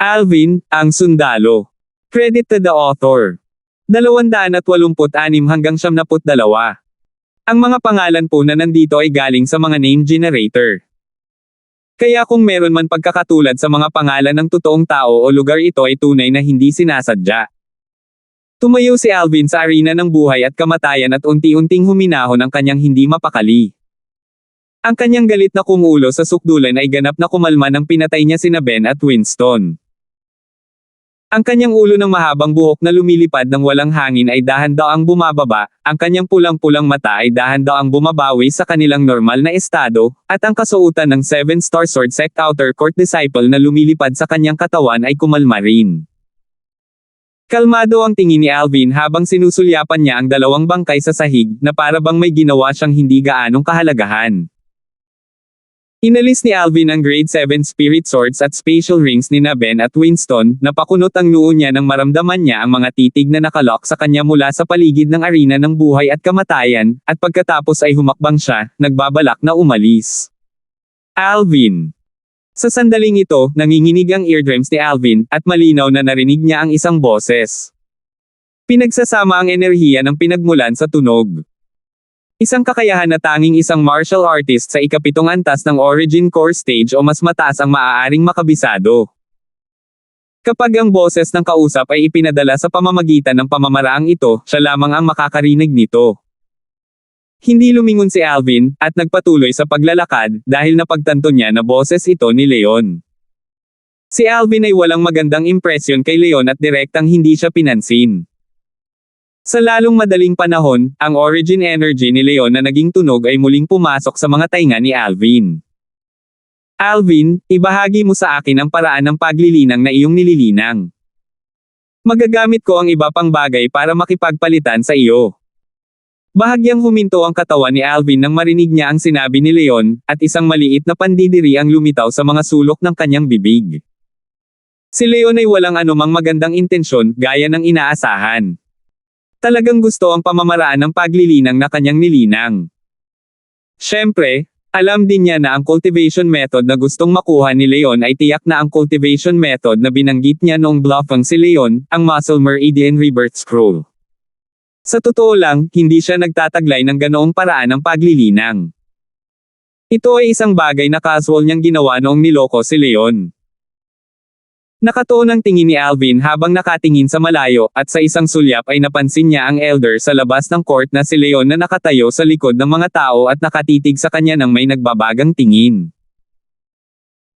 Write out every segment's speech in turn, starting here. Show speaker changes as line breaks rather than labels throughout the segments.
Alvin, ang sundalo. Credit to the author. 286 hanggang 72. Ang mga pangalan po na nandito ay galing sa mga name generator. Kaya kung meron man pagkakatulad sa mga pangalan ng totoong tao o lugar, ito ay tunay na hindi sinasadya. Tumayo si Alvin sa arena ng buhay at kamatayan at unti-unting huminahon ang kanyang hindi mapakali. Ang kanyang galit na kumulo sa sukdulan ay ganap na kumalma nang pinatay niya sina Ben at Winston. Ang kanyang ulo ng mahabang buhok na lumilipad ng walang hangin ay dahan-daang bumababa, ang kanyang pulang-pulang mata ay dahan-daang bumabawi sa kanilang normal na estado, at ang kasuotan ng 7-star sword sect outer court disciple na lumilipad sa kanyang katawan ay kumalma rin. Kalmado ang tingin ni Alvin habang sinusulyapan niya ang dalawang bangkay sa sahig na para bang may ginawa siyang hindi gaanong kahalagahan. Inalis ni Alvin ang grade 7 spirit swords at spatial rings ni Ben at Winston, napakunot ang noo niya nang maramdaman niya ang mga titig na nakalock sa kanya mula sa paligid ng arena ng buhay at kamatayan, at pagkatapos ay humakbang siya, nagbabalak na umalis. Alvin. Sa sandaling ito, nanginginig ang eardrums ni Alvin, at malinaw na narinig niya ang isang boses. Pinagsasama ang enerhiya ng pinagmulan sa tunog. Isang kakayahan na tanging isang martial artist sa ikapitong antas ng Origin Core Stage o mas mataas ang maaaring makabisado. Kapag ang boses ng kausap ay ipinadala sa pamamagitan ng pamamaraang ito, siya lamang ang makakarinig nito. Hindi lumingon si Alvin, at nagpatuloy sa paglalakad, dahil napagtanto niya na boses ito ni Leon. Si Alvin ay walang magandang impresyon kay Leon at direktang hindi siya pinansin. Sa lalong madaling panahon, ang origin energy ni Leon na naging tunog ay muling pumasok sa mga tainga ni Alvin. Alvin, ibahagi mo sa akin ang paraan ng paglilinang na iyong nililinang. Magagamit ko ang iba pang bagay para makipagpalitan sa iyo. Bahagyang huminto ang katawan ni Alvin nang marinig niya ang sinabi ni Leon, at isang maliit na pandidiri ang lumitaw sa mga sulok ng kanyang bibig. Si Leon ay walang anumang magandang intensyon, gaya ng inaasahan. Talagang gusto ang pamamaraan ng paglilinang na kanyang nilinang. Siyempre, alam din niya na ang cultivation method na gustong makuha ni Leon ay tiyak na ang cultivation method na binanggit niya noong bluffang si Leon, ang Muscle Meridian Rebirth Scroll. Sa totoo lang, hindi siya nagtataglay ng ganoong paraan ng paglilinang. Ito ay isang bagay na casual niyang ginawa noong niloko si Leon. Nakatuon ang tingin ni Alvin habang nakatingin sa malayo, at sa isang sulyap ay napansin niya ang elder sa labas ng court na si Leon na nakatayo sa likod ng mga tao at nakatitig sa kanya ng may nagbabagang tingin.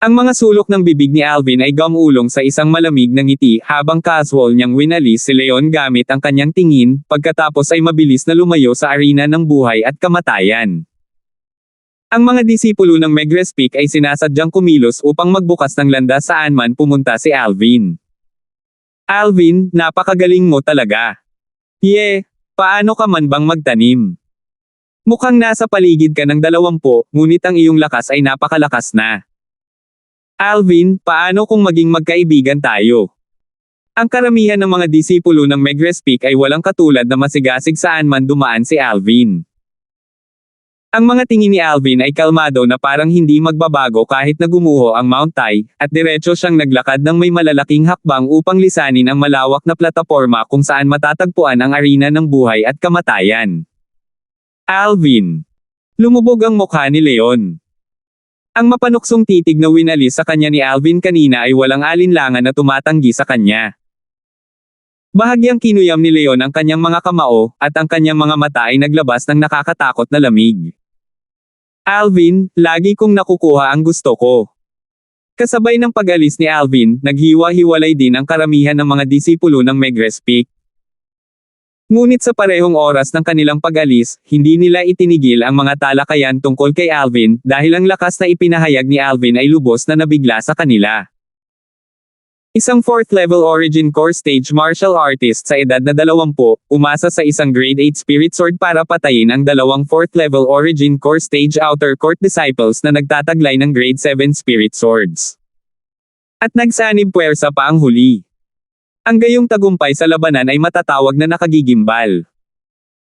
Ang mga sulok ng bibig ni Alvin ay gumulong sa isang malamig na ngiti habang casual niyang winalis si Leon gamit ang kanyang tingin, pagkatapos ay mabilis na lumayo sa arena ng buhay at kamatayan. Ang mga disipulo ng Megres Peak ay sinasadyang kumilos upang magbukas ng landas saan man pumunta si Alvin. Alvin, napakagaling mo talaga. Paano ka man bang magtanim? Mukhang nasa paligid ka ng 20, ngunit ang iyong lakas ay napakalakas na. Alvin, paano kung maging magkaibigan tayo? Ang karamihan ng mga disipulo ng Megres Peak ay walang katulad na masigasig saan man dumaan si Alvin. Ang mga tingin ni Alvin ay kalmado na parang hindi magbabago kahit na gumuho ang Mount Tai, at diretso siyang naglakad ng may malalaking hakbang upang lisanin ang malawak na plataporma kung saan matatagpuan ang arena ng buhay at kamatayan. Alvin. Lumubog ang mukha ni Leon. Ang mapanuksong titig na winalis sa kanya ni Alvin kanina ay walang alinlangan na tumatanggi sa kanya. Bahagyang kinuyam ni Leon ang kanyang mga kamao, at ang kanyang mga mata ay naglabas ng nakakatakot na lamig. Alvin, lagi kong nakukuha ang gusto ko. Kasabay ng pag-alis ni Alvin, naghiwa-hiwalay din ang karamihan ng mga disipulo ng Megres Peak. Ngunit sa parehong oras ng kanilang pag-alis, hindi nila itinigil ang mga talakayan tungkol kay Alvin, dahil ang lakas na ipinahayag ni Alvin ay lubos na nabigla sa kanila. Isang 4th level Origin Core Stage martial artist sa edad na 20, umasa sa isang grade 8 spirit sword para patayin ang dalawang 4th level Origin Core Stage outer court disciples na nagtataglay ng grade 7 spirit swords. At nagsanib puwersa pa ang huli. Ang gayong tagumpay sa labanan ay matatawag na nakagigimbal.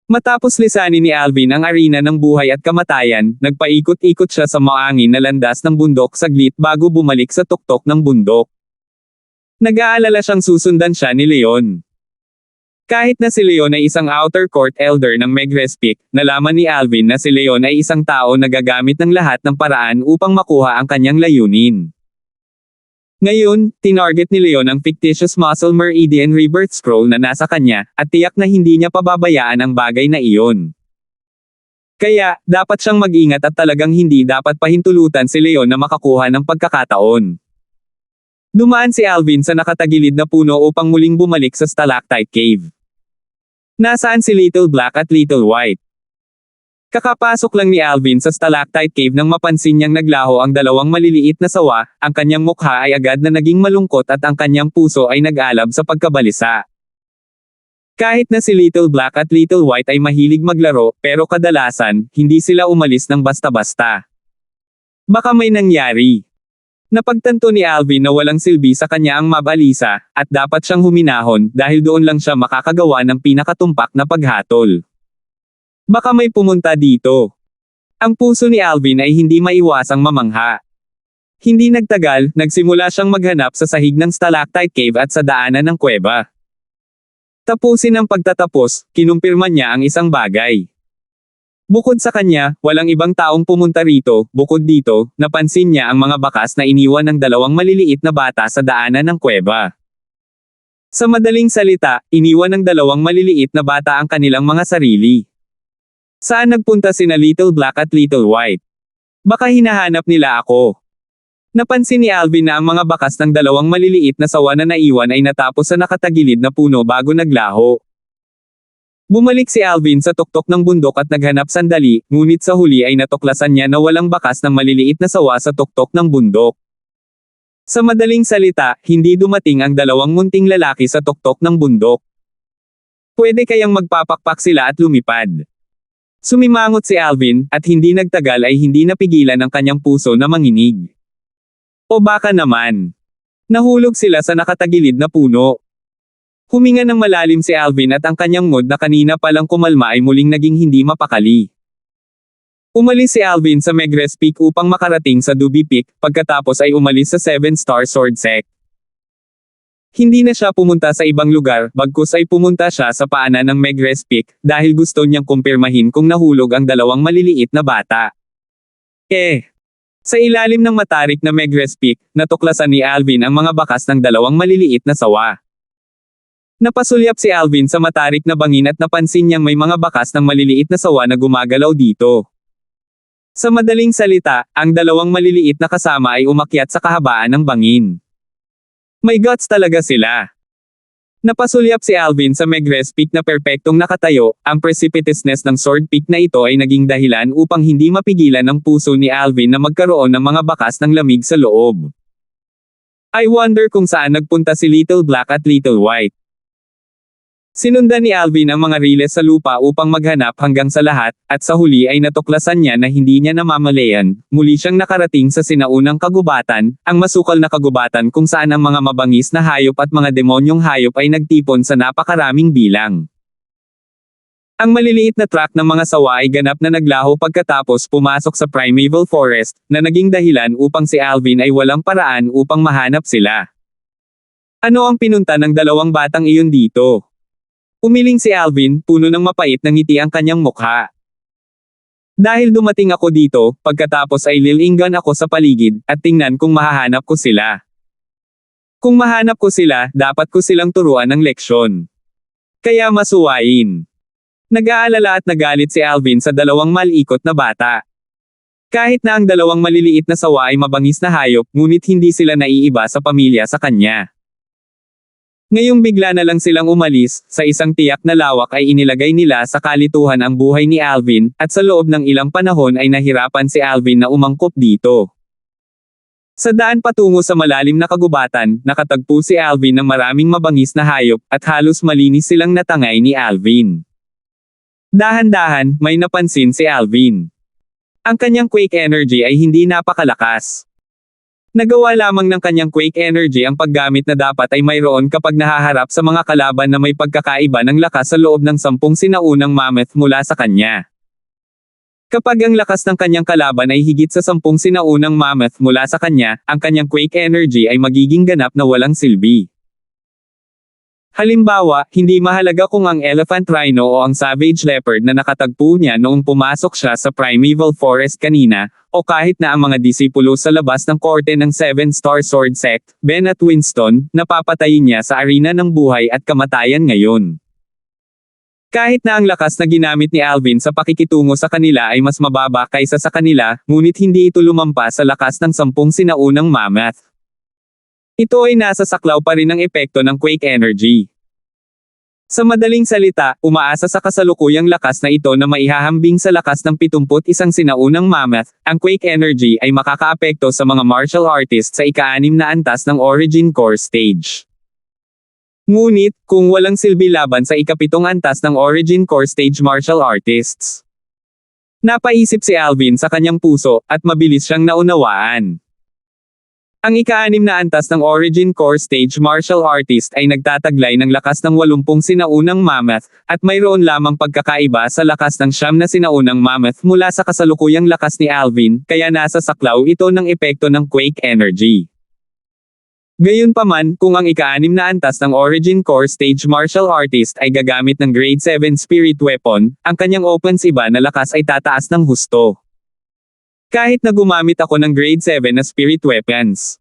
Matapos lisanin ni Alvin ang arena ng buhay at kamatayan, nagpaikot-ikot siya sa maangin na landas ng bundok saglit bago bumalik sa tuktok ng bundok. Nag-aalala siyang susundan siya ni Leon. Kahit na si Leon ay isang outer court elder ng Megrespik, nalaman ni Alvin na si Leon ay isang tao na gagamit ng lahat ng paraan upang makuha ang kanyang layunin. Ngayon, tinarget ni Leon ang fictitious Muscle Meridian Rebirth Scroll na nasa kanya, at tiyak na hindi niya pababayaan ang bagay na iyon. Kaya, dapat siyang mag-ingat at talagang hindi dapat pahintulutan si Leon na makakuha ng pagkakataon. Dumaan si Alvin sa nakatagilid na puno upang muling bumalik sa Stalactite Cave. Nasaan si Little Black at Little White? Kakapasok lang ni Alvin sa Stalactite Cave nang mapansin niyang naglaho ang dalawang maliliit na sawa, ang kanyang mukha ay agad na naging malungkot at ang kanyang puso ay nag-alab sa pagkabalisa. Kahit na si Little Black at Little White ay mahilig maglaro, pero kadalasan, hindi sila umalis ng basta-basta. Baka may nangyari. Napagtanto ni Alvin na walang silbi sa kanya ang mabalisa, at dapat siyang huminahon dahil doon lang siya makakagawa ng pinakatumpak na paghatol. Baka may pumunta dito. Ang puso ni Alvin ay hindi maiwasang mamangha. Hindi nagtagal, nagsimula siyang maghanap sa sahig ng Stalactite Cave at sa daanan ng kuweba. Tapusin ang pagtatapos, kinumpirma niya ang isang bagay. Bukod sa kanya, walang ibang taong pumunta rito. Bukod dito, napansin niya ang mga bakas na iniwan ng dalawang maliliit na bata sa daanan ng kuweba. Sa madaling salita, iniwan ng dalawang maliliit na bata ang kanilang mga sarili. Saan nagpunta sina Little Black at Little White? Baka hinahanap nila ako. Napansin ni Alvin na ang mga bakas ng dalawang maliliit na sawa na naiwan ay natapos sa nakatagilid na puno bago naglaho. Bumalik si Alvin sa tuktok ng bundok at naghanap sandali, ngunit sa huli ay natuklasan niya na walang bakas ng maliliit na sawa sa tuktok ng bundok. Sa madaling salita, hindi dumating ang dalawang munting lalaki sa tuktok ng bundok. Pwede kayang magpapakpak sila at lumipad. Sumimangot si Alvin, at hindi nagtagal ay hindi napigilan ang kanyang puso na manginig. O baka naman. Nahulog sila sa nakatagilid na puno. Huminga ng malalim si Alvin at ang kanyang mood na kanina palang kumalma ay muling naging hindi mapakali. Umalis si Alvin sa Megrespik upang makarating sa Duby Peak, pagkatapos ay umalis sa 7-Star Sword Sect. Hindi na siya pumunta sa ibang lugar, bagkus ay pumunta siya sa paanan ng Megrespik, dahil gusto niyang kumpirmahin kung nahulog ang dalawang maliliit na bata. Sa ilalim ng matarik na Megrespik, natuklasan ni Alvin ang mga bakas ng dalawang maliliit na sawa. Napasulyap si Alvin sa matarik na bangin at napansin niyang may mga bakas ng maliliit na sawa na gumagalaw dito. Sa madaling salita, ang dalawang maliliit na kasama ay umakyat sa kahabaan ng bangin. May guts talaga sila. Napasulyap si Alvin sa Megrespik na perpektong nakatayo, ang precipitousness ng Sword Peak na ito ay naging dahilan upang hindi mapigilan ang puso ni Alvin na magkaroon ng mga bakas ng lamig sa loob. I wonder kung saan nagpunta si Little Black at Little White. Sinundan ni Alvin ang mga riles sa lupa upang maghanap hanggang sa lahat, at sa huli ay natuklasan niya na hindi niya namamalayan, muli siyang nakarating sa sinaunang kagubatan, ang masukal na kagubatan kung saan ang mga mabangis na hayop at mga demonyong hayop ay nagtipon sa napakaraming bilang. Ang maliliit na track ng mga sawa ay ganap na naglaho pagkatapos pumasok sa Primeval Forest, na naging dahilan upang si Alvin ay walang paraan upang mahanap sila. Ano ang pinunta ng dalawang batang iyon dito? Umiling si Alvin, puno ng mapait na ngiti ang kanyang mukha. Dahil dumating ako dito, pagkatapos ay lilinggan ako sa paligid, at tingnan kung mahahanap ko sila. Kung mahanap ko sila, dapat ko silang turuan ng leksyon. Kaya masuwain. Nag-aalala at nagalit si Alvin sa dalawang malikot na bata. Kahit na ang dalawang maliliit na sawa ay mabangis na hayop, ngunit hindi sila naiiba sa pamilya sa kanya. Ngayong bigla na lang silang umalis, sa isang tiyak na lawak ay inilagay nila sa kalituhan ang buhay ni Alvin, at sa loob ng ilang panahon ay nahirapan si Alvin na umangkop dito. Sa daan patungo sa malalim na kagubatan, nakatagpo si Alvin ng maraming mabangis na hayop, at halos malinis silang natangay ni Alvin. Dahan-dahan, may napansin si Alvin. Ang kanyang quake energy ay hindi napakalakas. Nagawa lamang ng kanyang quake energy ang paggamit na dapat ay mayroon kapag nahaharap sa mga kalaban na may pagkakaiba ng lakas sa loob ng 10 sinaunang mammoth mula sa kanya. Kapag ang lakas ng kanyang kalaban ay higit sa 10 sinaunang mammoth mula sa kanya, ang kanyang quake energy ay magiging ganap na walang silbi. Halimbawa, hindi mahalaga kung ang elephant rhino o ang savage leopard na nakatagpo niya noong pumasok siya sa primeval forest kanina, o kahit na ang mga disipulo sa labas ng korte ng Seven Star Sword Sect, Ben at Winston, napapatayin niya sa arena ng buhay at kamatayan ngayon. Kahit na ang lakas na ginamit ni Alvin sa pakikitungo sa kanila ay mas mababa kaysa sa kanila, ngunit hindi ito lumampas sa lakas ng 10 sinaunang mammoth. Ito ay nasa saklaw pa rin ng epekto ng quake energy. Sa madaling salita, umaasa sa kasalukuyang lakas na ito na maihahambing sa lakas ng 71 sinaunang mammoth, ang quake energy ay makakaapekto sa mga martial artists sa ika-6 na antas ng Origin Core Stage. Ngunit, kung walang silbi laban sa ika-7 antas ng Origin Core Stage martial artists. Napaisip si Alvin sa kanyang puso, at mabilis siyang naunawaan. Ang ika-6 na antas ng Origin Core Stage martial artist ay nagtataglay ng lakas ng 80 sinaunang mammoth, at mayroon lamang pagkakaiba sa lakas ng 9 na sinaunang mammoth mula sa kasalukuyang lakas ni Alvin, kaya nasa saklaw ito ng epekto ng quake energy. Gayunpaman, kung ang ika-6 na antas ng Origin Core Stage martial artist ay gagamit ng Grade 7 Spirit Weapon, ang kanyang offensive na lakas ay tataas ng husto. Kahit na gumamit ako ng Grade 7 na Spirit Weapons.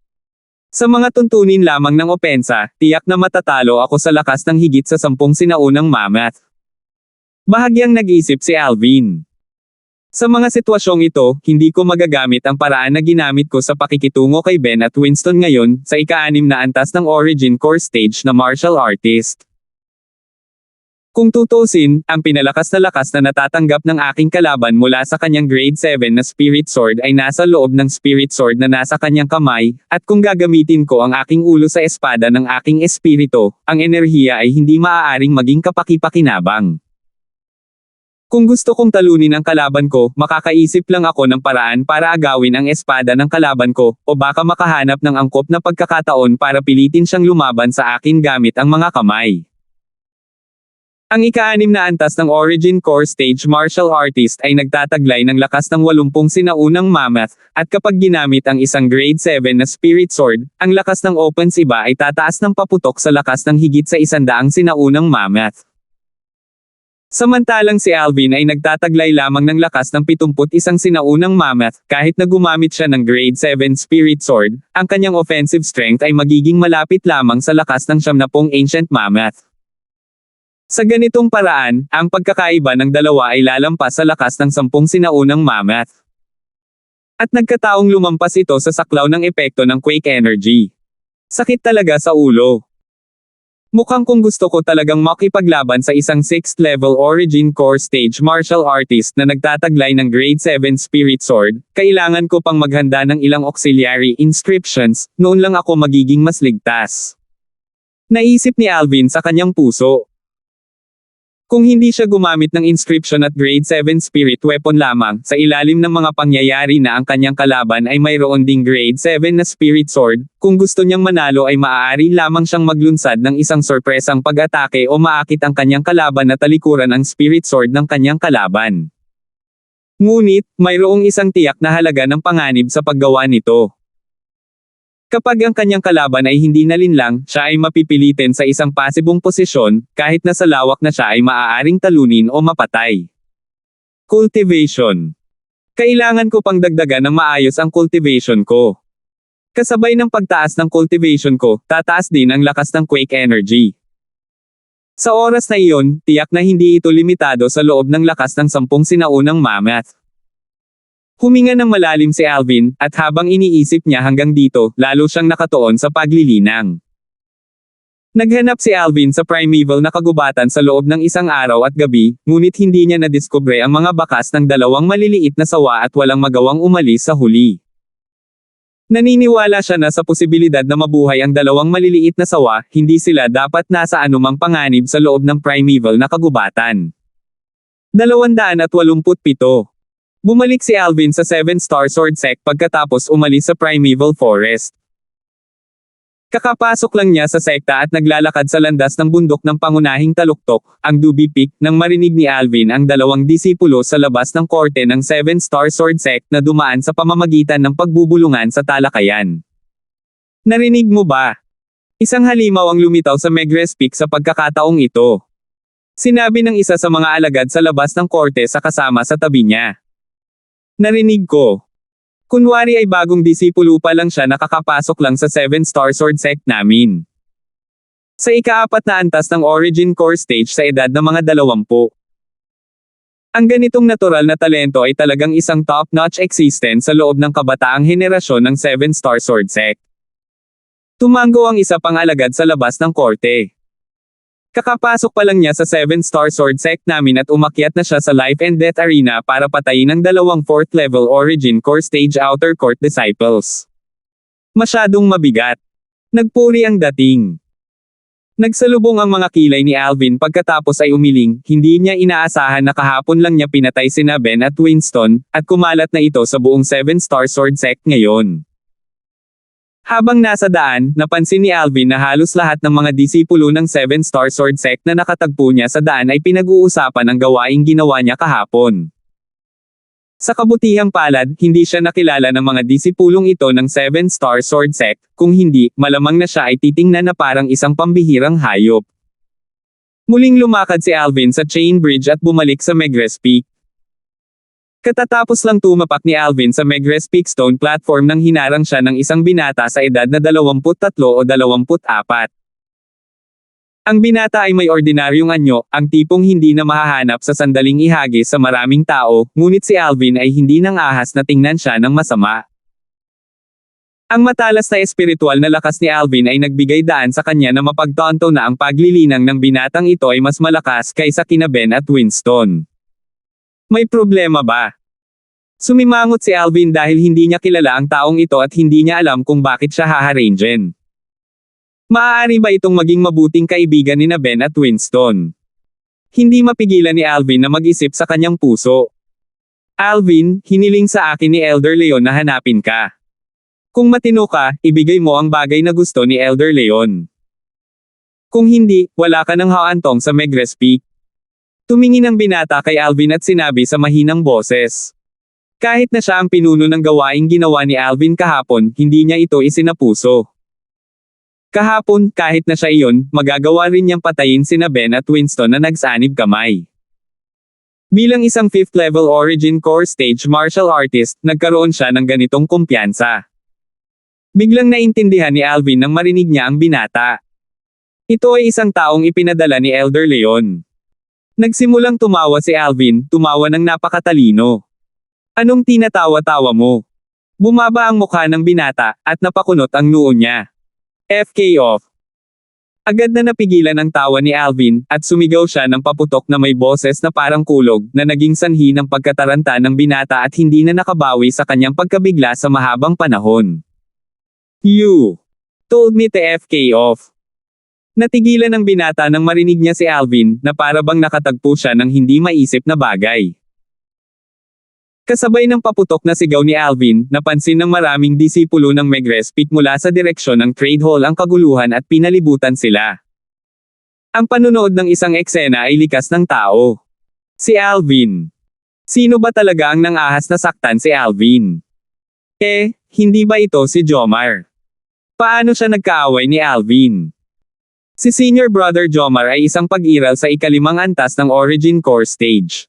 Sa mga tuntunin lamang ng opensa, tiyak na matatalo ako sa lakas ng higit sa 10 sinaunang mammoth. Bahagyang nag-isip si Alvin. Sa mga sitwasyong ito, hindi ko magagamit ang paraan na ginamit ko sa pakikitungo kay Ben at Winston ngayon, sa ika-6 na antas ng Origin Core Stage na martial artist. Kung tutusin, ang pinalakas na lakas na natatanggap ng aking kalaban mula sa kanyang Grade 7 na Spirit Sword ay nasa loob ng Spirit Sword na nasa kanyang kamay, at kung gagamitin ko ang aking ulo sa espada ng aking espiritu, ang enerhiya ay hindi maaaring maging kapaki-pakinabang. Kung gusto kong talunin ang kalaban ko, makakaisip lang ako ng paraan para agawin ang espada ng kalaban ko, o baka makahanap ng angkop na pagkakataon para pilitin siyang lumaban sa akin gamit ang mga kamay. Ang ika-6 na antas ng Origin Core Stage martial artist ay nagtataglay ng lakas ng 80 sinaunang mammoth, at kapag ginamit ang isang Grade 7 na Spirit Sword, ang lakas ng offensive ay tataas ng paputok sa lakas ng higit sa 100 sinaunang mammoth. Samantalang si Alvin ay nagtataglay lamang ng lakas ng 71 sinaunang mammoth, kahit na gumamit siya ng Grade 7 Spirit Sword, ang kanyang offensive strength ay magiging malapit lamang sa lakas ng 70 ancient mammoth. Sa ganitong paraan, ang pagkakaiba ng dalawa ay lalampas sa lakas ng 10 sinaunang mammoth. At nagkataong lumampas ito sa saklaw ng epekto ng quake energy. Sakit talaga sa ulo. Mukhang kung gusto ko talagang makipaglaban sa isang 6th level Origin Core Stage martial artist na nagtataglay ng Grade 7 Spirit Sword, kailangan ko pang maghanda ng ilang auxiliary inscriptions, noon lang ako magiging mas ligtas. Naisip ni Alvin sa kanyang puso. Kung hindi siya gumamit ng inscription at Grade 7 Spirit Weapon lamang, sa ilalim ng mga pangyayari na ang kanyang kalaban ay mayroon ding Grade 7 na Spirit Sword, kung gusto niyang manalo ay maaari lamang siyang maglunsad ng isang sorpresang pag-atake o maakit ang kanyang kalaban na talikuran ang Spirit Sword ng kanyang kalaban. Ngunit, mayroong isang tiyak na halaga ng panganib sa paggawa nito. Kapag ang kanyang kalaban ay hindi nalinlang, siya ay mapipilitin sa isang pasibong posisyon, kahit na sa lawak na siya ay maaaring talunin o mapatay. Cultivation. Kailangan ko pang dagdagan ng maayos ang cultivation ko. Kasabay ng pagtaas ng cultivation ko, tataas din ang lakas ng quake energy. Sa oras na iyon, tiyak na hindi ito limitado sa loob ng lakas ng 10 sinaunang mammoth. Huminga ng malalim si Alvin, at habang iniisip niya hanggang dito, lalo siyang nakatuon sa paglilinang. Naghanap si Alvin sa primeval na kagubatan sa loob ng isang araw at gabi, ngunit hindi niya nadiskubre ang mga bakas ng 2 maliliit na sawa at walang magawang umalis sa huli. Naniniwala siya na sa posibilidad na mabuhay ang 2 maliliit na sawa, hindi sila dapat nasa anumang panganib sa loob ng primeval na kagubatan. 287. Bumalik si Alvin sa 7 Star Sword Sect pagkatapos umalis sa Primeval Forest. Kakapasok lang niya sa sekta at naglalakad sa landas ng bundok ng pangunahing taluktok, ang Duby Peak, nang marinig ni Alvin ang dalawang disipulo sa labas ng korte ng Seven Star Sword Sect na dumaan sa pamamagitan ng pagbubulungan sa talakayan. Narinig mo ba? Isang halimaw ang lumitaw sa Megrez Peak sa pagkakataong ito. Sinabi ng isa sa mga alagad sa labas ng korte sa kasama sa tabi niya. Narinig ko. Kunwari ay bagong disipulo pa lang siya nakakapasok lang sa Seven Star Sword Sect namin. Sa ika-4 na antas ng Origin Core Stage sa edad ng mga 20. Ang ganitong natural na talento ay talagang isang top-notch existence sa loob ng kabataang henerasyon ng Seven Star Sword Sect. Tumango ang isa pang alagad sa labas ng korte. Kakapasok pa lang niya sa Seven Star Sword Sect namin at umakyat na siya sa Life and Death Arena para patayin ang dalawang 4th level Origin Core Stage Outer Court Disciples. Masyadong mabigat. Nagpuri ang dating. Nagsalubong ang mga kilay ni Alvin pagkatapos ay umiling, hindi niya inaasahan na kahapon lang niya pinatay sina Ben at Winston, at kumalat na ito sa buong Seven Star Sword Sect ngayon. Habang nasa daan, napansin ni Alvin na halos lahat ng mga disipulo ng Seven Star Sword Sect na nakatagpo niya sa daan ay pinag-uusapan ang gawaing ginawa niya kahapon. Sa kabutihang palad, hindi siya nakilala ng mga disipulong ito ng Seven Star Sword Sect, kung hindi, malamang na siya ay titingnan na parang isang pambihirang hayop. Muling lumakad si Alvin sa chain bridge at bumalik sa Megrez Peak. Katatapos lang tumapak ni Alvin sa Megrez Peak Stone platform nang hinarang siya ng isang binata sa edad na 23 o 24. Ang binata ay may ordinaryong anyo, ang tipong hindi na mahahanap sa sandaling ihagis sa maraming tao, ngunit si Alvin ay hindi nang ahas na tingnan siya ng masama. Ang matalas na espiritual na lakas ni Alvin ay nagbigay daan sa kanya na mapagtanto na ang paglilinang ng binatang ito ay mas malakas kaysa kina Ben at Winston. May problema ba? Sumimangot si Alvin dahil hindi niya kilala ang taong ito at hindi niya alam kung bakit siya haharangin. Maaari ba itong maging mabuting kaibigan ni Ben at Winston? Hindi mapigilan ni Alvin na mag-isip sa kanyang puso. Alvin, hiniling sa akin ni Elder Leon na hanapin ka. Kung matino ka, ibigay mo ang bagay na gusto ni Elder Leon. Kung hindi, wala ka ng haantong sa Megrez Peak. Tumingin ang binata kay Alvin at sinabi sa mahinang boses. Kahit na siya ang pinuno ng gawaing ginawa ni Alvin kahapon, hindi niya ito isinapuso. Kahapon, kahit na siya iyon, magagawa rin niyang patayin sina Ben at Winston na nagsanib kamay. Bilang isang 5th level Origin Core Stage martial artist, nagkaroon siya ng ganitong kumpiyansa. Biglang naintindihan ni Alvin nang marinig niya ang binata. Ito ay isang taong ipinadala ni Elder Leon. Nagsimulang tumawa si Alvin, tumawa ng napakatalino. Anong tinatawa-tawa mo? Bumaba ang mukha ng binata, at napakunot ang noo niya. FK off. Agad na napigilan ang tawa ni Alvin, at sumigaw siya ng paputok na may boses na parang kulog, na naging sanhi ng pagkataranta ng binata at hindi na nakabawi sa kanyang pagkabigla sa mahabang panahon. You told me to FK off. Natigilan ang binata nang marinig niya si Alvin, na para bang nakatagpo siya ng hindi maisip na bagay. Kasabay ng paputok na sigaw ni Alvin, napansin ng maraming disipulo ng Megrez Peak mula sa direksyon ng trade hall ang kaguluhan at pinalibutan sila. Ang panunood ng isang eksena ay likas ng tao. Si Alvin. Sino ba talaga ang nang-ahas na saktan si Alvin? Hindi ba ito si Jomar? Paano siya nagkaaway ni Alvin? Si Senior Brother Jomar ay isang pag-iral sa ika-5 antas ng Origin Core Stage.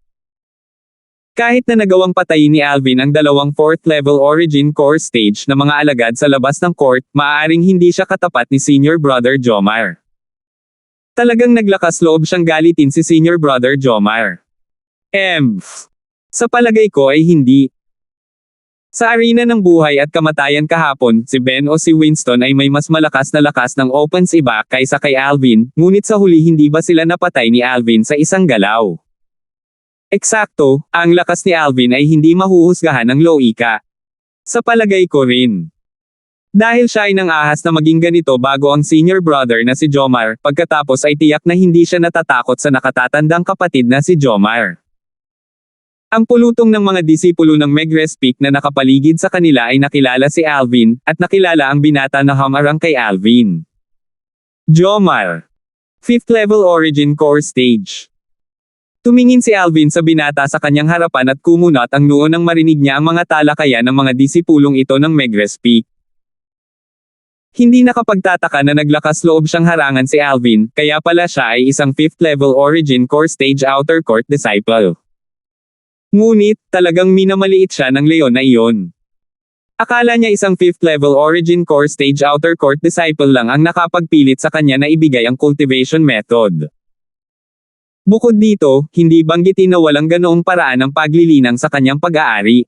Kahit na nagawang patayin ni Alvin ang dalawang 4th level Origin Core Stage na mga alagad sa labas ng court, maaaring hindi siya katapat ni Senior Brother Jomar. Talagang naglakas loob siyang galitin si Senior Brother Jomar. Sa palagay ko ay hindi. Sa arena ng buhay at kamatayan kahapon, si Ben o si Winston ay may mas malakas na lakas ng opens iba kaysa kay Alvin, ngunit sa huli hindi ba sila napatay ni Alvin sa isang galaw? Eksakto, ang lakas ni Alvin ay hindi mahuhusgahan ng loika. Sa palagay ko rin. Dahil siya ay nang-ahas na maging ganito bago ang senior brother na si Jomar, pagkatapos ay tiyak na hindi siya natatakot sa nakatatandang kapatid na si Jomar. Ang pulutong ng mga disipulo ng Megrespik na nakapaligid sa kanila ay nakilala si Alvin, at nakilala ang binata na humarang kay Alvin. Jomar. 5th Level Origin Core Stage. Tumingin si Alvin sa binata sa kanyang harapan at kumunat ang noo nang marinig niya ang mga talakayan ng mga disipulong ito ng Megrespik. Hindi nakapagtataka na naglakas loob siyang harangan si Alvin, kaya pala siya ay isang 5th Level Origin Core Stage Outer Court Disciple. Ngunit, talagang minamaliit siya ng leon na iyon. Akala niya isang 5th Level Origin Core Stage Outer Court Disciple lang ang nakapagpilit sa kanya na ibigay ang cultivation method. Bukod dito, hindi banggitin na walang ganoong paraan ang paglilinang sa kanyang pag-aari.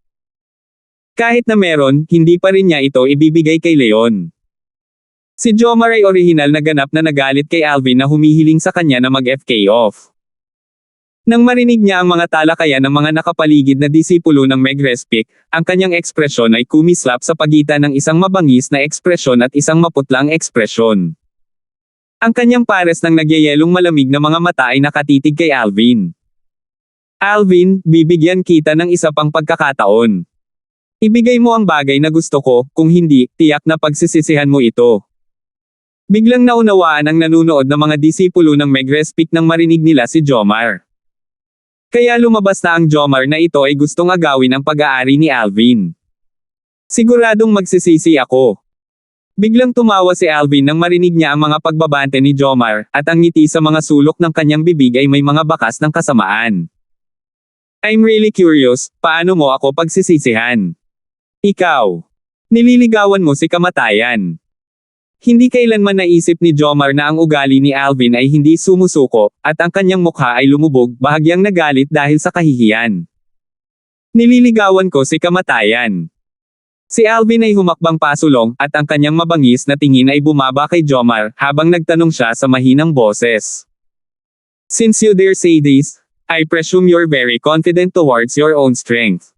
Kahit na meron, hindi pa rin niya ito ibibigay kay Leon. Si Jomar ay orihinal na ganap na nagalit kay Alvin na humihiling sa kanya na mag-FK off. Nang marinig niya ang mga talakayan ng mga nakapaligid na disipulo ng Megrespik, ang kanyang ekspresyon ay kumislap sa pagitan ng isang mabangis na ekspresyon at isang maputlang ekspresyon. Ang kanyang pares ng nagyayelong malamig na mga mata ay nakatitig kay Alvin. Alvin, bibigyan kita ng isa pang pagkakataon. Ibigay mo ang bagay na gusto ko, kung hindi, tiyak na pagsisisihan mo ito. Biglang naunawaan ang nanunood na mga disipulo ng Megrespik nang marinig nila si Jomar. Kaya lumabas na ang Jomar na ito ay gustong agawin ang pag-aari ni Alvin. Siguradong magsisisi ako. Biglang tumawa si Alvin nang marinig niya ang mga pagbabante ni Jomar, at ang ngiti sa mga sulok ng kanyang bibig ay may mga bakas ng kasamaan. I'm really curious, paano mo ako pagsisisihan? Ikaw. Nililigawan mo si kamatayan. Hindi kailanman naisip ni Jomar na ang ugali ni Alvin ay hindi sumusuko, at ang kanyang mukha ay lumubog, bahagyang nagalit dahil sa kahihiyan. Nililigawan ko si kamatayan. Si Alvin ay humakbang pasulong, at ang kanyang mabangis na tingin ay bumaba kay Jomar, habang nagtanong siya sa mahinang boses. Since you dare say this, I presume you're very confident towards your own strength.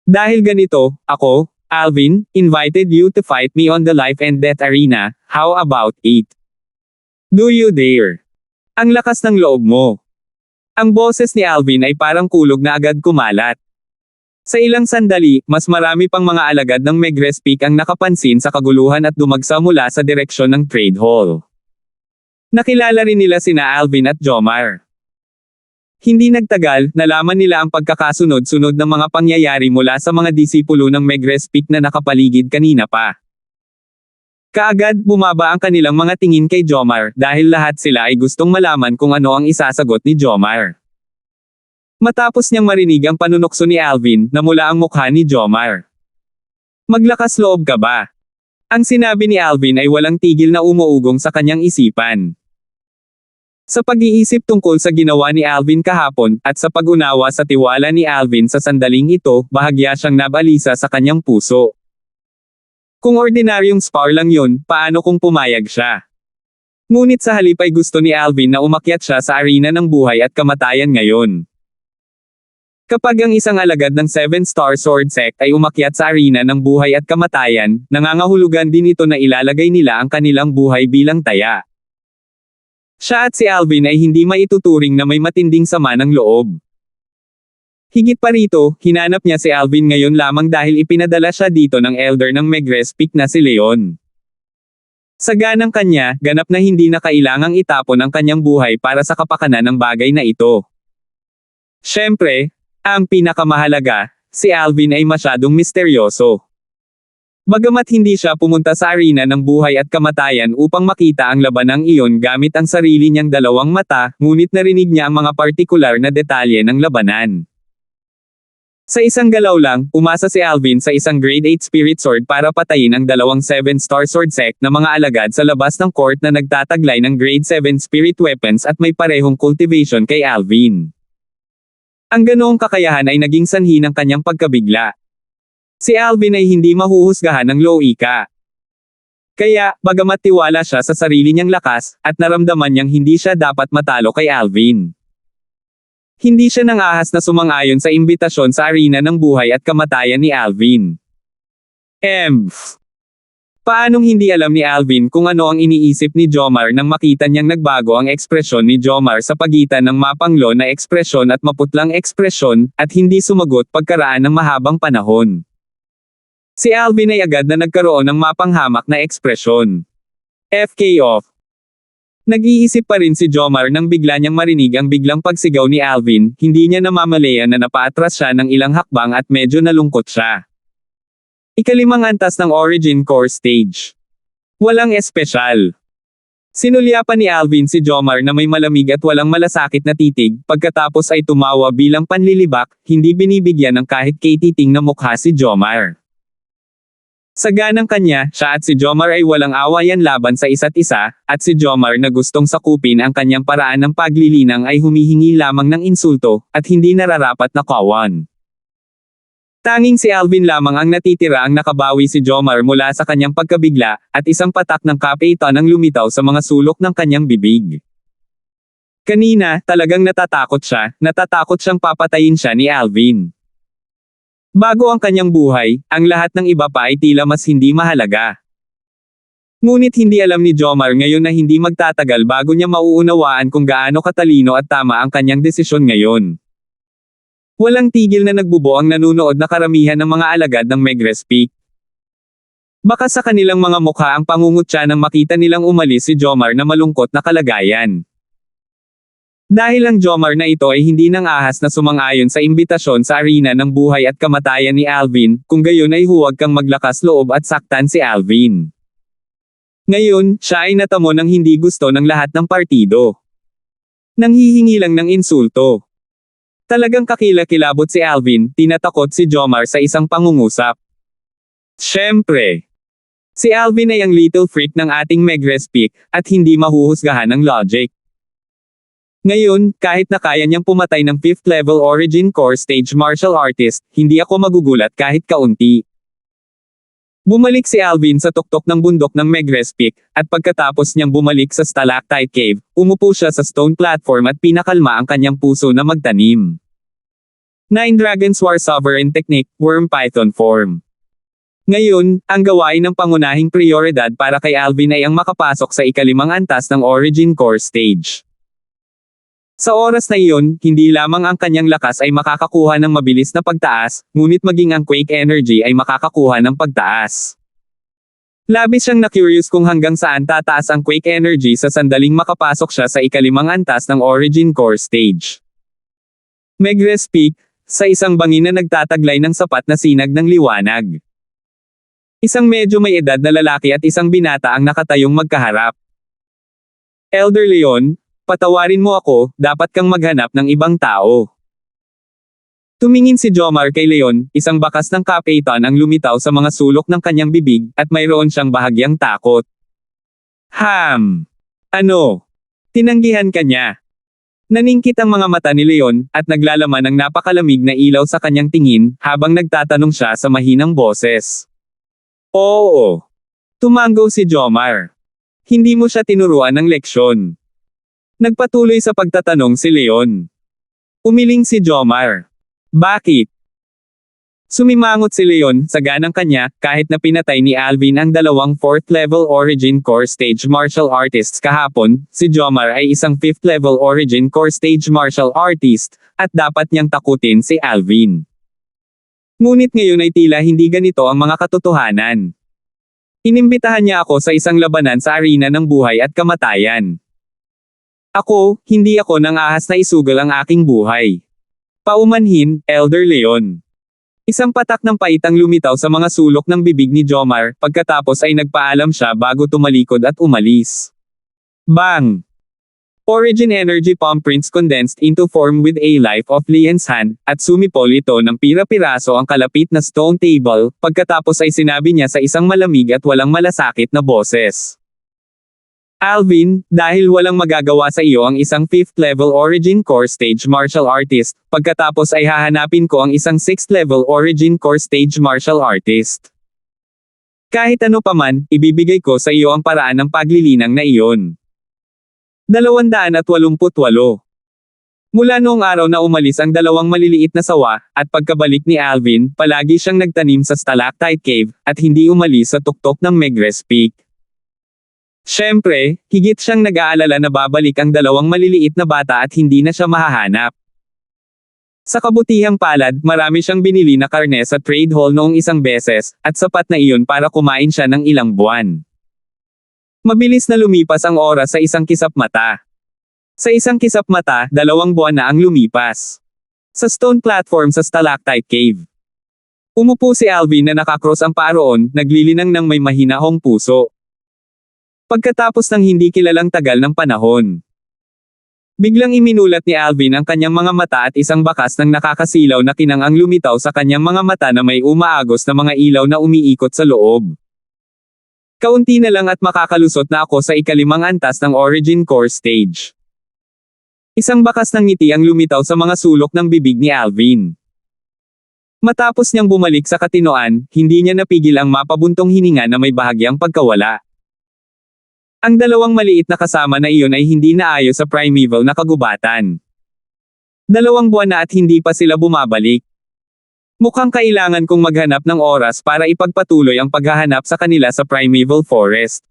Dahil ganito, ako, Alvin, invited you to fight me on the life and death arena, how about it? Do you dare? Ang lakas ng loob mo. Ang boses ni Alvin ay parang kulog na agad kumalat. Sa ilang sandali, mas marami pang mga alagad ng Megrespik ang nakapansin sa kaguluhan at dumagsa mula sa direksyon ng trade hall. Nakilala rin nila sina Alvin at Jomar. Hindi nagtagal, nalaman nila ang pagkakasunod-sunod ng mga pangyayari mula sa mga disipulo ng Megrespik na nakapaligid kanina pa. Kaagad, bumaba ang kanilang mga tingin kay Jomar, dahil lahat sila ay gustong malaman kung ano ang isasagot ni Jomar. Matapos niyang marinig ang panunokso ni Alvin, namula ang mukha ni Jomar. Maglakas loob ka ba? Ang sinabi ni Alvin ay walang tigil na umuugong sa kanyang isipan. Sa pag-iisip tungkol sa ginawa ni Alvin kahapon, at sa pag-unawa sa tiwala ni Alvin sa sandaling ito, bahagya siyang nabalisa sa kanyang puso. Kung ordinaryong spar lang yun, paano kung pumayag siya? Ngunit sa halip ay gusto ni Alvin na umakyat siya sa arena ng buhay at kamatayan ngayon. Kapag ang isang alagad ng 7-star sword sect ay umakyat sa arena ng buhay at kamatayan, nangangahulugan din ito na ilalagay nila ang kanilang buhay bilang taya. Siya at si Alvin ay hindi maituturing na may matinding sama ng loob. Higit pa rito, hinanap niya si Alvin ngayon lamang dahil ipinadala siya dito ng elder ng Megrespik na si Leon. Sa ganang kanya, ganap na hindi na kailangang itapon ang kanyang buhay para sa kapakanan ng bagay na ito. Siyempre, ang pinakamahalaga, si Alvin ay masyadong misteryoso. Bagamat hindi siya pumunta sa arena ng buhay at kamatayan upang makita ang labanang iyon gamit ang sarili niyang dalawang mata, ngunit narinig niya ang mga partikular na detalye ng labanan. Sa isang galaw lang, umasa si Alvin sa isang grade 8 spirit sword para patayin ang dalawang 7-star sword sect na mga alagad sa labas ng court na nagtataglay ng grade 7 spirit weapons at may parehong cultivation kay Alvin. Ang ganoong kakayahan ay naging sanhi ng kanyang pagkabigla. Si Alvin ay hindi mahuhusgahan ng loika. Kaya, bagamat tiwala siya sa sarili niyang lakas, at naramdaman niyang hindi siya dapat matalo kay Alvin. Hindi siya nangahas na sumang-ayon sa imbitasyon sa arena ng buhay at kamatayan ni Alvin. Paanong hindi alam ni Alvin kung ano ang iniisip ni Jomar nang makita niyang nagbago ang ekspresyon ni Jomar sa pagitan ng mapanglo na ekspresyon at maputlang ekspresyon, at hindi sumagot pagkaraan ng mahabang panahon. Si Alvin ay agad na nagkaroon ng mapanghamak na ekspresyon. FK off. Nag-iisip pa rin si Jomar nang bigla niyang marinig ang biglang pagsigaw ni Alvin, hindi niya namamalayan na napaatras siya ng ilang hakbang at medyo nalungkot siya. Ikalimang antas ng Origin Core Stage. Walang espesyal. Sinulyapan ni Alvin si Jomar na may malamig at walang malasakit na titig, pagkatapos ay tumawa bilang panlilibak, hindi binibigyan ng kahit katiting na mukha si Jomar. Sa ganang kanya, siya at si Jomar ay walang awayan laban sa isa't isa, at si Jomar na gustong sakupin ang kanyang paraan ng paglilinang ay humihingi lamang ng insulto, at hindi nararapat na kawan. Tanging si Alvin lamang ang natitira ang nakabawi si Jomar mula sa kanyang pagkabigla, at isang patak ng kapitan ang lumitaw sa mga sulok ng kanyang bibig. Kanina, talagang natatakot siyang papatayin siya ni Alvin. Bago ang kanyang buhay, ang lahat ng iba pa ay tila mas hindi mahalaga. Ngunit hindi alam ni Jomar ngayon na hindi magtatagal bago niya mauunawaan kung gaano katalino at tama ang kanyang desisyon ngayon. Walang tigil na nagbubo ang nanunood na karamihan ng mga alagad ng Megrez Peak. Baka sa kanilang mga mukha ang pangungutya nang makita nilang umalis si Jomar na malungkot na kalagayan. Dahil ang Jomar na ito ay hindi nang ahas na sumang-ayon sa imbitasyon sa arena ng buhay at kamatayan ni Alvin, kung gayon ay huwag kang maglakas loob at saktan si Alvin. Ngayon, siya ay natamo ng hindi gusto ng lahat ng partido. Nanghihingi lang ng insulto. Talagang kakilakilabot si Alvin, tinatakot si Jomar sa isang pangungusap. Siyempre, si Alvin ay ang little freak ng ating Megrez Peak, at hindi mahuhusgahan ng logic. Ngayon, kahit na kaya niyang pumatay ng 5th level Origin Core Stage martial artist, hindi ako magugulat kahit kaunti. Bumalik si Alvin sa tuktok ng bundok ng Megrez Peak, at pagkatapos niyang bumalik sa Stalactite Cave, umupo siya sa stone platform at pinakalma ang kanyang puso na magtanim. 9 Dragon's War Sovereign Technique, Worm Python Form. Ngayon, ang gawain ng pangunahing prioridad para kay Alvin ay ang makapasok sa ikalimang antas ng Origin Core Stage. Sa oras na iyon, hindi lamang ang kanyang lakas ay makakakuha ng mabilis na pagtaas, ngunit maging ang Quake Energy ay makakakuha ng pagtaas. Labis siyang na-curious kung hanggang saan tataas ang Quake Energy sa sandaling makapasok siya sa ikalimang antas ng Origin Core Stage. Megrez Peak, sa isang bangin na nagtataglay ng sapat na sinag ng liwanag. Isang medyo may edad na lalaki at isang binata ang nakatayong magkaharap. Elder Leon, patawarin mo ako, dapat kang maghanap ng ibang tao. Tumingin si Jomar kay Leon, isang bakas ng kapitan ang lumitaw sa mga sulok ng kanyang bibig, at mayroon siyang bahagyang takot. Ano? Tinanggihan ka niya. Naningkit ang mga mata ni Leon, at naglalaman ng napakalamig na ilaw sa kanyang tingin, habang nagtatanong siya sa mahinang boses. Oo. Tumanggo si Jomar. Hindi mo siya tinuruan ng leksyon. Nagpatuloy sa pagtatanong si Leon. Umiling si Jomar. Bakit? Sumimangot si Leon, sa ganang kanya, kahit na pinatay ni Alvin ang dalawang 4th level Origin Core Stage martial artists kahapon, si Jomar ay isang 5th level Origin Core Stage martial artist, at dapat niyang takutin si Alvin. Ngunit ngayon ay tila hindi ganito ang mga katotohanan. Inimbitahan niya ako sa isang labanan sa arena ng buhay at kamatayan. Hindi ako nang ahas na isugal ang aking buhay. Paumanhin, Elder Leon. Isang patak ng paitang lumitaw sa mga sulok ng bibig ni Jomar, pagkatapos ay nagpaalam siya bago tumalikod at umalis. Bang! Origin Energy Palm Prints condensed into form with a life of Leon's hand, at sumipol ito ng pira-piraso ang kalapit na stone table, pagkatapos ay sinabi niya sa isang malamig at walang malasakit na boses. Alvin, dahil walang magagawa sa iyo ang isang 5th level Origin Core Stage martial artist, pagkatapos ay hahanapin ko ang isang 6th level Origin Core Stage martial artist. Kahit ano paman, ibibigay ko sa iyo ang paraan ng paglilinang na iyon. 288. Mula noong araw na umalis ang dalawang maliliit na sawa, at pagkabalik ni Alvin, palagi siyang nagtanim sa Stalactite Cave, at hindi umalis sa tuktok ng Megrez Peak. Siyempre, higit siyang nag-aalala na babalik ang dalawang maliliit na bata at hindi na siya mahahanap. Sa kabutihang palad, marami siyang binili na karne sa trade hall noong isang beses, at sapat na iyon para kumain siya ng ilang buwan. Mabilis na lumipas ang oras sa isang kisap mata. Sa isang kisap mata, 2 buwan na ang lumipas. Sa stone platform sa Stalactite Cave. Umupo si Alvin na nakakross ang paa roon, naglilinang ng may mahinahong puso. Pagkatapos ng hindi kilalang tagal ng panahon. Biglang iminulat ni Alvin ang kanyang mga mata at isang bakas ng nakakasilaw na kinang-ang lumitaw sa kanyang mga mata na may umaagos na mga ilaw na umiikot sa loob. Kaunti na lang at makakalusot na ako sa ikalimang antas ng Origin Core Stage. Isang bakas ng ngiti ang lumitaw sa mga sulok ng bibig ni Alvin. Matapos niyang bumalik sa katinoan, hindi niya napigil ang mapabuntong hininga na may bahagyang pagkawala. Ang dalawang maliit na kasama na iyon ay hindi naayos sa primeval na kagubatan. 2 buwan na at hindi pa sila bumabalik. Mukhang kailangan kong maghanap ng oras para ipagpatuloy ang paghahanap sa kanila sa primeval forest.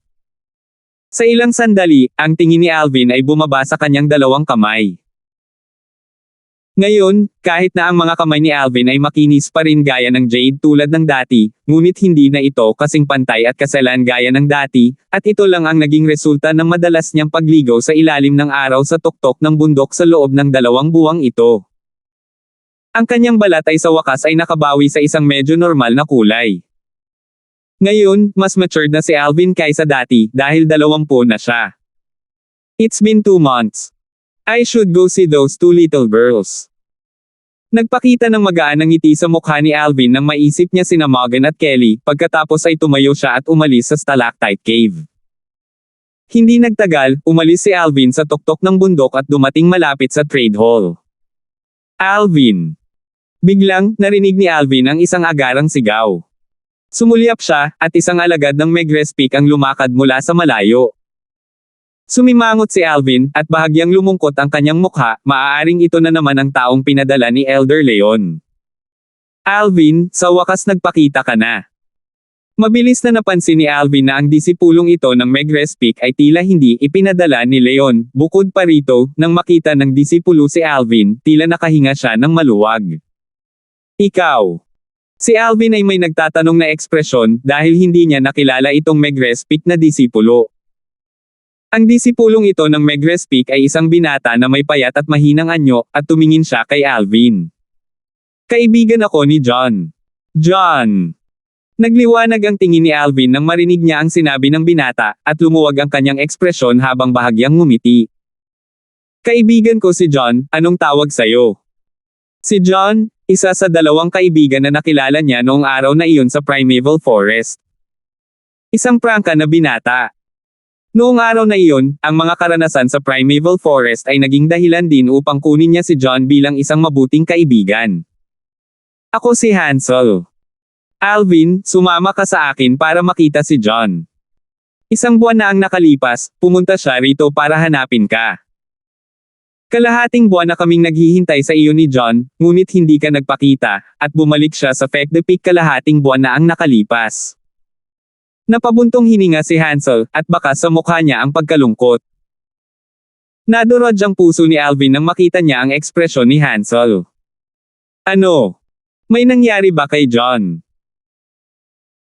Sa ilang sandali, ang tingin ni Alvin ay bumaba sa kanyang 2 kamay. Ngayon, kahit na ang mga kamay ni Alvin ay makinis pa rin gaya ng jade tulad ng dati, ngunit hindi na ito kasing pantay at kaselan gaya ng dati, at ito lang ang naging resulta ng madalas niyang pagligaw sa ilalim ng araw sa tuktok ng bundok sa loob ng 2 buwang ito. Ang kanyang balat ay sa wakas ay nakabawi sa isang medyo normal na kulay. Ngayon, mas matured na si Alvin kaysa dati, dahil 20 na siya. It's been 2 months. I should go see those 2 little girls. Nagpakita ng magaan ng ngiti sa mukha ni Alvin nang maisip niya sina Morgan at Kelly, pagkatapos ay tumayo siya at umalis sa Stalactite Cave. Hindi nagtagal, umalis si Alvin sa tuktok ng bundok at dumating malapit sa trade hall. Alvin! Biglang, narinig ni Alvin ang isang agarang sigaw. Sumulyap siya, at isang alagad ng Megrez Peak ang lumakad mula sa malayo. Sumimangot si Alvin, at bahagyang lumungkot ang kanyang mukha, maaaring ito na naman ang taong pinadala ni Elder Leon. Alvin, sa wakas nagpakita ka na. Mabilis na napansin ni Alvin na ang disipulong ito ng Megrez Peak ay tila hindi ipinadala ni Leon, bukod pa rito, nang makita ng disipulo si Alvin, tila nakahinga siya ng maluwag. Ikaw. Si Alvin ay may nagtatanong na ekspresyon, dahil hindi niya nakilala itong Megrez Peak na disipulo. Ang disipulong ito ng Megrez Peak ay isang binata na may payat at mahinang anyo, at tumingin siya kay Alvin. Kaibigan ako ni John. John! Nagliwanag ang tingin ni Alvin nang marinig niya ang sinabi ng binata, at lumuwag ang kanyang ekspresyon habang bahagyang ngumiti. Kaibigan ko si John, anong tawag sa'yo? Si John, isa sa 2 kaibigan na nakilala niya noong araw na iyon sa Primeval Forest. Isang prangka na binata. Noong araw na iyon, ang mga karanasan sa Primeval Forest ay naging dahilan din upang kunin niya si John bilang isang mabuting kaibigan. Ako si Hansel. Alvin, sumama ka sa akin para makita si John. 1 buwan na ang nakalipas, pumunta siya rito para hanapin ka. Kalahating buwan na kaming naghihintay sa iyo ni John, ngunit hindi ka nagpakita, at bumalik siya sa Fek the Peak kalahating buwan na ang nakalipas. Napabuntong hininga si Hansel, at baka sa mukha niya ang pagkalungkot. Nadurog ang puso ni Alvin nang makita niya ang ekspresyon ni Hansel. Ano? May nangyari ba kay John?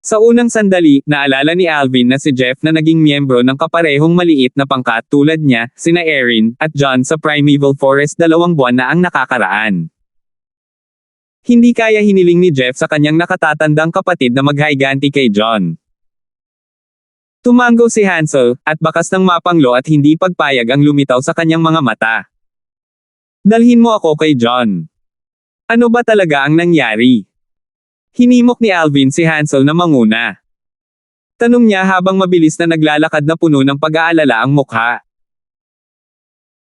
Sa unang sandali, naalala ni Alvin na si Jeff na naging miyembro ng kaparehong maliit na pangkat tulad niya, sina Erin, at John sa Primeval Forest 2 buwan na ang nakakaraan. Hindi kaya hiniling ni Jeff sa kanyang nakatatandang kapatid na maghayganti kay John. Tumango si Hansel, at bakas ng mapanglo at hindi pagpayag ang lumitaw sa kanyang mga mata. Dalhin mo ako kay John. Ano ba talaga ang nangyari? Hinimok ni Alvin si Hansel na manguna. Tanong niya habang mabilis na naglalakad na puno ng pag-aalala ang mukha.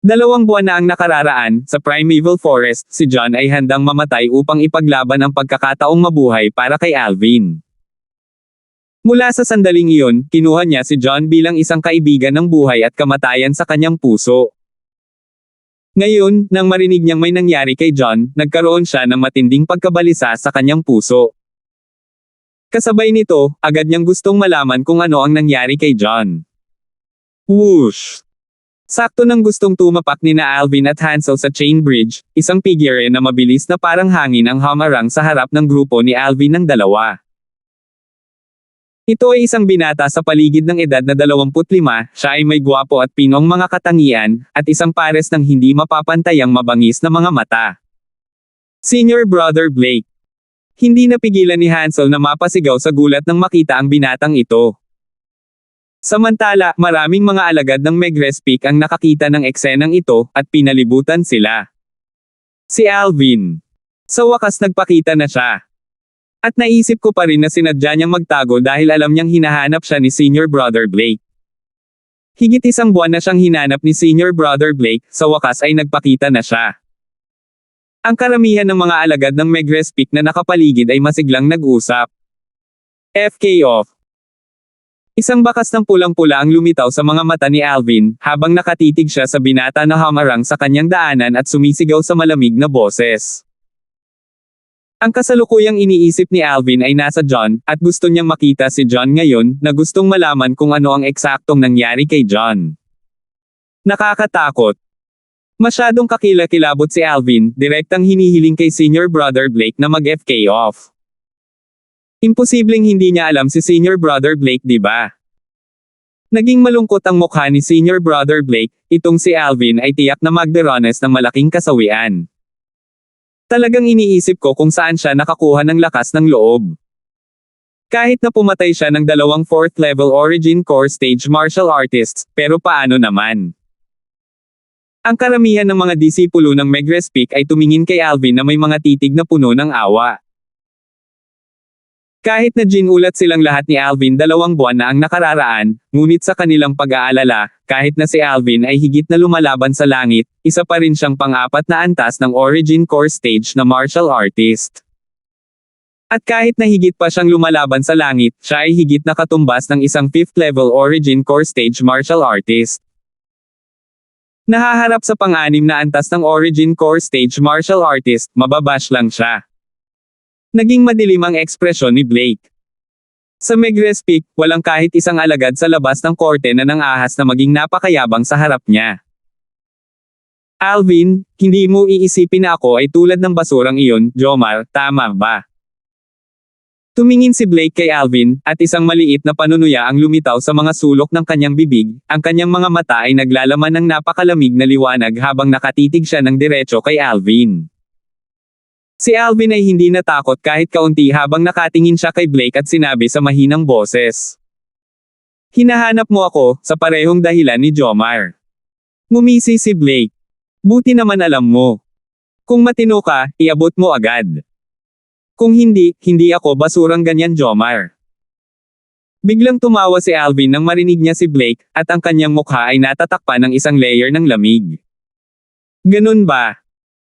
2 buwan na ang nakararaan, sa Primeval Forest, si John ay handang mamatay upang ipaglaban ang pagkakataong mabuhay para kay Alvin. Mula sa sandaling iyon, kinuha niya si John bilang isang kaibigan ng buhay at kamatayan sa kanyang puso. Ngayon, nang marinig niyang may nangyari kay John, nagkaroon siya ng matinding pagkabalisa sa kanyang puso. Kasabay nito, agad niyang gustong malaman kung ano ang nangyari kay John. Whoosh! Sakto nang gustong tumapak nina Alvin at Hansel sa chain bridge, isang figure na mabilis na parang hangin ang humarang sa harap ng grupo ni Alvin ng dalawa. Ito ay isang binata sa paligid ng edad na 25, siya ay may gwapo at pinong mga katangian, at isang pares ng hindi mapapantayang mabangis na mga mata. Senior Brother Blake. Hindi napigilan ni Hansel na mapasigaw sa gulat nang makita ang binatang ito. Samantala, maraming mga alagad ng Megrespik ang nakakita ng eksenang ito, at pinalibutan sila. Si Alvin. Sa wakas nagpakita na siya. At naisip ko pa rin na sinadya niyang magtago dahil alam niyang hinahanap siya ni Senior Brother Blake. Higit isang buwan na siyang hinanap ni Senior Brother Blake, sa wakas ay nagpakita na siya. Ang karamihan ng mga alagad ng Megrespik na nakapaligid ay masiglang nag-usap. FK off. Isang bakas ng pulang-pula ang lumitaw sa mga mata ni Alvin, habang nakatitig siya sa binata na hamarang sa kanyang daanan at sumisigaw sa malamig na boses. Ang kasalukuyang iniisip ni Alvin ay nasa John, at gusto niyang makita si John ngayon, na gustong malaman kung ano ang eksaktong nangyari kay John. Nakakatakot. Masyadong kakilakilabot si Alvin, direktang hinihiling kay Senior Brother Blake na mag-FK off. Imposibleng hindi niya alam si Senior Brother Blake, di ba? Naging malungkot ang mukha ni Senior Brother Blake, itong si Alvin ay tiyak na magdaranas ng malaking kasawian. Talagang iniisip ko kung saan siya nakakuha ng lakas ng loob. Kahit na pumatay siya ng 2 4th level Origin Core Stage martial artists, pero paano naman? Ang karamihan ng mga disipulo ng Megrespik ay tumingin kay Alvin na may mga titig na puno ng awa. Kahit na ginulat silang lahat ni Alvin 2 buwan na ang nakararaan, ngunit sa kanilang pag-aalala, kahit na si Alvin ay higit na lumalaban sa langit, isa pa rin siyang pang-4 na antas ng Origin Core Stage na martial artist. At kahit na higit pa siyang lumalaban sa langit, siya ay higit na katumbas ng isang 5th level Origin Core Stage martial artist. Nahaharap sa pang-6 na antas ng Origin Core Stage martial artist, mababash lang siya. Naging madilim ang ekspresyon ni Blake. Sa Megrespik, walang kahit isang alagad sa labas ng korte na nang-ahas na maging napakayabang sa harap niya. Alvin, hindi mo iisipin na ako ay tulad ng basurang iyon, Jomar, tama ba? Tumingin si Blake kay Alvin, at isang maliit na panunuya ang lumitaw sa mga sulok ng kanyang bibig, ang kanyang mga mata ay naglalaman ng napakalamig na liwanag habang nakatitig siya ng diretso kay Alvin. Si Alvin ay hindi natakot kahit kaunti habang nakatingin siya kay Blake at sinabi sa mahinang boses. Hinahanap mo ako, sa parehong dahilan ni Jomar. Ngumisi si Blake. Buti naman alam mo. Kung matino ka, iabot mo agad. Kung hindi, hindi ako basurang ganyan, Jomar. Biglang tumawa si Alvin nang marinig niya si Blake, at ang kanyang mukha ay natatakpan ng isang layer ng lamig. Ganun ba?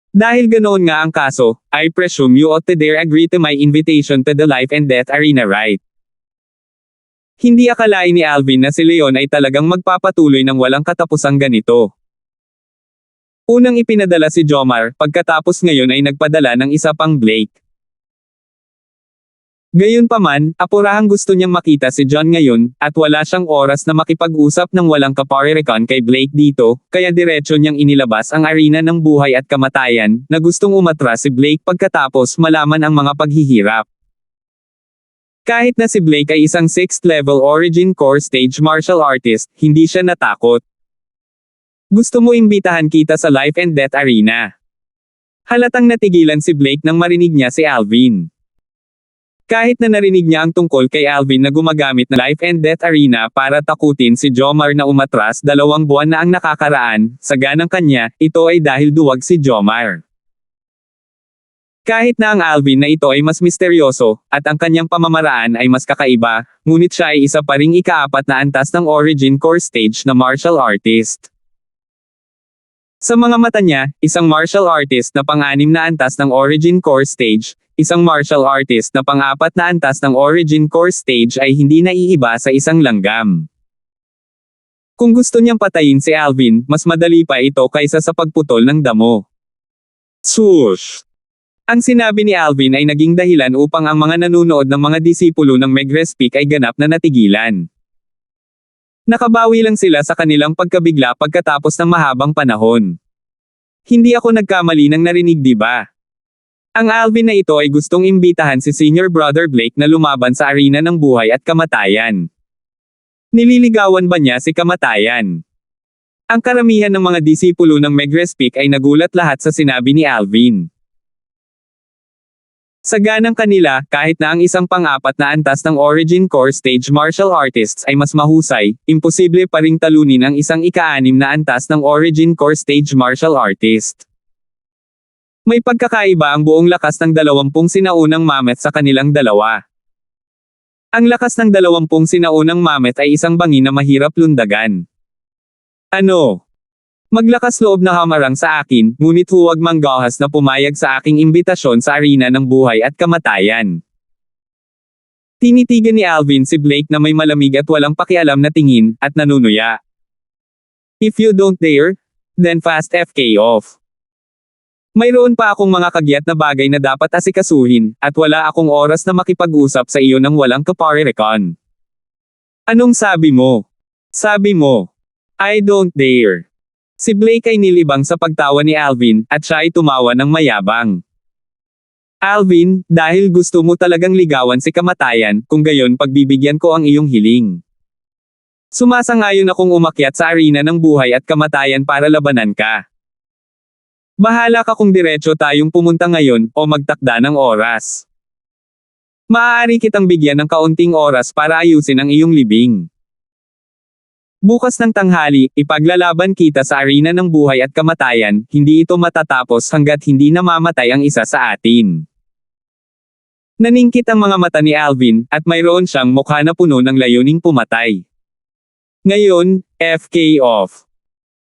Dahil ganoon nga ang kaso, I presume you ought to dare agree to my invitation to the life and death arena, right? Hindi akalain ni Alvin na si Leon ay talagang magpapatuloy ng walang katapusang ganito. Unang ipinadala si Jomar, pagkatapos ngayon ay nagpadala ng isa pang Blake. Gayunpaman, apurahang gusto niyang makita si John ngayon, at wala siyang oras na makipag-usap ng walang kaparerekan kay Blake dito, kaya diretso niyang inilabas ang arena ng buhay at kamatayan, na gustong umatras si Blake pagkatapos malaman ang mga paghihirap. Kahit na si Blake ay isang 6th level Origin Core Stage martial artist, hindi siya natakot. Gusto mo imbitahan kita sa life and death arena? Halatang natigilan si Blake nang marinig niya si Alvin. Kahit na narinig niya ang tungkol kay Alvin na gumagamit na life and death arena para takutin si Jomar na umatras 2 buwan na ang nakakaraan, sa ganang kanya, ito ay dahil duwag si Jomar. Kahit na ang Alvin na ito ay mas misteryoso, at ang kanyang pamamaraan ay mas kakaiba, ngunit siya ay isa pa ring ika-4 na antas ng Origin Core Stage na martial artist. Sa mga mata niya, isang martial artist na pang-6 na antas ng Origin Core Stage, isang martial artist na pang-4 na antas ng Origin Core Stage ay hindi naiiba sa isang langgam. Kung gusto niyang patayin si Alvin, mas madali pa ito kaysa sa pagputol ng damo. Swoosh! Ang sinabi ni Alvin ay naging dahilan upang ang mga nanunood ng mga disipulo ng Megrez Peak ay ganap na natigilan. Nakabawi lang sila sa kanilang pagkabigla pagkatapos ng mahabang panahon. Hindi ako nagkamali ng narinig, di ba? Ang Alvin na ito ay gustong imbitahan si Senior Brother Blake na lumaban sa arena ng buhay at kamatayan. Nililigawan ba niya si kamatayan? Ang karamihan ng mga disipulo ng Megrez Peak ay nagulat lahat sa sinabi ni Alvin. Sa ganang kanila, kahit na ang isang pang-apat na antas ng Origin Core Stage Martial Artists ay mas mahusay, imposible pa ring talunin ang isang ika-6 na antas ng Origin Core Stage Martial Artist. May pagkakaiba ang buong lakas ng 20 sinaunang mammoth sa kanilang dalawa. Ang lakas ng 20 sinaunang mammoth ay isang bangi na mahirap lundagan. Ano? Maglakas loob na hamarang sa akin, ngunit huwag manggahas na pumayag sa aking imbitasyon sa arena ng buhay at kamatayan. Tinitigan ni Alvin si Blake na may malamig at walang pakialam na tingin, at nanunuya. If you don't dare, then fast FK off. Mayroon pa akong mga kagyat na bagay na dapat asikasuhin, at wala akong oras na makipag-usap sa iyo ng walang kaparerekan. Anong sabi mo? Sabi mo, I don't dare. Si Blake ay nilibang sa pagtawa ni Alvin, at siya ay tumawa ng mayabang. Alvin, dahil gusto mo talagang ligawan si kamatayan, kung gayon pagbibigyan ko ang iyong hiling. Sumasangayon akong umakyat sa arena ng buhay at kamatayan para labanan ka. Bahala ka kung diretso tayong pumunta ngayon, o magtakda ng oras. Maaari kitang bigyan ng kaunting oras para ayusin ang iyong libing. Bukas ng tanghali, ipaglalaban kita sa arena ng buhay at kamatayan, hindi ito matatapos hanggat hindi namamatay ang isa sa atin. Naningkit ang mga mata ni Alvin, at mayroon siyang mukha na puno ng layuning pumatay. Ngayon, FK off.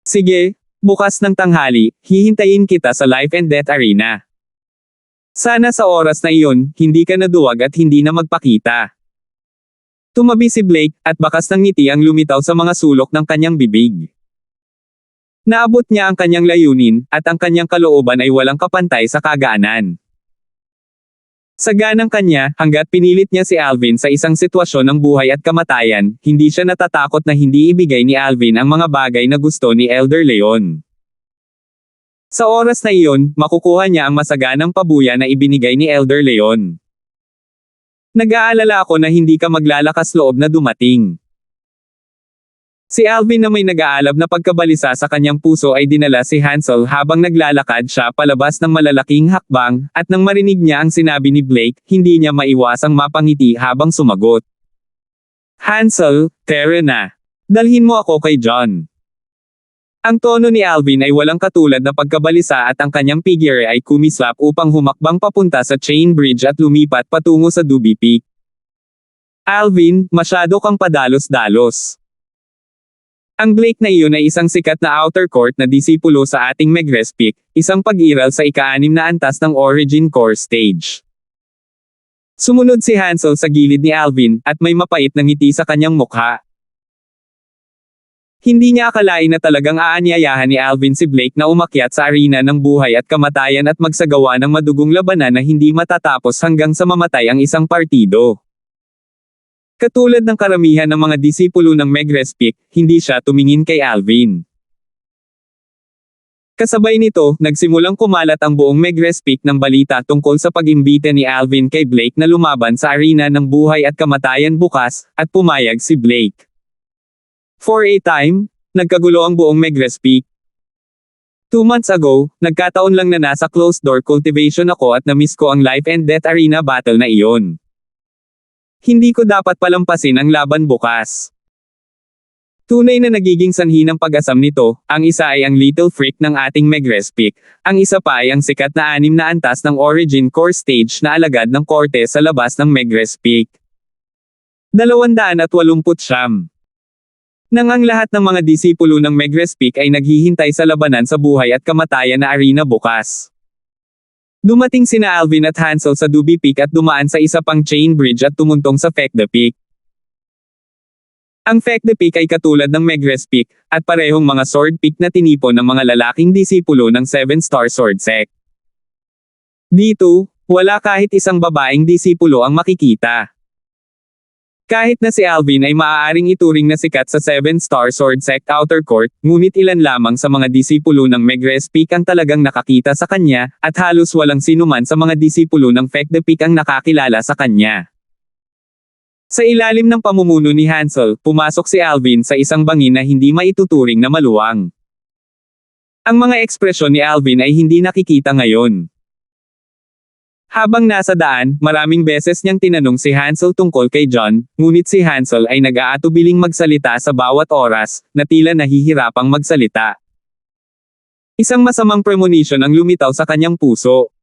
Sige, bukas ng tanghali, hihintayin kita sa life and death arena. Sana sa oras na iyon, hindi ka naduwag at hindi na magpakita. Tumabi si Blake, at bakas ng ngiti ang lumitaw sa mga sulok ng kanyang bibig. Naabot niya ang kanyang layunin, at ang kanyang kalooban ay walang kapantay sa kagaanan. Sa ganang kanya, hanggat pinilit niya si Alvin sa isang sitwasyon ng buhay at kamatayan, hindi siya natatakot na hindi ibigay ni Alvin ang mga bagay na gusto ni Elder Leon. Sa oras na iyon, makukuha niya ang masaganang pabuya na ibinigay ni Elder Leon. Nag-aalala ako na hindi ka maglalakas loob na dumating. Si Alvin na may nag-aalab na pagkabalisa sa kanyang puso ay dinala si Hansel habang naglalakad siya palabas ng malalaking hakbang, at nang marinig niya ang sinabi ni Blake, hindi niya maiwasang mapangiti habang sumagot. Hansel, tara na. Dalhin mo ako kay John. Ang tono ni Alvin ay walang katulad na pagkabalisa at ang kanyang figure ay kumislap upang humakbang papunta sa chain bridge at lumipat patungo sa Duby Peak. Alvin, masyado kang padalos-dalos. Ang Blake na iyon ay isang sikat na outer court na disipulo sa ating Megrez Peak, isang pag-iral sa ika-6 na antas ng Origin Core Stage. Sumunod si Hansel sa gilid ni Alvin, at may mapait na ngiti sa kanyang mukha. Hindi niya akalain na talagang aanyayahan ni Alvin si Blake na umakyat sa arena ng buhay at kamatayan at magsagawa ng madugong labanan na hindi matatapos hanggang sa mamatay ang isang partido. Katulad ng karamihan ng mga disipulo ng Megrez Peak, hindi siya tumingin kay Alvin. Kasabay nito, nagsimulang kumalat ang buong Megrez Peak ng balita tungkol sa pag-imbita ni Alvin kay Blake na lumaban sa arena ng buhay at kamatayan bukas, at pumayag si Blake. For a time, nagkagulo ang buong Megrez Peak. 2 months ago, nagkataon lang na nasa closed-door cultivation ako at na-miss ko ang life and death arena battle na iyon. Hindi ko dapat palampasin ang laban bukas. Tunay na nagiging sanhi ng pag-asam nito, ang isa ay ang Little Freak ng ating Megrez Peak, ang isa pa ay ang sikat na 6 na antas ng Origin Core Stage na alagad ng korte sa labas ng Megrez Peak. 289. Nang ang lahat ng mga disipulo ng Megrez Peak ay naghihintay sa labanan sa buhay at kamatayan na arena bukas. Dumating sina Alvin at Hansel sa Duby Peak at dumaan sa isa pang chain bridge at tumuntong sa Fekda Peak. Ang Fekte Peak ay katulad ng Megrez Peak, at parehong mga sword peak na tinipon ng mga lalaking disipulo ng 7-star sword sect. Dito, wala kahit isang babaeng disipulo ang makikita. Kahit na si Alvin ay maaaring ituring na sikat sa 7-star sword sect outer court, ngunit ilan lamang sa mga disipulo ng Megrez Peak ang talagang nakakita sa kanya, at halos walang sinuman sa mga disipulo ng Fekte Peak ang nakakilala sa kanya. Sa ilalim ng pamumuno ni Hansel, pumasok si Alvin sa isang bangin na hindi maituturing na maluwang. Ang mga ekspresyon ni Alvin ay hindi nakikita ngayon. Habang nasa daan, maraming beses niyang tinanong si Hansel tungkol kay John, ngunit si Hansel ay nag-aatubiling magsalita sa bawat oras, na tila nahihirapang magsalita. Isang masamang premonition ang lumitaw sa kanyang puso.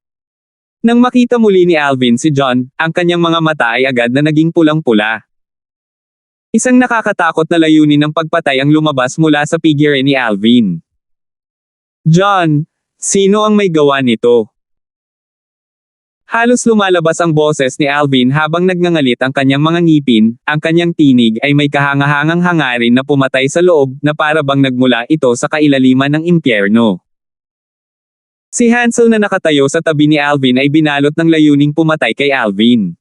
Nang makita muli ni Alvin si John, ang kanyang mga mata ay agad na naging pulang-pula. Isang nakakatakot na layunin ng pagpatay ang lumabas mula sa figure ni Alvin. John, sino ang may gawa nito? Halos lumalabas ang boses ni Alvin habang nagngangalit ang kanyang mga ngipin, ang kanyang tinig ay may kahangahangang hangarin na pumatay sa loob na para bang nagmula ito sa kailaliman ng impyerno. Si Hansel na nakatayo sa tabi ni Alvin ay binalot ng layuning pumatay kay Alvin.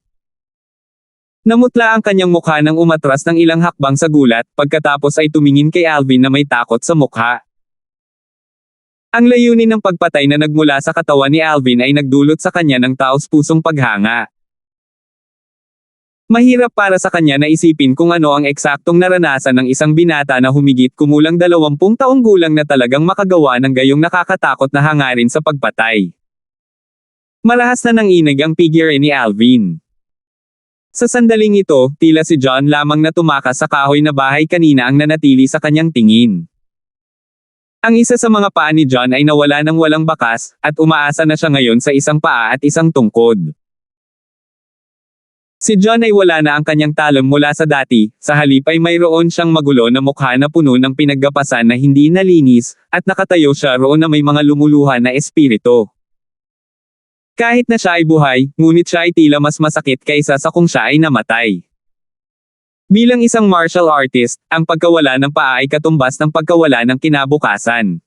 Namutla ang kanyang mukha nang umatras ng ilang hakbang sa gulat, pagkatapos ay tumingin kay Alvin na may takot sa mukha. Ang layunin ng pagpatay na nagmula sa katawan ni Alvin ay nagdulot sa kanya ng taos-pusong paghanga. Mahirap para sa kanya na isipin kung ano ang eksaktong naranasan ng isang binata na humigit kumulang 20 taong gulang na talagang makagawa ng gayong nakakatakot na hangarin sa pagpatay. Marahas na nanginig ang figure ni Alvin. Sa sandaling ito, tila si John lamang na tumakas sa kahoy na bahay kanina ang nanatili sa kanyang tingin. Ang isa sa mga paa ni John ay nawala ng walang bakas, at umaasa na siya ngayon sa isang paa at isang tungkod. Si John ay wala na ang kanyang talon mula sa dati, sa halip ay mayroon siyang magulo na mukha na puno ng pinaggapasan na hindi nalinis, at nakatayo siya roon na may mga lumuluhan na espiritu. Kahit na siya ay buhay, ngunit siya ay tila mas masakit kaysa sa kung siya ay namatay. Bilang isang martial artist, ang pagkawala ng paa ay katumbas ng pagkawala ng kinabukasan.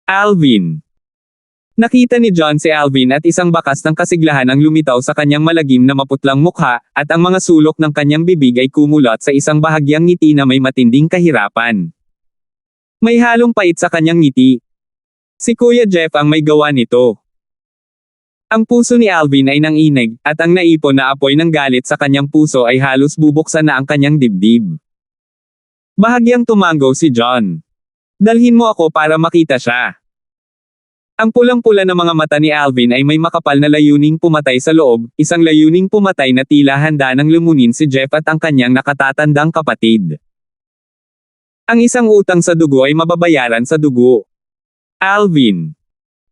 Alvin. Nakita ni John si Alvin at isang bakas ng kasiglahan ang lumitaw sa kanyang malagim na maputlang mukha, at ang mga sulok ng kanyang bibig ay kumulot sa isang bahagyang ngiti na may matinding kahirapan. May halong pait sa kanyang ngiti. Si Kuya Jeff ang may gawa nito. Ang puso ni Alvin ay nanginig, at ang naipon na apoy ng galit sa kanyang puso ay halos bubuksan na ang kanyang dibdib. Bahagyang tumango si John. Dalhin mo ako para makita siya. Ang pulang-pula na mga mata ni Alvin ay may makapal na layuning pumatay sa loob, isang layuning pumatay na tila handa nang lumunin si Jeff at ang kanyang nakatatandang kapatid. Ang isang utang sa dugo ay mababayaran sa dugo. Alvin.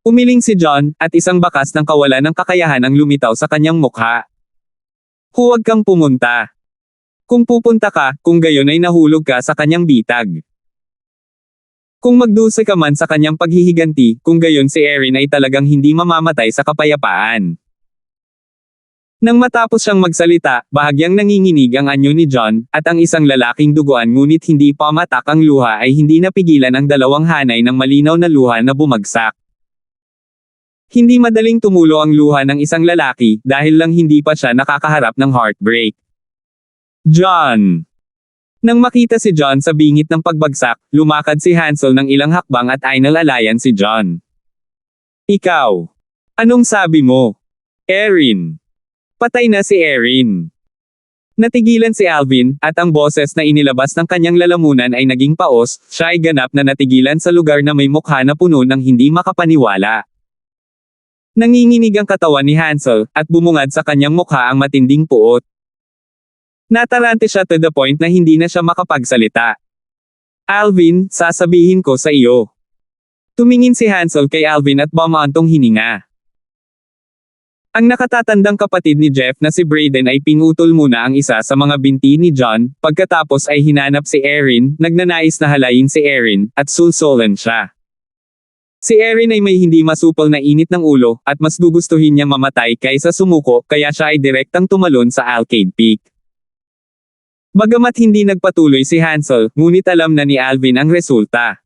Umiling si John, at isang bakas ng kawalan ng kakayahan ang lumitaw sa kanyang mukha. Huwag kang pumunta. Kung pupunta ka, kung gayon ay nahulog ka sa kanyang bitag. Kung magdusa ka man sa kanyang paghihiganti, kung gayon si Erin ay talagang hindi mamamatay sa kapayapaan. Nang matapos siyang magsalita, bahagyang nanginginig ang anyo ni John, at ang isang lalaking duguan ngunit hindi pamatak ang luha ay hindi napigilan ang dalawang hanay ng malinaw na luha na bumagsak. Hindi madaling tumulo ang luha ng isang lalaki, dahil lang hindi pa siya nakakaharap ng heartbreak. John! Nang makita si John sa bingit ng pagbagsak, lumakad si Hansel ng ilang hakbang at inalalayan si John. Ikaw! Anong sabi mo? Erin! Patay na si Erin! Natigilan si Alvin, at ang boses na inilabas ng kanyang lalamunan ay naging paos, siya ay ganap na natigilan sa lugar na may mukha na puno ng hindi makapaniwala. Nanginginig ang katawan ni Hansel, at bumungad sa kanyang mukha ang matinding puot. Natarante siya to the point na hindi na siya makapagsalita. Alvin, sasabihin ko sa iyo. Tumingin si Hansel kay Alvin at bumantong hininga. Ang nakatatandang kapatid ni Jeff na si Brayden ay pinutol muna ang isa sa mga binti ni John, pagkatapos ay hinanap si Erin, nagnanais na halayin si Erin, at sulsolan siya. Si Erin ay may hindi masupol na init ng ulo, at mas gugustuhin niyang mamatay kaysa sumuko, kaya siya ay direktang tumalon sa Arcade Peak. Bagamat hindi nagpatuloy si Hansel, ngunit alam na ni Alvin ang resulta.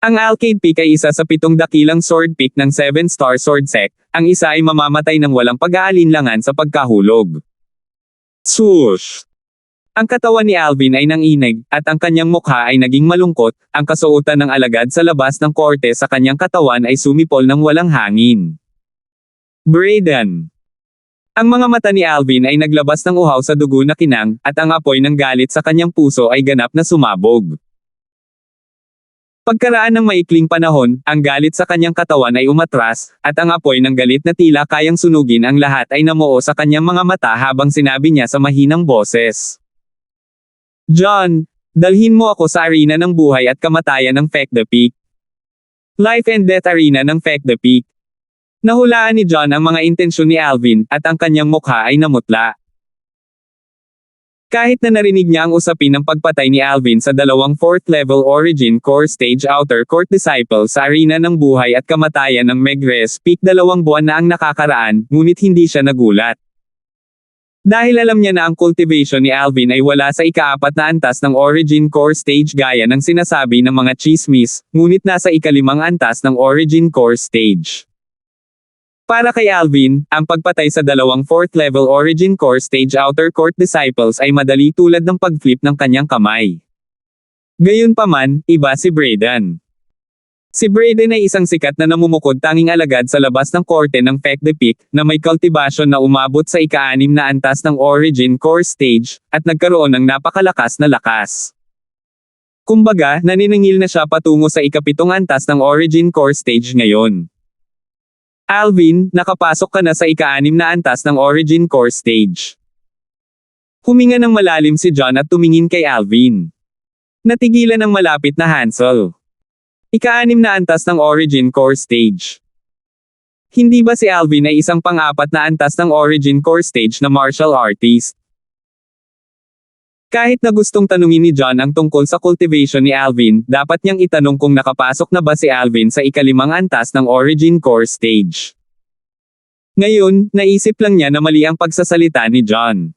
Ang Alcade Peak ay isa sa 7 dakilang sword peak ng 7-star sword sect, ang isa ay mamamatay ng walang pag-aalinlangan sa pagkahulog. Swoosh! Ang katawan ni Alvin ay nanginig, at ang kanyang mukha ay naging malungkot, ang kasuotan ng alagad sa labas ng korte sa kanyang katawan ay sumipol ng walang hangin. Brayden. Ang mga mata ni Alvin ay naglabas ng uhaw sa dugo na kinang, at ang apoy ng galit sa kanyang puso ay ganap na sumabog. Pagkaraan ng maikling panahon, ang galit sa kanyang katawan ay umatras, at ang apoy ng galit na tila kayang sunugin ang lahat ay namuo sa kanyang mga mata habang sinabi niya sa mahinang boses. John, dalhin mo ako sa arena ng buhay at kamatayan ng Feck the Peak. Life and Death Arena ng Feck the Peak. Nahulaan ni John ang mga intensyon ni Alvin, at ang kanyang mukha ay namutla. Kahit na narinig niya ang usapin ng pagpatay ni Alvin sa 2 4th level Origin Core Stage Outer Court Disciples sa arena ng buhay at kamatayan ng Megrez Peak 2 buwan na ang nakakaraan, ngunit hindi siya nagulat. Dahil alam niya na ang cultivation ni Alvin ay wala sa ika-4 na antas ng Origin Core Stage gaya ng sinasabi ng mga chismis, ngunit nasa ika-5 antas ng Origin Core Stage. Para kay Alvin, ang pagpatay sa 2 4th level Origin Core Stage Outer Court Disciples ay madali tulad ng pag-flip ng kanyang kamay. Gayunpaman, iba si Brayden. Si Brayden ay isang sikat na namumukod tanging alagad sa labas ng korte ng Feck the Peak, na may cultivation na umabot sa ika-6 na antas ng Origin Core Stage, at nagkaroon ng napakalakas na lakas. Kumbaga, naniningil na siya patungo sa ika-7 antas ng Origin Core Stage ngayon. Alvin, nakapasok ka na sa ika-6 na antas ng Origin Core Stage. Huminga ng malalim si John at tumingin kay Alvin. Natigilan ng malapit na Hansel. Ika-6 na antas ng Origin Core Stage. Hindi ba si Alvin ay isang pang-4 na antas ng Origin Core Stage na martial artist? Kahit na gustong tanungin ni John ang tungkol sa cultivation ni Alvin, dapat niyang itanong kung nakapasok na ba si Alvin sa ika-5 antas ng Origin Core Stage. Ngayon, naisip lang niya na mali ang pagsasalita ni John.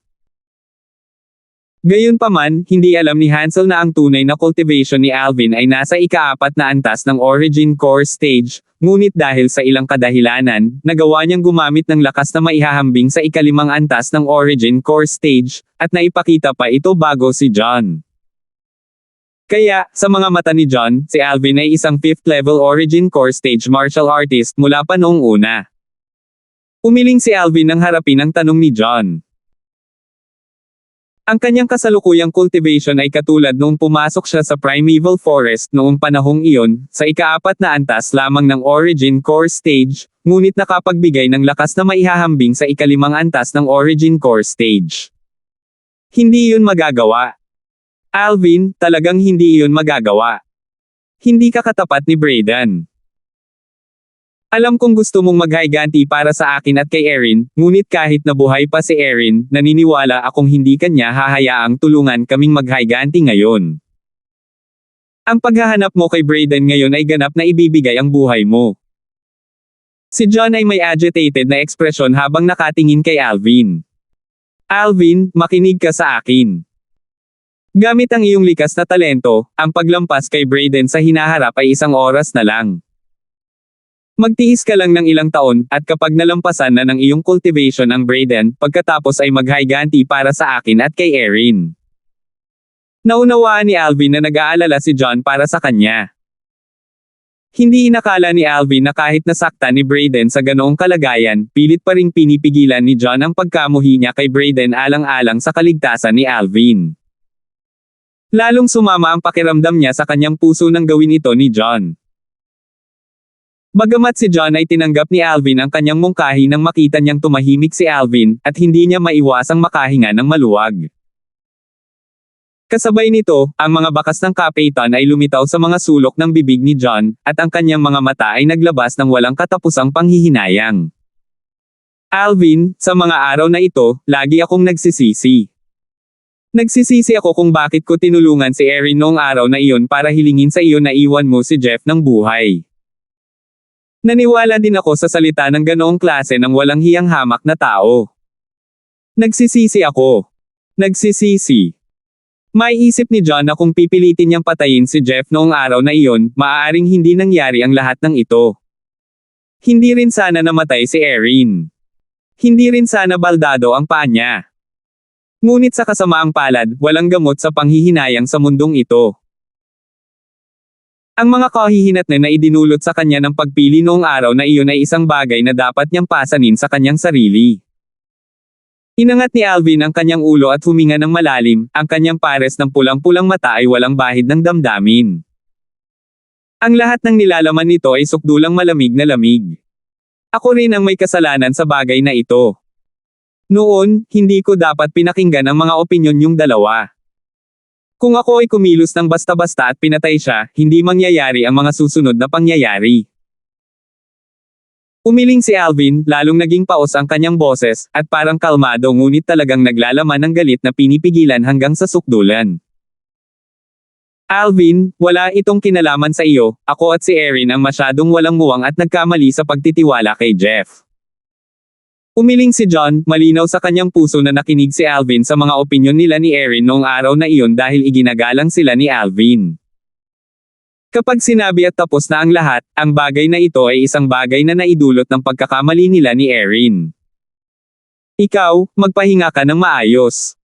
Gayunpaman, hindi alam ni Hansel na ang tunay na cultivation ni Alvin ay nasa ika-4 na antas ng Origin Core Stage, ngunit dahil sa ilang kadahilanan, nagawa niyang gumamit ng lakas na maihahambing sa ika-5 antas ng Origin Core Stage, at naipakita pa ito bago si John. Kaya, sa mga mata ni John, si Alvin ay isang 5th level Origin Core Stage martial artist mula pa noong una. Umiling si Alvin nang harapin ang tanong ni John. Ang kanyang kasalukuyang cultivation ay katulad noong pumasok siya sa Primeval Forest noong panahong iyon, sa ika-4 na antas lamang ng Origin Core Stage, ngunit nakapagbigay ng lakas na maihahambing sa ika-5 antas ng Origin Core Stage. Hindi iyon magagawa. Alvin, talagang hindi iyon magagawa. Hindi ka katapat ni Brayden. Alam kong gusto mong maghiganti para sa akin at kay Erin, ngunit kahit nabuhay pa si Erin, naniniwala akong hindi kanya hahayaang tulungan kaming maghiganti ngayon. Ang paghahanap mo kay Brayden ngayon ay ganap na ibibigay ang buhay mo. Si John ay may agitated na ekspresyon habang nakatingin kay Alvin. Alvin, makinig ka sa akin. Gamit ang iyong likas na talento, ang paglampas kay Brayden sa hinaharap ay 1 oras na lang. Magtiis ka lang ng ilang taon, at kapag nalampasan na ng iyong cultivation ang Brayden, pagkatapos ay maghiganti para sa akin at kay Erin. Naunawaan ni Alvin na nag-aalala si John para sa kanya. Hindi inakala ni Alvin na kahit nasaktan ni Brayden sa ganoong kalagayan, pilit pa ring pinipigilan ni John ang pagkamuhi niya kay Brayden alang-alang sa kaligtasan ni Alvin. Lalong sumama ang pakiramdam niya sa kanyang puso nang gawin ito ni John. Bagamat si John ay tinanggap ni Alvin ang kanyang mungkahi nang makita niyang tumahimik si Alvin, at hindi niya maiwasang makahinga ng maluwag. Kasabay nito, ang mga bakas ng kapitan ay lumitaw sa mga sulok ng bibig ni John, at ang kanyang mga mata ay naglabas ng walang katapusang panghihinayang. Alvin, sa mga araw na ito, lagi akong nagsisisi. Nagsisisi ako kung bakit ko tinulungan si Erin noong araw na iyon para hilingin sa iyo na iwan mo si Jeff ng buhay. Naniwala din ako sa salita ng ganoong klase ng walang hiyang hamak na tao. Nagsisisi ako. Nagsisisi. Maiisip ni John na kung pipilitin niyang patayin si Jeff noong araw na iyon, maaaring hindi nangyari ang lahat ng ito. Hindi rin sana namatay si Erin. Hindi rin sana baldado ang paa niya. Ngunit sa kasamaang palad, walang gamot sa panghihinayang sa mundong ito. Ang mga kahihinatnan na idinulot sa kanya ng pagpili noong araw na iyon ay isang bagay na dapat niyang pasanin sa kanyang sarili. Inangat ni Alvin ang kanyang ulo at huminga ng malalim, ang kanyang pares ng pulang-pulang mata ay walang bahid ng damdamin. Ang lahat ng nilalaman nito ay sukdulang malamig na lamig. Ako rin ang may kasalanan sa bagay na ito. Noon, hindi ko dapat pinakinggan ang mga opinyon yung dalawa. Kung ako ay kumilos ng basta-basta at pinatay siya, hindi mangyayari ang mga susunod na pangyayari. Umiling si Alvin, lalong naging paos ang kanyang boses, at parang kalmado ngunit talagang naglalaman ng galit na pinipigilan hanggang sa sukdulan. Alvin, wala itong kinalaman sa iyo, ako at si Erin ang masyadong walang muwang at nagkamali sa pagtitiwala kay Jeff. Umiling si John, malinaw sa kanyang puso na nakinig si Alvin sa mga opinyon nila ni Erin noong araw na iyon dahil iginagalang sila ni Alvin. Kapag sinabi at tapos na ang lahat, ang bagay na ito ay isang bagay na naidulot ng pagkakamali nila ni Erin. Ikaw, magpahinga ka ng maayos.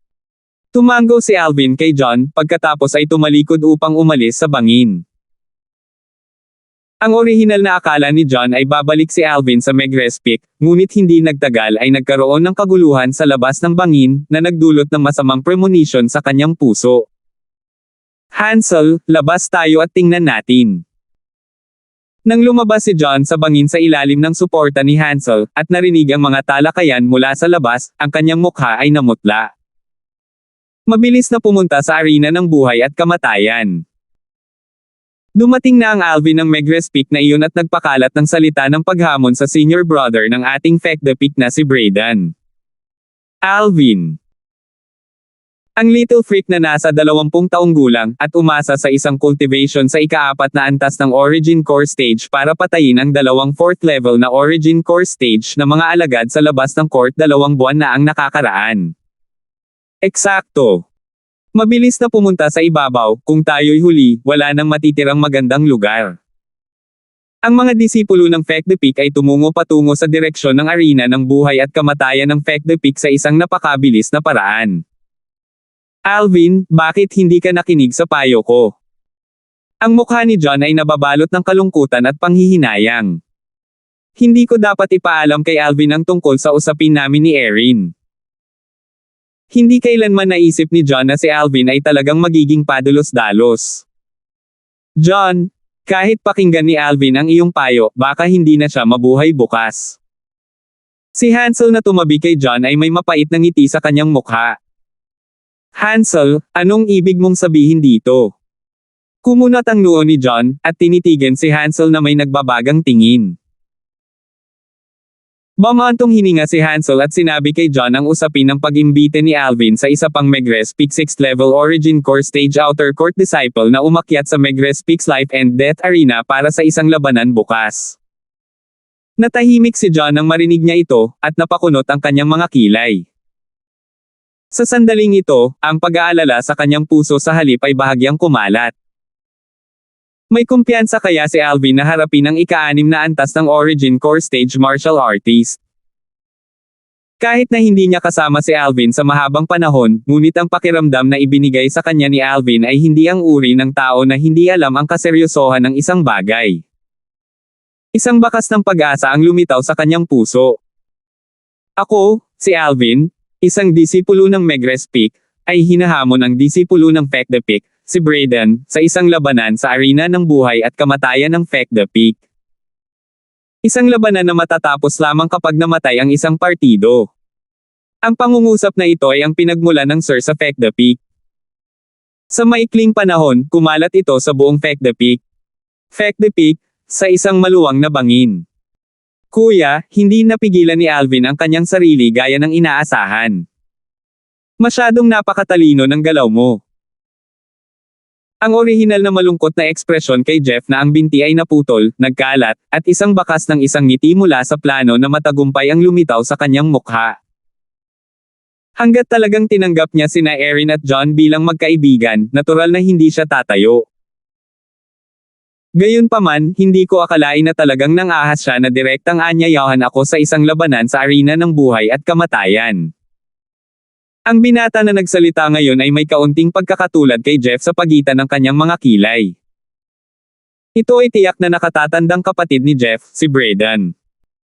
Tumango si Alvin kay John, pagkatapos ay tumalikod upang umalis sa bangin. Ang orihinal na akala ni John ay babalik si Alvin sa Megrez Peak, ngunit hindi nagtagal ay nagkaroon ng kaguluhan sa labas ng bangin, na nagdulot ng masamang premonition sa kanyang puso. Hansel, labas tayo at tingnan natin. Nang lumabas si John sa bangin sa ilalim ng suporta ni Hansel, at narinig ang mga talakayan mula sa labas, ang kanyang mukha ay namutla. Mabilis na pumunta sa arena ng buhay at kamatayan. Dumating na ang Alvin ng Megrez Peak na iyon at nagpakalat ng salita ng paghamon sa senior brother ng ating Feck the Peak na si Brayden. Alvin. Ang little freak na nasa 20 taong gulang, at umasa sa isang cultivation sa ika-4 na antas ng Origin Core Stage para patayin ang 2 4th level na Origin Core Stage na mga alagad sa labas ng court 2 buwan na ang nakakaraan. Eksakto. Mabilis na pumunta sa ibabaw, kung tayo'y huli, wala nang matitirang magandang lugar. Ang mga disipulo ng Feck the Peak ay tumungo patungo sa direksyon ng arena ng buhay at kamatayan ng Feck the Peak sa isang napakabilis na paraan. Alvin, bakit hindi ka nakinig sa payo ko? Ang mukha ni John ay nababalot ng kalungkutan at panghihinayang. Hindi ko dapat ipaalam kay Alvin ang tungkol sa usapin namin ni Erin. Hindi kailanman naisip ni John na si Alvin ay talagang magiging padulos-dalos. John, kahit pakinggan ni Alvin ang iyong payo, baka hindi na siya mabuhay bukas. Si Hansel na tumabi kay John ay may mapait na ngiti sa kanyang mukha. Hansel, anong ibig mong sabihin dito? Kumunat ang noo ni John, at tinitigan si Hansel na may nagbabagang tingin. Bamantong hininga si Hansel at sinabi kay John ang usapin ng pag-imbite ni Alvin sa isa pang Megrez Peak 6th Level Origin Core Stage Outer Court Disciple na umakyat sa Megrez Peak's Life and Death Arena para sa isang labanan bukas. Natahimik si John nang marinig niya ito, at napakunot ang kanyang mga kilay. Sa sandaling ito, ang pag-aalala sa kanyang puso sa halip ay bahagyang kumalat. May kumpiyansa kaya si Alvin na harapin ang ika-6 na antas ng Origin Core Stage Martial Artist? Kahit na hindi niya kasama si Alvin sa mahabang panahon, ngunit ang pakiramdam na ibinigay sa kanya ni Alvin ay hindi ang uri ng tao na hindi alam ang kaseryosohan ng isang bagay. Isang bakas ng pag-asa ang lumitaw sa kanyang puso. Ako, si Alvin, isang disipulo ng Megrez Peak, ay hinahamon ang disipulo ng Feck the Peak, si Brayden, sa isang labanan sa arena ng buhay at kamatayan ng Feck the Peak. Isang labanan na matatapos lamang kapag namatay ang isang partido. Ang pangungusap na ito ay ang pinagmulan ng Sir sa Feck the Peak. Sa maikling panahon, kumalat ito sa buong Feck the Peak. Feck the Peak, sa isang maluwang na bangin. Kuya, hindi napigilan ni Alvin ang kanyang sarili gaya ng inaasahan. Masyadong napakatalino ng galaw mo. Ang orihinal na malungkot na ekspresyon kay Jeff na ang binti ay naputol, nagkalat, at isang bakas ng isang ngiti mula sa plano na matagumpay ang lumitaw sa kanyang mukha. Hanggat talagang tinanggap niya sina Erin at John bilang magkaibigan, natural na hindi siya tatayo. Gayunpaman, hindi ko akalain na talagang nangahas siya na direktang aanyayahan ako sa isang labanan sa arena ng buhay at kamatayan. Ang binata na nagsalita ngayon ay may kaunting pagkakatulad kay Jeff sa pagitan ng kanyang mga kilay. Ito ay tiyak na nakatatandang kapatid ni Jeff, si Braden.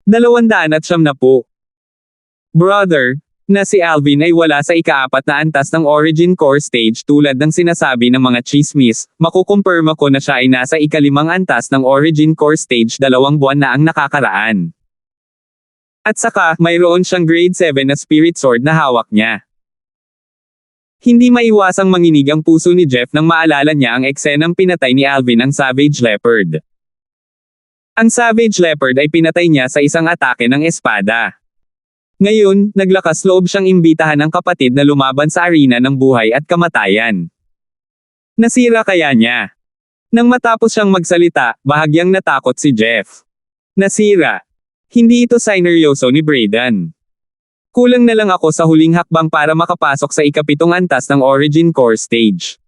200 na po. Brother, na si Alvin ay wala sa ika-4 na antas ng Origin Core Stage tulad ng sinasabi ng mga chismis, makukumpirma ko na siya ay nasa ika-5 antas ng Origin Core Stage 2 buwan na ang nakakaraan. At saka, mayroon siyang grade 7 na Spirit Sword na hawak niya. Hindi maiwasang manginig ang puso ni Jeff nang maalala niya ang eksenang pinatay ni Alvin ang Savage Leopard. Ang Savage Leopard ay pinatay niya sa isang atake ng espada. Ngayon, naglakas loob siyang imbitahan ng kapatid na lumaban sa arena ng buhay at kamatayan. Nasira kaya niya? Nang matapos siyang magsalita, bahagyang natakot si Jeff. Nasira. Hindi ito sineryoso ni Braden. Kulang na lang ako sa huling hakbang para makapasok sa ika-7 antas ng Origin Core Stage.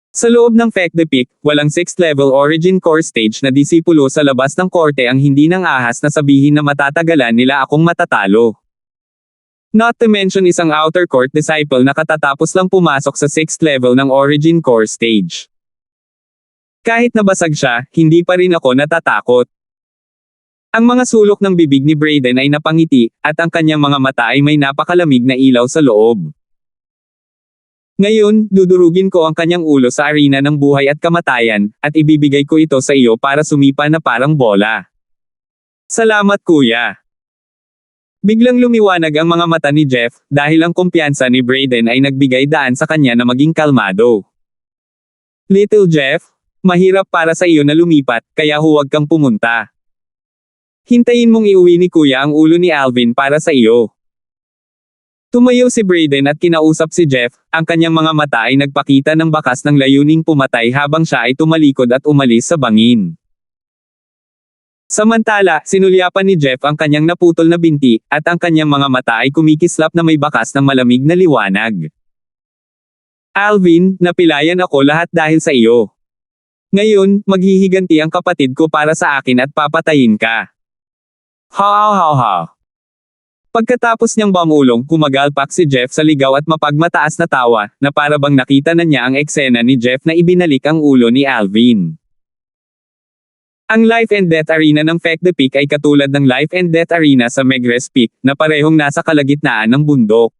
Sa loob ng Fek the Peak, walang 6th level Origin Core Stage na disipulo sa labas ng korte ang hindi nang ahas na sabihin na matatagalan nila akong matatalo. Not to mention isang outer court disciple na katatapos lang pumasok sa 6th level ng Origin Core Stage. Kahit nabasag siya, hindi pa rin ako natatakot. Ang mga sulok ng bibig ni Braden ay napangiti, at ang kanyang mga mata ay may napakalamig na ilaw sa loob. Ngayon, dudurugin ko ang kanyang ulo sa arena ng buhay at kamatayan, at ibibigay ko ito sa iyo para sumipa na parang bola. Salamat kuya. Biglang lumiwanag ang mga mata ni Jeff, dahil ang kumpiyansa ni Braden ay nagbigay daan sa kanya na maging kalmado. Little Jeff, mahirap para sa iyo na lumipat, kaya huwag kang pumunta. Hintayin mong iuwi ni kuya ang ulo ni Alvin para sa iyo. Tumayo si Braden at kinausap si Jeff, ang kanyang mga mata ay nagpakita ng bakas ng layuning pumatay habang siya ay tumalikod at umalis sa bangin. Samantala, sinulyapan ni Jeff ang kanyang naputol na binti, at ang kanyang mga mata ay kumikislap na may bakas ng malamig na liwanag. Alvin, napilayan ako lahat dahil sa iyo. Ngayon, maghihiganti ang kapatid ko para sa akin at papatayin ka. Ha ha ha ha. Pagkatapos niyang bamulong, kumagalpak si Jeff sa ligaw at mapagmataas na tawa, na para bang nakita na niya ang eksena ni Jeff na ibinalik ang ulo ni Alvin. Ang Life and Death Arena ng Fek the Peak ay katulad ng Life and Death Arena sa Megrez Peak, na parehong nasa kalagitnaan ng bundok.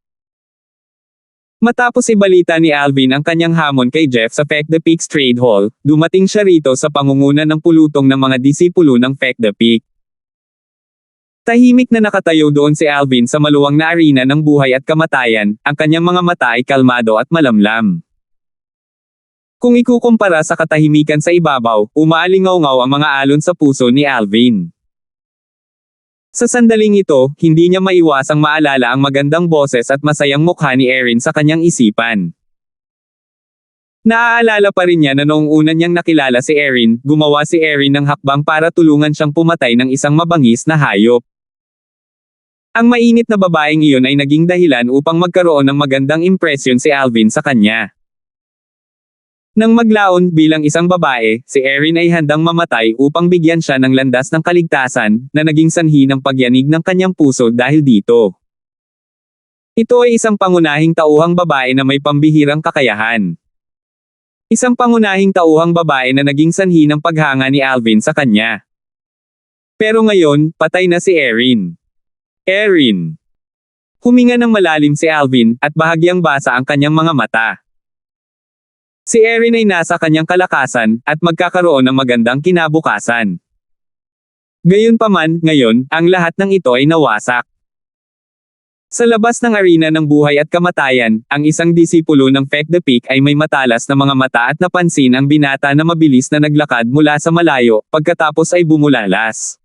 Matapos ibalita ni Alvin ang kanyang hamon kay Jeff sa Fek the Peak's Trade Hall, dumating siya rito sa pangunguna ng pulutong ng mga disipulo ng Fek the Peak. Tahimik na nakatayo doon si Alvin sa maluwang na arena ng buhay at kamatayan, ang kanyang mga mata ay kalmado at malamlam. Kung ikukumpara sa katahimikan sa ibabaw, umaalingaw-ngaw ang mga alon sa puso ni Alvin. Sa sandaling ito, hindi niya maiwasang maalala ang magandang boses at masayang mukha ni Erin sa kanyang isipan. Naaalala pa rin niya na noong una niyang nakilala si Erin, gumawa si Erin ng hakbang para tulungan siyang pumatay ng isang mabangis na hayop. Ang mainit na babaeng iyon ay naging dahilan upang magkaroon ng magandang impresyon si Alvin sa kanya. Nang maglaon bilang isang babae, si Erin ay handang mamatay upang bigyan siya ng landas ng kaligtasan, na naging sanhi ng pagyanig ng kanyang puso dahil dito. Ito ay isang pangunahing tauhang babae na may pambihirang kakayahan. Isang pangunahing tauhang babae na naging sanhi ng paghanga ni Alvin sa kanya. Pero ngayon, patay na si Erin. Erin. Huminga ng malalim si Alvin, at bahagyang basa ang kanyang mga mata. Si Erin ay nasa kanyang kalakasan, at magkakaroon ng magandang kinabukasan. Gayunpaman, ngayon, ang lahat ng ito ay nawasak. Sa labas ng arena ng buhay at kamatayan, ang isang disipulo ng Fek the Peak ay may matalas na mga mata at napansin ang binata na mabilis na naglakad mula sa malayo, pagkatapos ay bumulalas.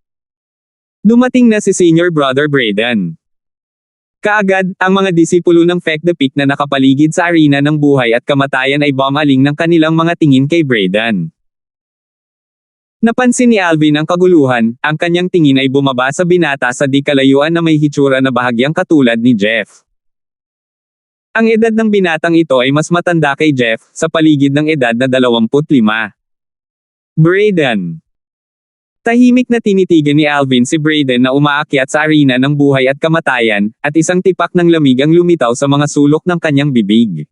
Dumating na si Senior Brother Braden. Kaagad, ang mga disipulo ng Fek the Peak na nakapaligid sa arena ng buhay at kamatayan ay bumaling ng kanilang mga tingin kay Braden. Napansin ni Alvin ang kaguluhan, ang kanyang tingin ay bumaba sa binata sa di kalayuan na may hitsura na bahagyang katulad ni Jeff. Ang edad ng binatang ito ay mas matanda kay Jeff, sa paligid ng edad na 25. Brayden. Tahimik na tinitigan ni Alvin si Brayden na umaakyat sa arena ng buhay at kamatayan, at isang tipak ng lamig ang lumitaw sa mga sulok ng kanyang bibig.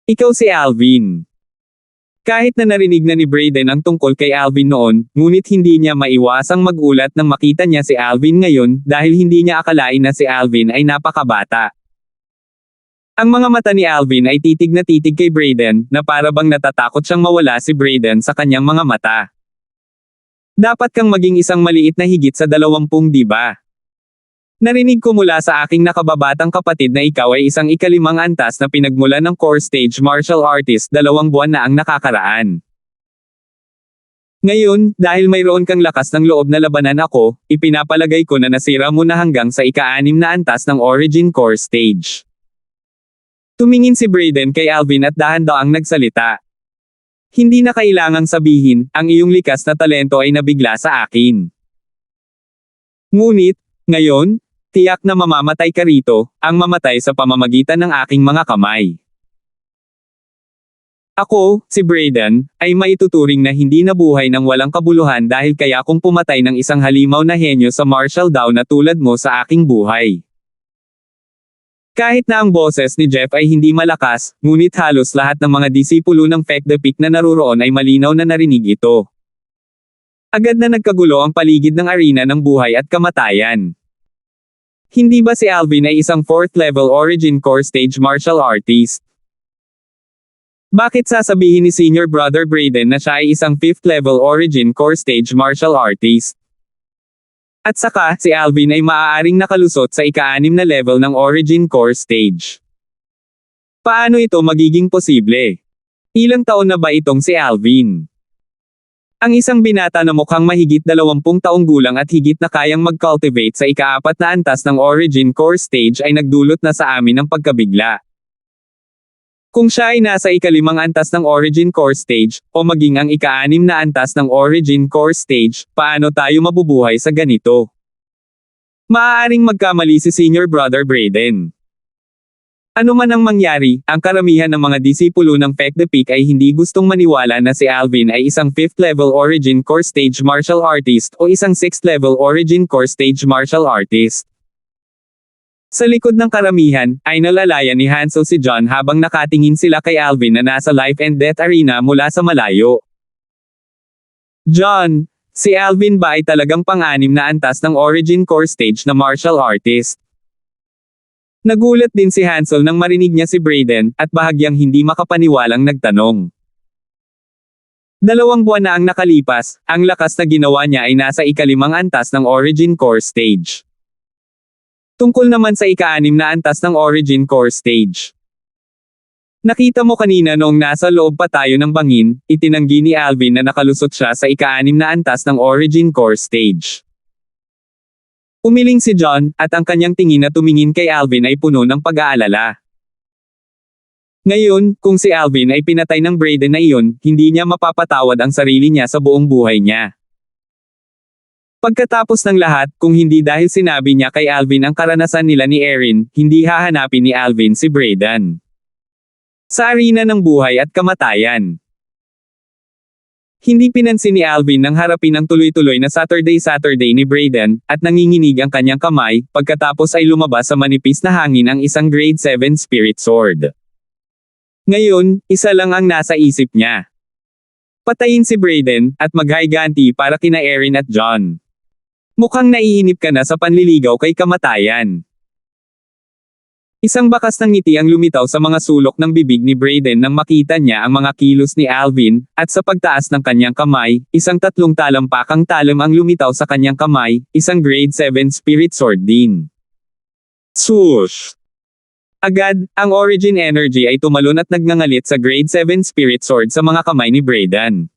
Ikaw si Alvin. Kahit na narinig na ni Brayden ang tungkol kay Alvin noon, ngunit hindi niya maiwasang magulat nang makita niya si Alvin ngayon dahil hindi niya akalain na si Alvin ay napakabata. Ang mga mata ni Alvin ay titig na titig kay Brayden, na para bang natatakot siyang mawala si Brayden sa kanyang mga mata. Dapat kang maging isang maliit na higit sa 20, di ba? Narinig ko mula sa aking nakababatang kapatid na ikaw ay isang ikalimang antas na pinagmulan ng core stage martial artist 2 buwan na ang nakakaraan. Ngayon, dahil mayroon kang lakas ng loob na labanan ako, ipinapalagay ko na nasira mo na hanggang sa ika-6 na antas ng origin core stage. Tumingin si Brayden kay Alvin at dahan-daang nagsalita. Hindi na kailangang sabihin, ang iyong likas na talento ay nabigla sa akin. Ngunit, ngayon, tiyak na mamamatay ka rito, ang mamatay sa pamamagitan ng aking mga kamay. Ako, si Brayden, ay maituturing na hindi nabuhay ng walang kabuluhan dahil kaya kong pumatay ng isang halimaw na henyo sa martial Dao na tulad mo sa aking buhay. Kahit na ang boses ni Jeff ay hindi malakas, ngunit halos lahat ng mga disipulo ng Fek the Peak na naruroon ay malinaw na narinig ito. Agad na nagkagulo ang paligid ng arena ng buhay at kamatayan. Hindi ba si Alvin ay isang 4th level origin core stage martial artist? Bakit sasabihin ni Senior Brother Brayden na siya ay isang 5th level origin core stage martial artist? At saka, si Alvin ay maaaring nakalusot sa ika-6 na level ng origin core stage. Paano ito magiging posible? Ilang taon na ba itong si Alvin? Ang isang binata na mukhang mahigit 20 taong gulang at higit na kayang mag-cultivate sa ika-4 na antas ng origin core stage ay nagdulot na sa amin ng pagkabigla. Kung siya ay nasa ika-5 antas ng origin core stage, o maging ang ika-6 na antas ng origin core stage, paano tayo mabubuhay sa ganito? Maaaring magkamali si Senior Brother Brayden. Ano man ang mangyari, ang karamihan ng mga disipulo ng Fek the Peak ay hindi gustong maniwala na si Alvin ay isang 5th level origin core stage martial artist o isang 6th level origin core stage martial artist. Sa likod ng karamihan, ay nalalaya ni Hansel si John habang nakatingin sila kay Alvin na nasa life and death arena mula sa malayo. John, si Alvin ba ay talagang pang-6 na antas ng origin core stage na martial artist? Nagulat din si Hansel nang marinig niya si Brayden, at bahagyang hindi makapaniwalang nagtanong. 2 buwan na ang nakalipas, ang lakas na ginawa niya ay nasa ika-5 antas ng origin core stage. Tungkol naman sa ika-6 na antas ng origin core stage. Nakita mo kanina noong nasa loob pa tayo ng bangin, itinanggi ni Alvin na nakalusot siya sa ika-6 na antas ng origin core stage. Umiling si John, at ang kanyang tingin na tumingin kay Alvin ay puno ng pag-aalala. Ngayon, kung si Alvin ay pinatay ng Brayden na iyon, hindi niya mapapatawad ang sarili niya sa buong buhay niya. Pagkatapos ng lahat, kung hindi dahil sinabi niya kay Alvin ang karanasan nila ni Erin, hindi hahanapin ni Alvin si Brayden. Sa arena ng buhay at kamatayan. Hindi pinansin ni Alvin nang harapin ang tuloy-tuloy na Saturday ni Brayden, at nanginginig ang kanyang kamay, pagkatapos ay lumabas sa manipis na hangin ang isang grade 7 spirit sword. Ngayon, isa lang ang nasa isip niya. Patayin si Brayden, at maghayganti para kina Erin at John. Mukhang naiinip ka na sa panliligaw kay kamatayan. Isang bakas ng ngiti ang lumitaw sa mga sulok ng bibig ni Brayden nang makita niya ang mga kilos ni Alvin, at sa pagtaas ng kanyang kamay, isang 3 talampakang talam ang lumitaw sa kanyang kamay, isang grade 7 spirit sword din. Swoosh! Agad, ang origin energy ay tumalon at nagngangalit sa grade 7 spirit sword sa mga kamay ni Brayden.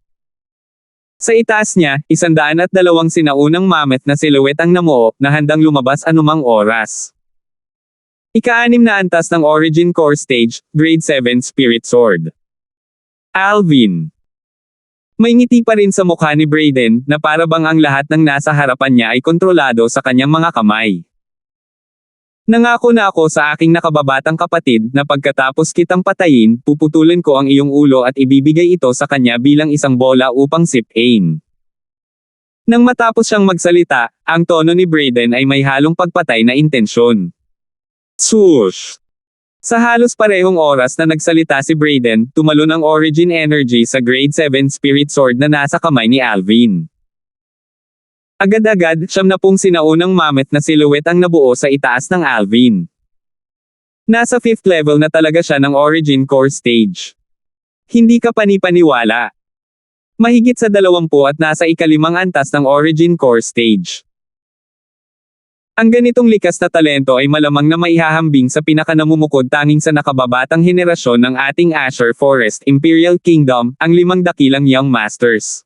Sa itaas niya, 102 sinaunang mammoth na silhouette ang namuo, na handang lumabas anumang oras. Ika-6 na antas ng origin core stage, grade 7 spirit sword. Alvin. May ngiti pa rin sa mukha ni Brayden, na para bang ang lahat ng nasa harapan niya ay kontrolado sa kanyang mga kamay. Nangako na ako sa aking nakababatang kapatid na pagkatapos kitang patayin, puputulin ko ang iyong ulo at ibibigay ito sa kanya bilang isang bola upang sipain. Nang matapos siyang magsalita, ang tono ni Brayden ay may halong pagpatay na intensyon. Swoosh! Sa halos parehong oras na nagsalita si Brayden, tumalon ang origin energy sa grade 7 spirit sword na nasa kamay ni Alvin. Agad-agad, 70 sinaunang mammoth na silhouette ang nabuo sa itaas ng Alvin. Nasa 5th level na talaga siya ng origin core stage. Hindi ka panipaniwala. Mahigit sa 20 at nasa ikalimang antas ng origin core stage. Ang ganitong likas na talento ay malamang na maihahambing sa pinakanamumukod tanging sa nakababatang henerasyon ng ating Azure Forest Imperial Kingdom, ang 5 dakilang Young Masters.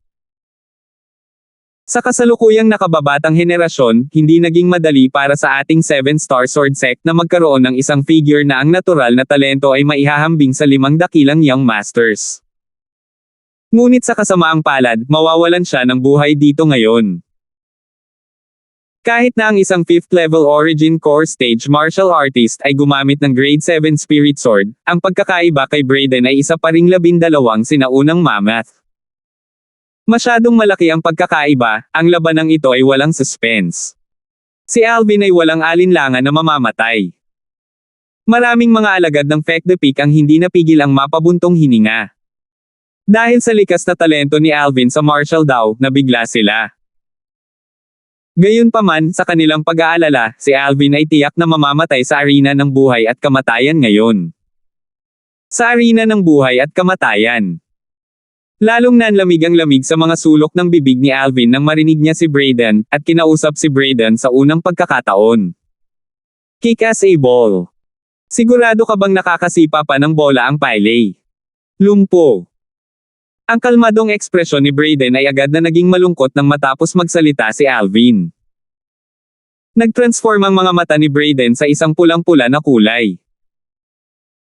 Sa kasalukuyang nakababatang henerasyon, hindi naging madali para sa ating 7-star sword sect na magkaroon ng isang figure na ang natural na talento ay maihahambing sa 5 dakilang Young Masters. Ngunit sa kasamaang palad, mawawalan siya ng buhay dito ngayon. Kahit na ang isang 5th level origin core stage martial artist ay gumamit ng grade 7 spirit sword, ang pagkakaiba kay Brayden ay isa pa ring 12 sinaunang mammoth. Masyadong malaki ang pagkakaiba, ang labanang ito ay walang suspense. Si Alvin ay walang alinlangan na mamamatay. Maraming mga alagad ng Fek the Peak ang hindi napigil ang mapabuntong hininga. Dahil sa likas na talento ni Alvin sa martial daw, nabigla sila. Gayunpaman, sa kanilang pag-aalala, si Alvin ay tiyak na mamamatay sa arena ng buhay at kamatayan ngayon. Sa arena ng buhay at kamatayan. Lalong nanlamig ang lamig sa mga sulok ng bibig ni Alvin nang marinig niya si Brayden, at kinausap si Brayden sa unang pagkakataon. Kick as a ball. Sigurado ka bang nakakasipa pa ng bola ang Pylay? Lumpo. Ang kalmadong ekspresyon ni Brayden ay agad na naging malungkot nang matapos magsalita si Alvin. Nagtransform ang mga mata ni Brayden sa isang pulang-pula na kulay.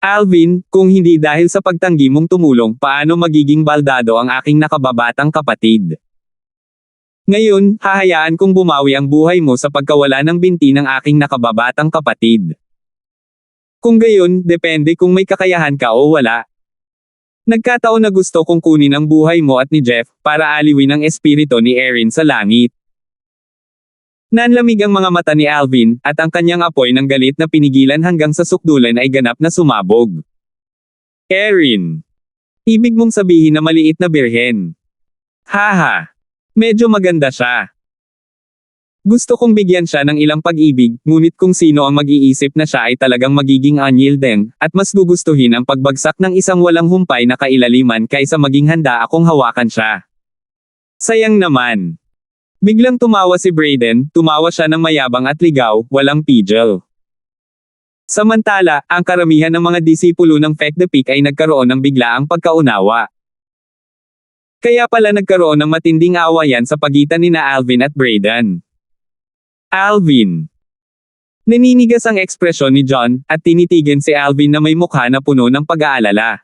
Alvin, kung hindi dahil sa pagtanggi mong tumulong, paano magiging baldado ang aking nakababatang kapatid? Ngayon, hahayaan kong bumawi ang buhay mo sa pagkawala ng binti ng aking nakababatang kapatid. Kung gayon, depende kung may kakayahan ka o wala. Nagkataon na gusto kong kunin ang buhay mo at ni Jeff, para aliwin ang espiritu ni Erin sa langit. Nanlamig ang mga mata ni Alvin, at ang kanyang apoy ng galit na pinigilan hanggang sa sukdulan ay ganap na sumabog. Erin. Ibig mong sabihin na maliit na birhen. Haha. Medyo maganda siya. Gusto kong bigyan siya ng ilang pag-ibig, ngunit kung sino ang mag-iisip na siya ay talagang magiging unyielding, at mas gugustuhin ang pagbagsak ng isang walang humpay na kailaliman kaysa maging handa akong hawakan siya. Sayang naman. Biglang tumawa si Brayden, tumawa siya ng mayabang at ligaw, walang pigil. Samantala, ang karamihan ng mga disipulo ng Fek the Peak ay nagkaroon ng biglaang pagkaunawa. Kaya pala nagkaroon ng matinding awayan sa pagitan nina Alvin at Brayden. Alvin. Naninigas ang ekspresyon ni John, at tinitigan si Alvin na may mukha na puno ng pag-aalala.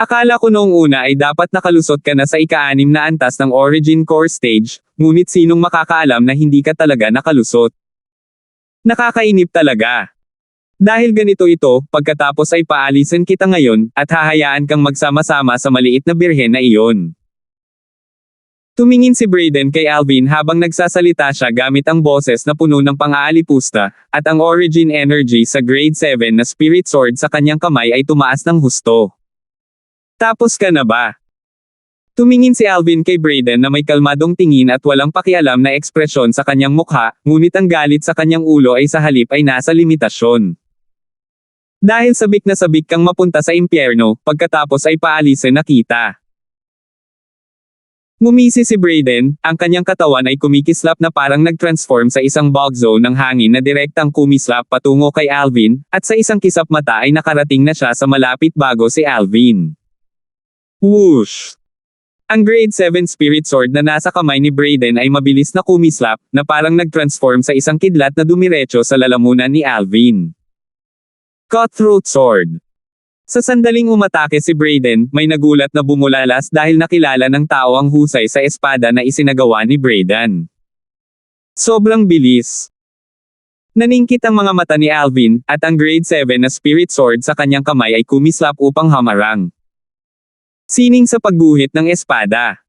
Akala ko noong una ay dapat nakalusot ka na sa ika-6 na antas ng origin core stage, ngunit sinong makakaalam na hindi ka talaga nakalusot. Nakakainip talaga. Dahil ganito ito, pagkatapos ay paalisin kita ngayon, at hahayaan kang magsama-sama sa maliit na birhen na iyon. Tumingin si Brayden kay Alvin habang nagsasalita siya gamit ang boses na puno ng pang-aalipusta, at ang origin energy sa grade 7 na spirit sword sa kanyang kamay ay tumaas ng husto. Tapos ka na ba? Tumingin si Alvin kay Brayden na may kalmadong tingin at walang pakialam na ekspresyon sa kanyang mukha, ngunit ang galit sa kanyang ulo ay sa halip ay nasa limitasyon. Dahil sabik na sabik kang mapunta sa impyerno, pagkatapos ay paalisin na kita. Ngumisi si Brayden, ang kanyang katawan ay kumikislap na parang nag-transform sa isang bog zone ng hangin na direktang kumislap patungo kay Alvin, at sa isang kisap mata ay nakarating na siya sa malapit bago si Alvin. Whoosh! Ang grade 7 spirit sword na nasa kamay ni Brayden ay mabilis na kumislap, na parang nag-transform sa isang kidlat na dumiretso sa lalamunan ni Alvin. Cutthroat sword. Sa sandaling umatake si Brayden, may nagulat na bumulalas dahil nakilala ng tao ang husay sa espada na isinagawa ni Brayden. Sobrang bilis. Naningkit ang mga mata ni Alvin, at ang grade 7 na spirit sword sa kanyang kamay ay kumislap upang hamarang. Sining sa pagguhit ng espada.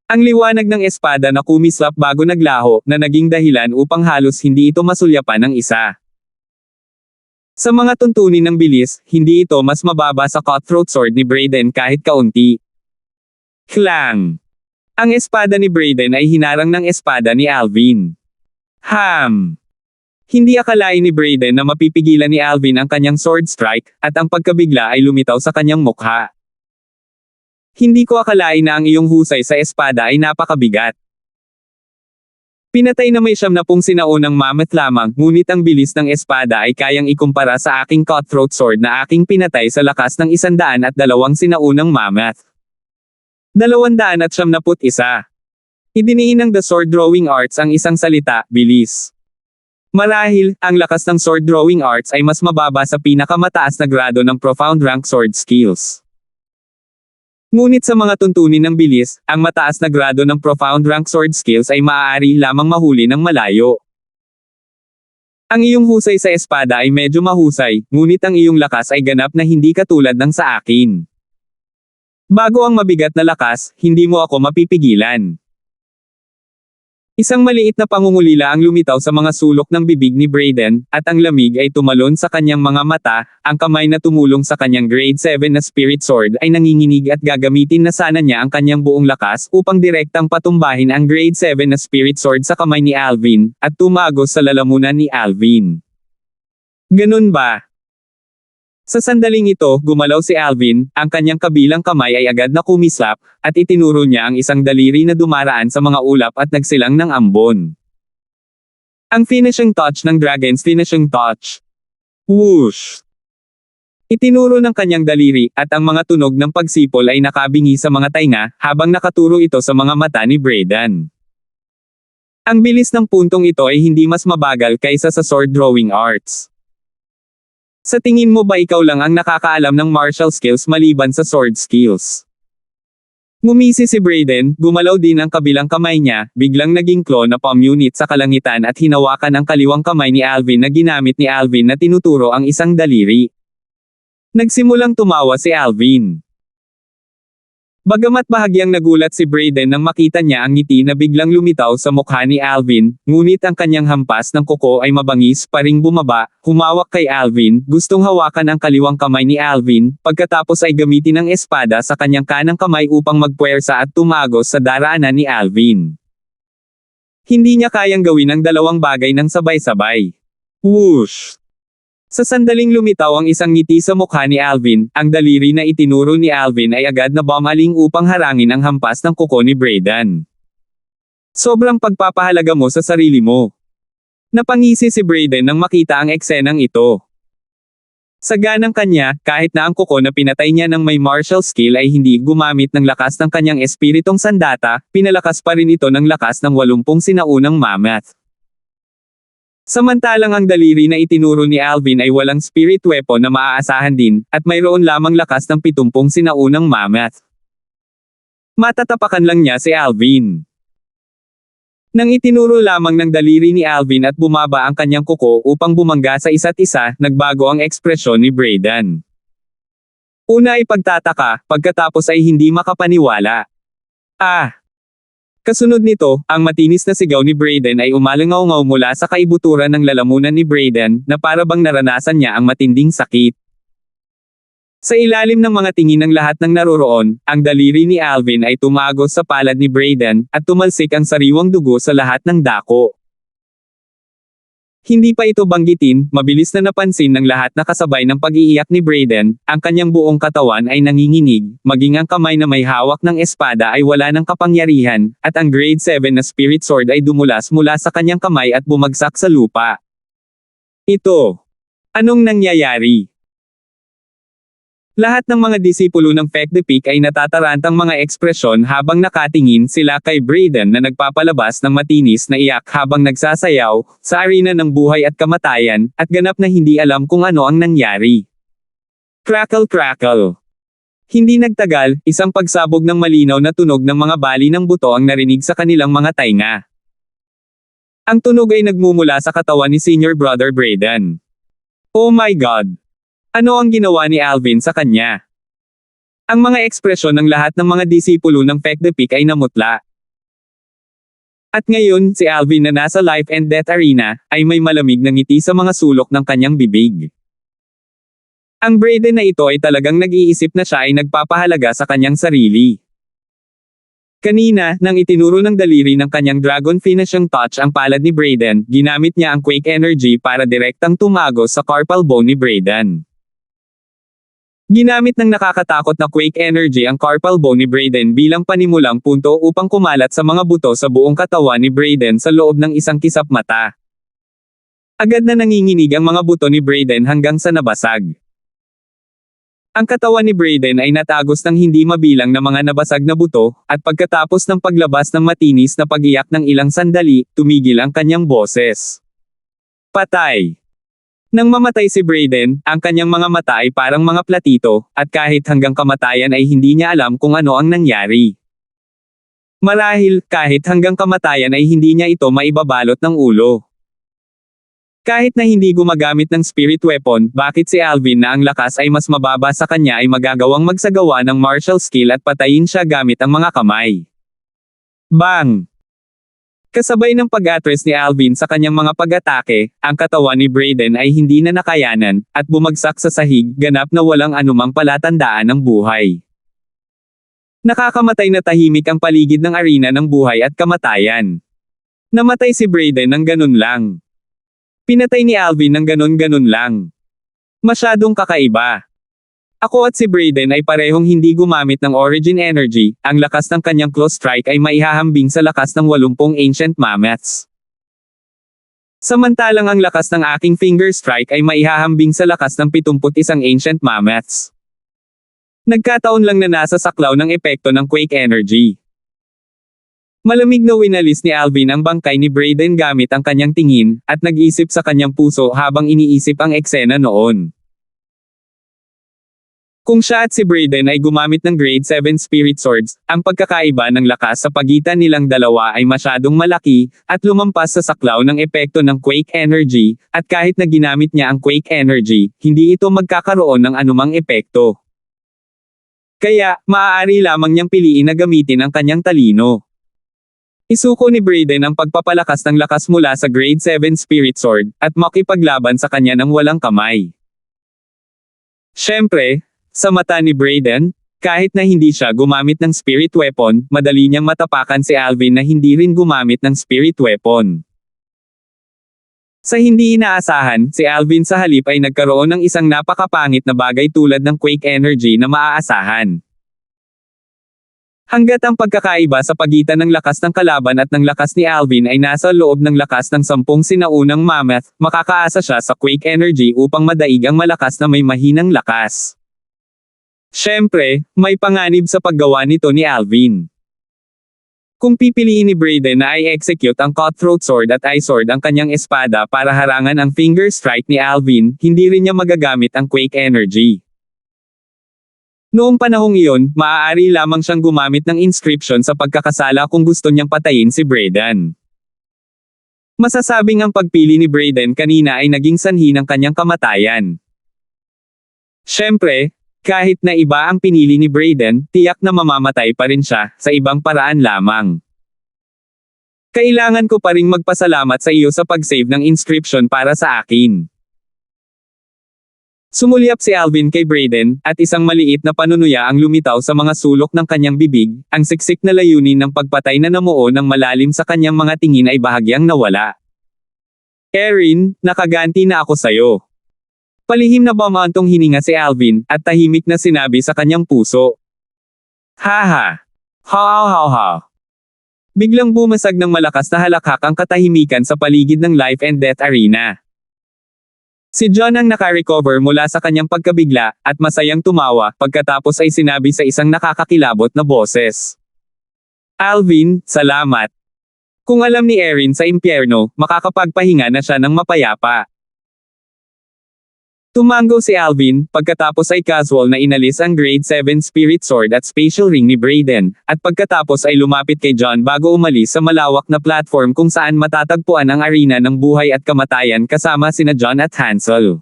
Ang liwanag ng espada na kumislap bago naglaho, na naging dahilan upang halos hindi ito masulyapan ng isa. Sa mga tuntunin ng bilis, hindi ito mas mababa sa cutthroat sword ni Brayden kahit kaunti. Klang! Ang espada ni Brayden ay hinarang ng espada ni Alvin. Ham! Hindi akalain ni Brayden na mapipigilan ni Alvin ang kanyang sword strike, at ang pagkabigla ay lumitaw sa kanyang mukha. Hindi ko akalain na ang iyong husay sa espada ay napakabigat. Pinatay na may 70 sinaunang mammoth lamang, ngunit ang bilis ng espada ay kayang ikumpara sa aking cutthroat sword na aking pinatay sa lakas ng 102 sinaunang mammoth. 271. Idiniin ng The Sword Drawing Arts ang isang salita, bilis. Marahil, ang lakas ng sword drawing arts ay mas mababa sa pinakamataas na grado ng profound rank sword skills. Ngunit sa mga tuntunin ng bilis, ang mataas na grado ng profound rank sword skills ay maaari lamang mahuli ng malayo. Ang iyong husay sa espada ay medyo mahusay, ngunit ang iyong lakas ay ganap na hindi katulad ng sa akin. Bago ang mabigat na lakas, hindi mo ako mapipigilan. Isang maliit na pangungulila ang lumitaw sa mga sulok ng bibig ni Brayden, at ang lamig ay tumalon sa kanyang mga mata, ang kamay na tumulong sa kanyang grade 7 na spirit sword ay nanginginig at gagamitin na sana niya ang kanyang buong lakas upang direktang patumbahin ang grade 7 na spirit sword sa kamay ni Alvin, at tumagos sa lalamunan ni Alvin. Ganun ba? Sa sandaling ito, gumalaw si Alvin, ang kanyang kabilang kamay ay agad na kumislap, at itinuro niya ang isang daliri na dumaraan sa mga ulap at nagsilang ng ambon. Ang finishing touch ng Dragon's finishing touch. Whoosh! Itinuro ng kanyang daliri, at ang mga tunog ng pagsipol ay nakabingi sa mga tainga, habang nakaturo ito sa mga mata ni Brayden. Ang bilis ng puntong ito ay hindi mas mabagal kaysa sa sword drawing arts. Sa tingin mo ba ikaw lang ang nakakaalam ng martial skills maliban sa sword skills? Ngumisi si Brayden, gumalaw din ang kabilang kamay niya, biglang naging claw na palm unit sa kalangitan at hinawakan ang kaliwang kamay ni Alvin na ginamit ni Alvin na tinuturo ang isang daliri. Nagsimulang tumawa si Alvin. Bagamat bahagyang nagulat si Brayden nang makita niya ang ngiti na biglang lumitaw sa mukha ni Alvin, ngunit ang kanyang hampas ng kuko ay mabangis pa ring bumaba, humawak kay Alvin, gustong hawakan ang kaliwang kamay ni Alvin, pagkatapos ay gamitin ang espada sa kanyang kanang kamay upang magpuwersa at tumagos sa daraanan ni Alvin. Hindi niya kayang gawin ang dalawang bagay ng sabay-sabay. Whoosh! Sa sandaling lumitaw ang isang ngiti sa mukha ni Alvin, ang daliri na itinuro ni Alvin ay agad na bumaling upang harangin ang hampas ng kuko ni Brayden. Sobrang pagpapahalaga mo sa sarili mo. Napangisi si Brayden nang makita ang eksenang ito. Sa ganang kanya, kahit na ang kuko na pinatay niya ng may martial skill ay hindi gumamit ng lakas ng kanyang espiritong sandata, pinalakas pa rin ito ng lakas ng 80 sinaunang mammoth. Samantalang ang daliri na itinuro ni Alvin ay walang spirit weapon na maaasahan din, at mayroon lamang lakas ng 70 sinaunang mammoth. Matatapakan lang niya si Alvin. Nang itinuro lamang ng daliri ni Alvin at bumaba ang kanyang kuko upang bumangga sa isa't isa, nagbago ang ekspresyon ni Brayden. Una ay pagtataka, pagkatapos ay hindi makapaniwala. Kasunod nito, ang matinis na sigaw ni Brayden ay umalangaw-ngaw mula sa kaibuturan ng lalamunan ni Brayden, na para bang naranasan niya ang matinding sakit. Sa ilalim ng mga tingin ng lahat ng naroroon, ang daliri ni Alvin ay tumagos sa palad ni Brayden, at tumalsik ang sariwang dugo sa lahat ng dako. Hindi pa ito banggitin, mabilis na napansin ng lahat na kasabay ng pag-iiyak ni Brayden, ang kanyang buong katawan ay nanginginig, maging ang kamay na may hawak ng espada ay wala ng kapangyarihan, at ang grade 7 na spirit sword ay dumulas mula sa kanyang kamay at bumagsak sa lupa. Ito. Anong nangyayari? Lahat ng mga disipulo ng Fek the Peak ay natatarantang mga ekspresyon habang nakatingin sila kay Brayden na nagpapalabas ng matinis na iyak habang nagsasayaw, sa arena ng buhay at kamatayan, at ganap na hindi alam kung ano ang nangyari. Crackle crackle. Hindi nagtagal, isang pagsabog ng malinaw na tunog ng mga bali ng buto ang narinig sa kanilang mga tainga. Ang tunog ay nagmumula sa katawan ni Senior Brother Braden. Oh my God! Ano ang ginawa ni Alvin sa kanya? Ang mga ekspresyon ng lahat ng mga disipulo ng Fek the Peak ay namutla. At ngayon, si Alvin na nasa life and death arena, ay may malamig na ngiti sa mga sulok ng kanyang bibig. Ang Braden na ito ay talagang nag-iisip na siya ay nagpapahalaga sa kanyang sarili. Kanina, nang itinuro ng daliri ng kanyang Dragon Finishing Touch ang palad ni Braden, ginamit niya ang Quake Energy para direktang tumagos sa carpal bone ni Braden. Ginamit ng nakakatakot na Quake Energy ang carpal bone ni Braden bilang panimulang punto upang kumalat sa mga buto sa buong katawan ni Braden sa loob ng isang kisap mata. Agad na nanginginig ang mga buto ni Braden hanggang sa nabasag. Ang katawan ni Braden ay natagos ng hindi mabilang na mga nabasag na buto, at pagkatapos ng paglabas ng matinis na pag-iyak ng ilang sandali, tumigil ang kanyang boses. Patay. Nang mamatay si Braden, ang kanyang mga mata ay parang mga platito, at kahit hanggang kamatayan ay hindi niya alam kung ano ang nangyari. Marahil, kahit hanggang kamatayan ay hindi niya ito maibabalot ng ulo. Kahit na hindi gumagamit ng spirit weapon, bakit si Alvin na ang lakas ay mas mababa sa kanya ay magagawang magsagawa ng martial skill at patayin siya gamit ang mga kamay? Bang! Kasabay ng pag-atres ni Alvin sa kanyang mga pag-atake, ang katawan ni Braden ay hindi na nakayanan, at bumagsak sa sahig, ganap na walang anumang palatandaan ng buhay. Nakakamatay na tahimik ang paligid ng arena ng buhay at kamatayan. Namatay si Braden ng ganun lang. Pinatay ni Alvin ng ganon-ganon lang. Masyadong kakaiba. Ako at si Braden ay parehong hindi gumamit ng origin energy, ang lakas ng kanyang claw strike ay maihahambing sa lakas ng 80 ancient mammoths. Samantalang ang lakas ng aking finger strike ay maihahambing sa lakas ng 71 ancient mammoths. Nagkataon lang na nasa saklaw ng epekto ng Quake Energy. Malamig na winalis ni Alvin ang bangkay ni Braden gamit ang kanyang tingin, at nag-isip sa kanyang puso habang iniisip ang eksena noon. Kung siya at si Braden ay gumamit ng Grade 7 Spirit Swords, ang pagkakaiba ng lakas sa pagitan nilang dalawa ay masyadong malaki, at lumampas sa saklaw ng epekto ng Quake Energy, at kahit na ginamit niya ang Quake Energy, hindi ito magkakaroon ng anumang epekto. Kaya, maaari lamang niyang piliin na gamitin ang kanyang talino. Isuko ni Braden ang pagpapalakas ng lakas mula sa Grade 7 Spirit Sword, at makipaglaban sa kanya ng walang kamay. Siyempre, sa mata ni Braden, kahit na hindi siya gumamit ng spirit weapon, madali niyang matapakan si Alvin na hindi rin gumamit ng spirit weapon. Sa hindi inaasahan, si Alvin sa halip ay nagkaroon ng isang napakapangit na bagay tulad ng Quake Energy na maaasahan. Hanggat ang pagkakaiba sa pagitan ng lakas ng kalaban at ng lakas ni Alvin ay nasa loob ng lakas ng 10 sinaunang mammoth, makakaasa siya sa Quake Energy upang madaig ang malakas na may mahinang lakas. Siyempre, may panganib sa paggawa nito ni Alvin. Kung pipiliin ni Braden na i-execute ang Cutthroat Sword at Ice Sword ang kanyang espada para harangan ang finger strike ni Alvin, hindi rin niya magagamit ang Quake Energy. Noong panahong iyon, maaari lamang siyang gumamit ng inscription sa pagkakasala kung gusto niyang patayin si Braden. Masasabing ang pagpili ni Braden kanina ay naging sanhi ng kanyang kamatayan. Siyempre, kahit na iba ang pinili ni Braden, tiyak na mamamatay pa rin siya, sa ibang paraan lamang. Kailangan ko pa ring magpasalamat sa iyo sa pag-save ng inscription para sa akin. Sumulyap si Alvin kay Braden, at isang maliit na panunuya ang lumitaw sa mga sulok ng kanyang bibig, ang siksik na layunin ng pagpatay na namuo ng malalim sa kanyang mga tingin ay bahagyang nawala. Erin, nakaganti na ako sayo. Palihim na bumantong hininga si Alvin, at tahimik na sinabi sa kanyang puso. Haha. Ha. Biglang bumasag ng malakas na halakhak ang katahimikan sa paligid ng life and death arena. Si John ang nakarecover mula sa kanyang pagkabigla, at masayang tumawa, pagkatapos ay sinabi sa isang nakakakilabot na boses. Alvin, salamat. Kung alam ni Erin sa impyerno, makakapagpahinga na siya ng mapayapa. Tumango si Alvin, pagkatapos ay casual na inalis ang Grade 7 Spirit Sword at Spatial Ring ni Brayden, at pagkatapos ay lumapit kay John bago umalis sa malawak na platform kung saan matatagpuan ang arena ng buhay at kamatayan kasama sina John at Hansel.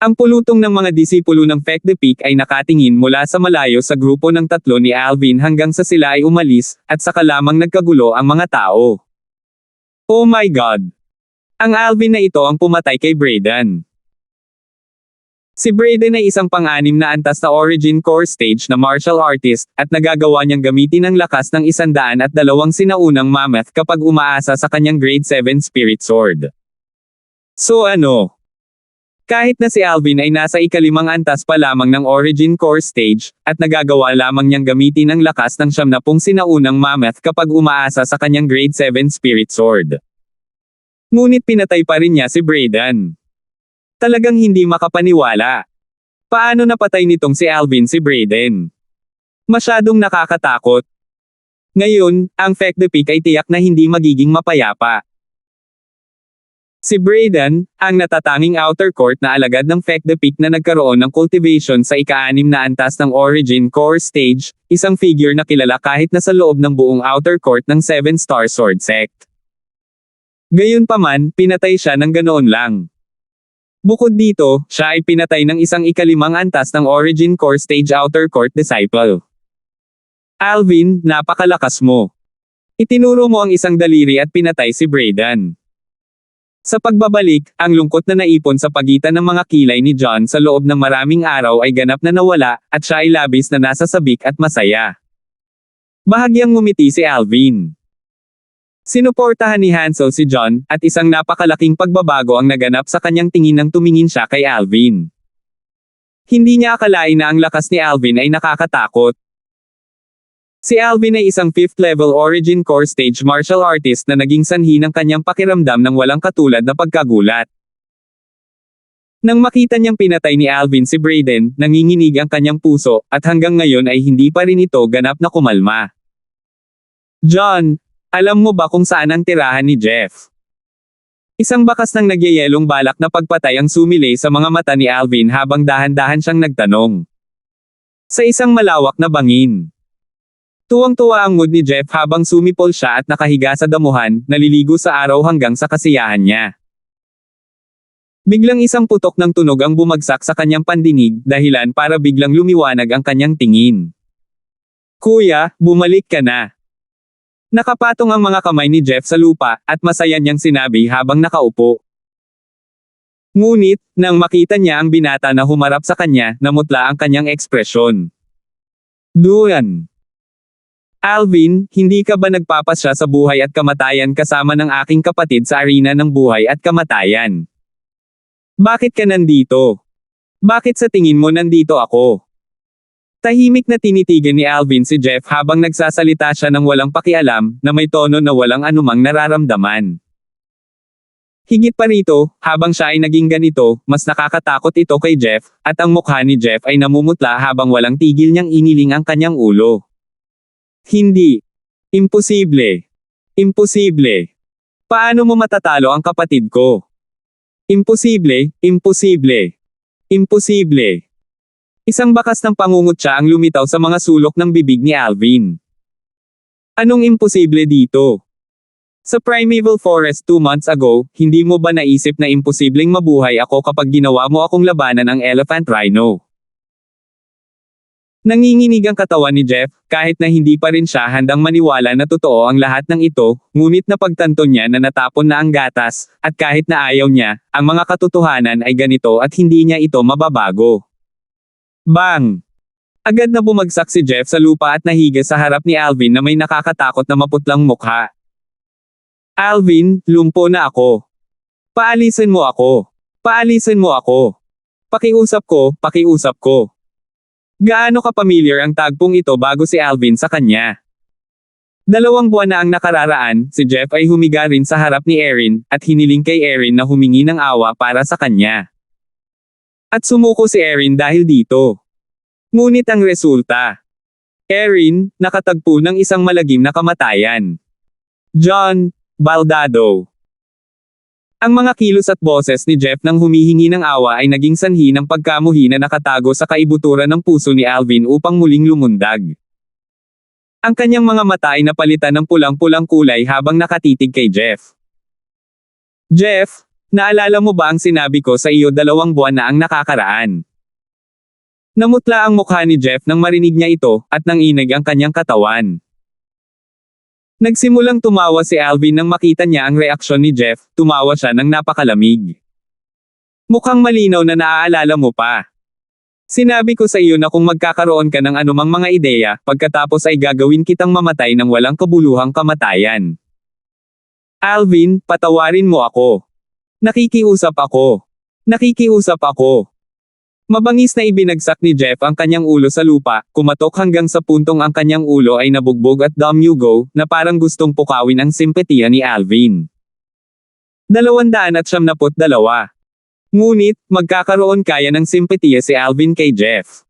Ang pulutong ng mga disipulo ng Feck the Peak ay nakatingin mula sa malayo sa grupo ng tatlo ni Alvin hanggang sa sila ay umalis, at saka lamang nagkagulo ang mga tao. Oh my God! Ang Alvin na ito ang pumatay kay Brayden. Si Brayden ay isang pang-anim na antas na Origin Core Stage na martial artist, at nagagawa niyang gamitin ang lakas ng 102 sinaunang mammoth kapag umaasa sa kanyang Grade 7 Spirit Sword. So ano? Kahit na si Alvin ay nasa ikalimang antas pa lamang ng Origin Core Stage, at nagagawa lamang niyang gamitin ang lakas ng 70 sinaunang mammoth kapag umaasa sa kanyang Grade 7 Spirit Sword. Ngunit pinatay pa rin niya si Brayden. Talagang hindi makapaniwala. Paano napatay nitong si Alvin si Brayden? Masyadong nakakatakot. Ngayon, ang Feck the Peak ay tiyak na hindi magiging mapayapa. Si Brayden, ang natatanging outer court na alagad ng Feck the Peak na nagkaroon ng cultivation sa ika-6 na antas ng Origin Core Stage, isang figure na kilala kahit na sa loob ng buong outer court ng 7-star Sword Sect. Gayunpaman, pinatay siya ng ganoon lang. Bukod dito, siya ay pinatay ng isang ikalimang antas ng Origin Core Stage Outer Court Disciple. Alvin, napakalakas mo. Itinuro mo ang isang daliri at pinatay si Brayden. Sa pagbabalik, ang lungkot na naipon sa pagitan ng mga kilay ni John sa loob ng maraming araw ay ganap na nawala, at siya ay labis na nasasabik at masaya. Bahagyang ngumiti si Alvin. Sinuportahan ni Hansel si John, at isang napakalaking pagbabago ang naganap sa kanyang tingin nang tumingin siya kay Alvin. Hindi niya akalain na ang lakas ni Alvin ay nakakatakot. Si Alvin ay isang 5th level Origin Core Stage martial artist na naging sanhi ng kanyang pakiramdam ng walang katulad na pagkagulat. Nang makita niyang pinatay ni Alvin si Brayden, nanginginig ang kanyang puso, at hanggang ngayon ay hindi pa rin ito ganap na kumalma. John, alam mo ba kung saan ang tirahan ni Jeff? Isang bakas ng nagyayelong balak na pagpatay ang sumilay sa mga mata ni Alvin habang dahan-dahan siyang nagtanong. Sa isang malawak na bangin. Tuwang-tuwa ang mood ni Jeff habang sumipol siya at nakahiga sa damuhan, naliligo sa araw hanggang sa kasiyahan niya. Biglang isang putok ng tunog ang bumagsak sa kanyang pandinig, dahilan para biglang lumiwanag ang kanyang tingin. Kuya, bumalik ka na. Nakapatong ang mga kamay ni Jeff sa lupa, at masaya niyang sinabi habang nakaupo. Ngunit, nang makita niya ang binata na humarap sa kanya, namutla ang kanyang ekspresyon. Duan. Alvin, hindi ka ba nagpapasya sa buhay at kamatayan kasama ng aking kapatid sa arena ng buhay at kamatayan? Bakit ka nandito? Bakit sa tingin mo nandito ako? Tahimik na tinitigan ni Alvin si Jeff habang nagsasalita siya ng walang pakialam, na may tono na walang anumang nararamdaman. Higit pa rito, habang siya ay naging ganito, mas nakakatakot ito kay Jeff, at ang mukha ni Jeff ay namumutla habang walang tigil niyang iniling ang kanyang ulo. Hindi. Imposible. Imposible. Paano mo matatalo ang kapatid ko? Imposible, imposible. Imposible. Isang bakas ng pangungutya ang lumitaw sa mga sulok ng bibig ni Alvin. Anong imposible dito? Sa Primeval Forest 2 months ago, hindi mo ba naisip na imposibleng mabuhay ako kapag ginawa mo akong labanan ang Elephant Rhino? Nanginginig ang katawan ni Jeff, kahit na hindi pa rin siya handang maniwala na totoo ang lahat ng ito, ngunit napagtanto niya na natapon na ang gatas, at kahit na ayaw niya, ang mga katotohanan ay ganito at hindi niya ito mababago. Bang! Agad na bumagsak si Jeff sa lupa at nahiga sa harap ni Alvin na may nakakatakot na maputlang mukha. Alvin, lumpo na ako. Paalisin mo ako. Paalisin mo ako. Pakiusap ko, pakiusap ko. Gaano ka-familiar ang tagpong ito bago si Alvin sa kanya? 2 buwan na ang nakararaan, si Jeff ay humiga rin sa harap ni Erin, at hiniling kay Erin na humingi ng awa para sa kanya. At sumuko si Erin dahil dito. Ngunit ang resulta. Erin, nakatagpo ng isang malagim na kamatayan. John Baldado. Ang mga kilos at boses ni Jeff nang humihingi ng awa ay naging sanhi ng pagkamuhi na nakatago sa kaibuturan ng puso ni Alvin upang muling lumundag. Ang kanyang mga mata ay napalitan ng pulang-pulang kulay habang nakatitig kay Jeff. Jeff, naalala mo ba ang sinabi ko sa iyo 2 buwan na ang nakakaraan? Namutla ang mukha ni Jeff nang marinig niya ito, at nanginig ang kanyang katawan. Nagsimulang tumawa si Alvin nang makita niya ang reaksyon ni Jeff, tumawa siya ng napakalamig. Mukhang malinaw na naaalala mo pa. Sinabi ko sa iyo na kung magkakaroon ka ng anumang mga ideya, pagkatapos ay gagawin kitang mamatay ng walang kabuluhang kamatayan. Alvin, patawarin mo ako. Nakikiusap ako. Nakikiusap ako. Mabangis na ibinagsak ni Jeff ang kanyang ulo sa lupa, kumatok hanggang sa puntong ang kanyang ulo ay nabugbog at dumyugo, na parang gustong pukawin ang simpatiya ni Alvin. 272. Ngunit, magkakaroon kaya ng simpatiya si Alvin kay Jeff.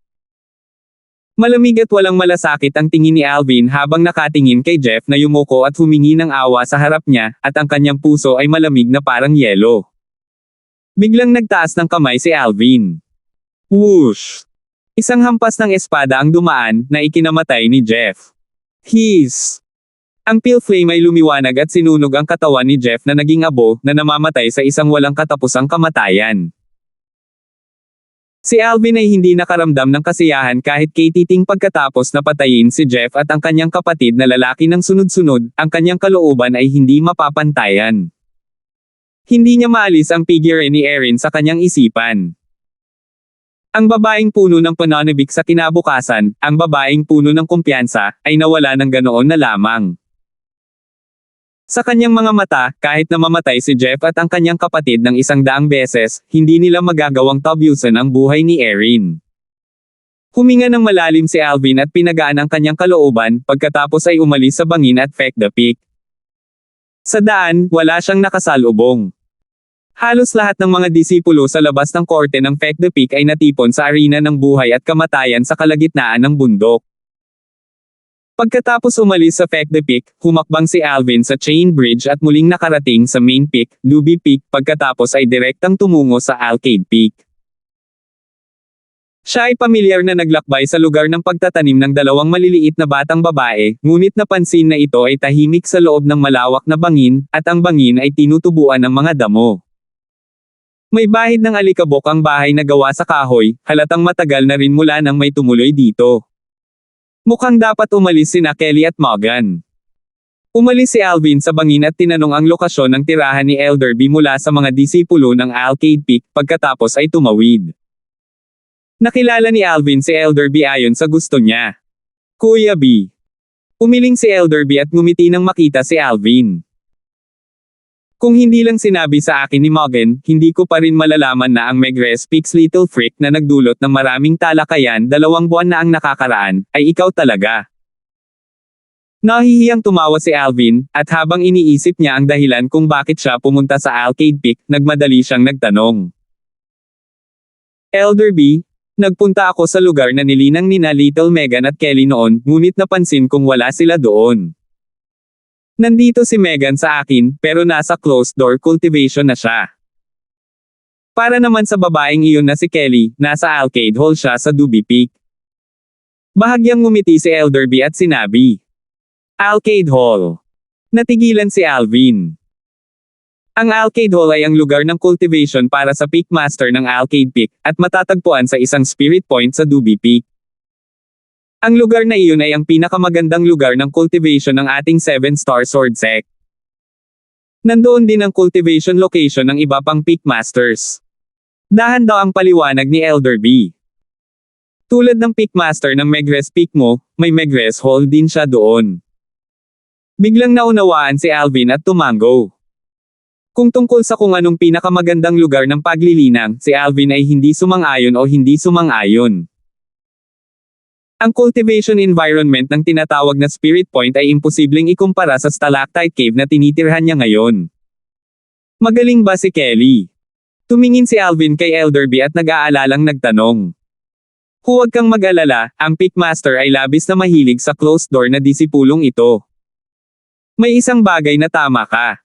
Malamig at walang malasakit ang tingin ni Alvin habang nakatingin kay Jeff na yumuko at humingi ng awa sa harap niya, at ang kanyang puso ay malamig na parang yelo. Biglang nagtaas ng kamay si Alvin. Whoosh! Isang hampas ng espada ang dumaan, na ikinamatay ni Jeff. Hiss! Ang pale flame ay lumiwanag at sinunog ang katawan ni Jeff na naging abo, na namamatay sa isang walang katapusang kamatayan. Si Alvin ay hindi nakaramdam ng kasiyahan kahit kay titing pagkatapos na patayin si Jeff at ang kanyang kapatid na lalaki ng sunod-sunod, ang kanyang kalooban ay hindi mapapantayan. Hindi niya maalis ang figure ni Erin sa kanyang isipan. Ang babaeng puno ng pananabik sa kinabukasan, ang babaeng puno ng kumpiyansa, ay nawala ng ganoon na lamang. Sa kanyang mga mata, kahit na mamatay si Jeff at ang kanyang kapatid ng 100 beses, hindi nila magagawang tabyusan ang buhay ni Erin. Huminga ng malalim si Alvin at pinagaan ang kanyang kalooban, pagkatapos ay umalis sa bangin at Feck the Peak. Sa daan, wala siyang nakasalubong. Halos lahat ng mga disipulo sa labas ng korte ng Feck the Peak ay natipon sa arena ng buhay at kamatayan sa kalagitnaan ng bundok. Pagkatapos umalis sa Feck the Peak, humakbang si Alvin sa chain bridge at muling nakarating sa main peak, Luby Peak, pagkatapos ay direktang tumungo sa Alcade Peak. Siya ay pamilyar na naglakbay sa lugar ng pagtatanim ng 2 maliliit na batang babae, ngunit napansin na ito ay tahimik sa loob ng malawak na bangin, at ang bangin ay tinutubuan ng mga damo. May bahid ng alikabok ang bahay na gawa sa kahoy, halatang matagal na rin mula nang may tumuloy dito. Mukhang dapat umalis sina Kelly at Morgan. Umalis si Alvin sa bangin at tinanong ang lokasyon ng tirahan ni Elderby mula sa mga disipulo ng Alcade Peak, pagkatapos ay tumawid. Nakilala ni Alvin si Elderby ayon sa gusto niya. Kuya B. Umiling si Elderby at ngumiti nang makita si Alvin. Kung hindi lang sinabi sa akin ni Morgan, hindi ko pa rin malalaman na ang Megrez Peaks Little Freak na nagdulot ng maraming talakayan 2 buwan na ang nakakaraan, ay ikaw talaga. Nahihiyang tumawa si Alvin, at habang iniisip niya ang dahilan kung bakit siya pumunta sa Alcade Peak, nagmadali siyang nagtanong. Elderby, nagpunta ako sa lugar na nilinang nina Little Megan at Kelly noon, ngunit napansin kong wala sila doon. Nandito si Megan sa akin, pero nasa closed-door cultivation na siya. Para naman sa babaeng iyon na si Kelly, nasa Alcade Hall siya sa Luby Peak. Bahagyang ngumiti si Elderby at sinabi. Alcade Hall. Natigilan si Alvin. Ang Alcade Hall ay ang lugar ng cultivation para sa Peak Master ng Alcade Peak, at matatagpuan sa isang spirit point sa Luby Peak. Ang lugar na iyon ay ang pinakamagandang lugar ng cultivation ng ating 7-star sword sect. Nandoon din ang cultivation location ng iba pang Peak Masters. Dahan daw ang paliwanag ni Elderby. Tulad ng Peak Master ng Megrez Peak mo, may Megrez Hall din siya doon. Biglang naunawaan si Alvin at tumango. Kung tungkol sa kung anong pinakamagandang lugar ng paglilinang, si Alvin ay hindi sumang-ayon o hindi sumang-ayon. Ang cultivation environment ng tinatawag na Spirit Point ay imposibleng ikumpara sa Stalactite Cave na tinitirhan niya ngayon. Magaling ba si Kelly? Tumingin si Alvin kay Elderby at nag-aalalang nagtanong. Huwag kang mag-alala, ang Peak Master ay labis na mahilig sa closed door na disipulong ito. May isang bagay na tama ka.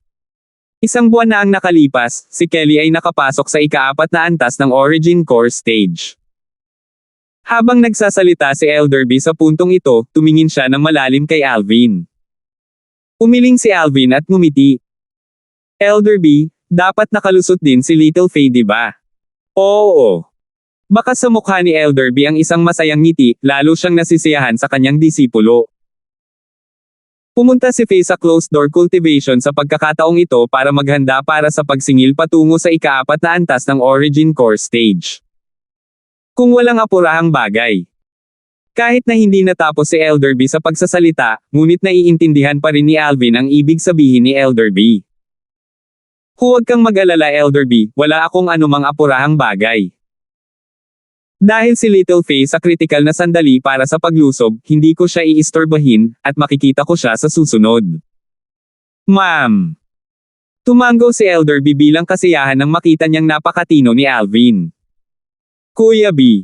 Isang buwan na ang nakalipas, si Kelly ay nakapasok sa ika-4 na antas ng Origin Core Stage. Habang nagsasalita si Elderby sa puntong ito, tumingin siya ng malalim kay Alvin. Umiling si Alvin at ngumiti. Elderby, dapat nakalusot din si Little Faye, di ba? Oo. Baka sa mukha ni Elderby ang isang masayang ngiti, lalo siyang nasisiyahan sa kanyang disipulo. Pumunta si Faye sa closed-door cultivation sa pagkakataong ito para maghanda para sa pagsingil patungo sa ika-4 na antas ng Origin Core Stage. Kung walang apurahang bagay. Kahit na hindi natapos si Elderby sa pagsasalita, ngunit naiintindihan pa rin ni Alvin ang ibig sabihin ni Elderby. Huwag kang mag-alala, Elderby, wala akong anumang apurahang bagay. Dahil si Little Faye sa kritikal na sandali para sa paglusob, hindi ko siya iistorbahin, at makikita ko siya sa susunod. Ma'am. Tumango si Elderby bilang kasiyahan nang makita niyang napakatino ni Alvin. Kuya B.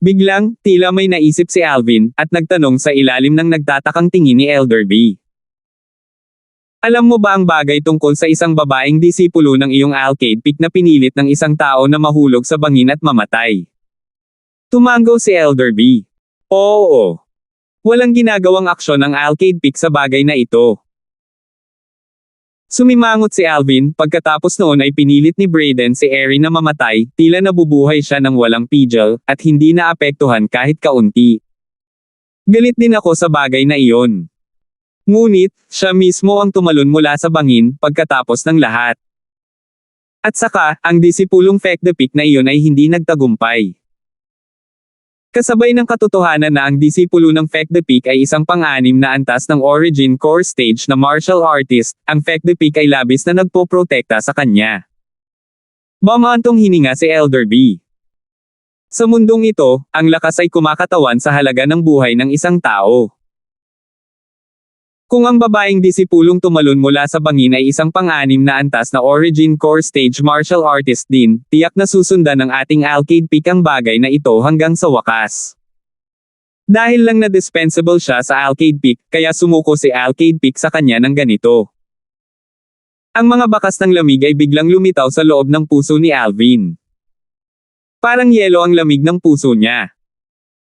Biglang, tila may naisip si Alvin, at nagtanong sa ilalim ng nagtatakang tingin ni Elderby. Alam mo ba ang bagay tungkol sa isang babaeng disipulo ng iyong alcade pick na pinilit ng isang tao na mahulog sa bangin at mamatay? Tumango si Elderby. Oo. Walang ginagawang aksyon ang alcade pick sa bagay na ito. Sumimangot si Alvin, pagkatapos noon ay pinilit ni Brayden si Erin na mamatay, tila nabubuhay siya ng walang pigil, at hindi naapektuhan kahit kaunti. Galit din ako sa bagay na iyon. Ngunit, siya mismo ang tumalon mula sa bangin, pagkatapos ng lahat. At saka, ang disipulong Feck the Pick na iyon ay hindi nagtagumpay. Kasabay ng katotohanan na ang disipulo ng Feck the Pick ay isang pang-anim na antas ng Origin Core Stage na martial artist, ang Feck the Pick ay labis na nagpoprotekta sa kanya. Bamantong hininga si Elderby. Sa mundong ito, ang lakas ay kumakatawan sa halaga ng buhay ng isang tao. Kung ang babaeng disipulong tumalon mula sa bangin ay isang pang-anim na antas na Origin Core Stage martial artist din, tiyak na susundan ng ating alcade pick ang bagay na ito hanggang sa wakas. Dahil lang na dispensable siya sa alcade pick, kaya sumuko si alcade pick sa kanya ng ganito. Ang mga bakas ng lamig ay biglang lumitaw sa loob ng puso ni Alvin. Parang yelo ang lamig ng puso niya.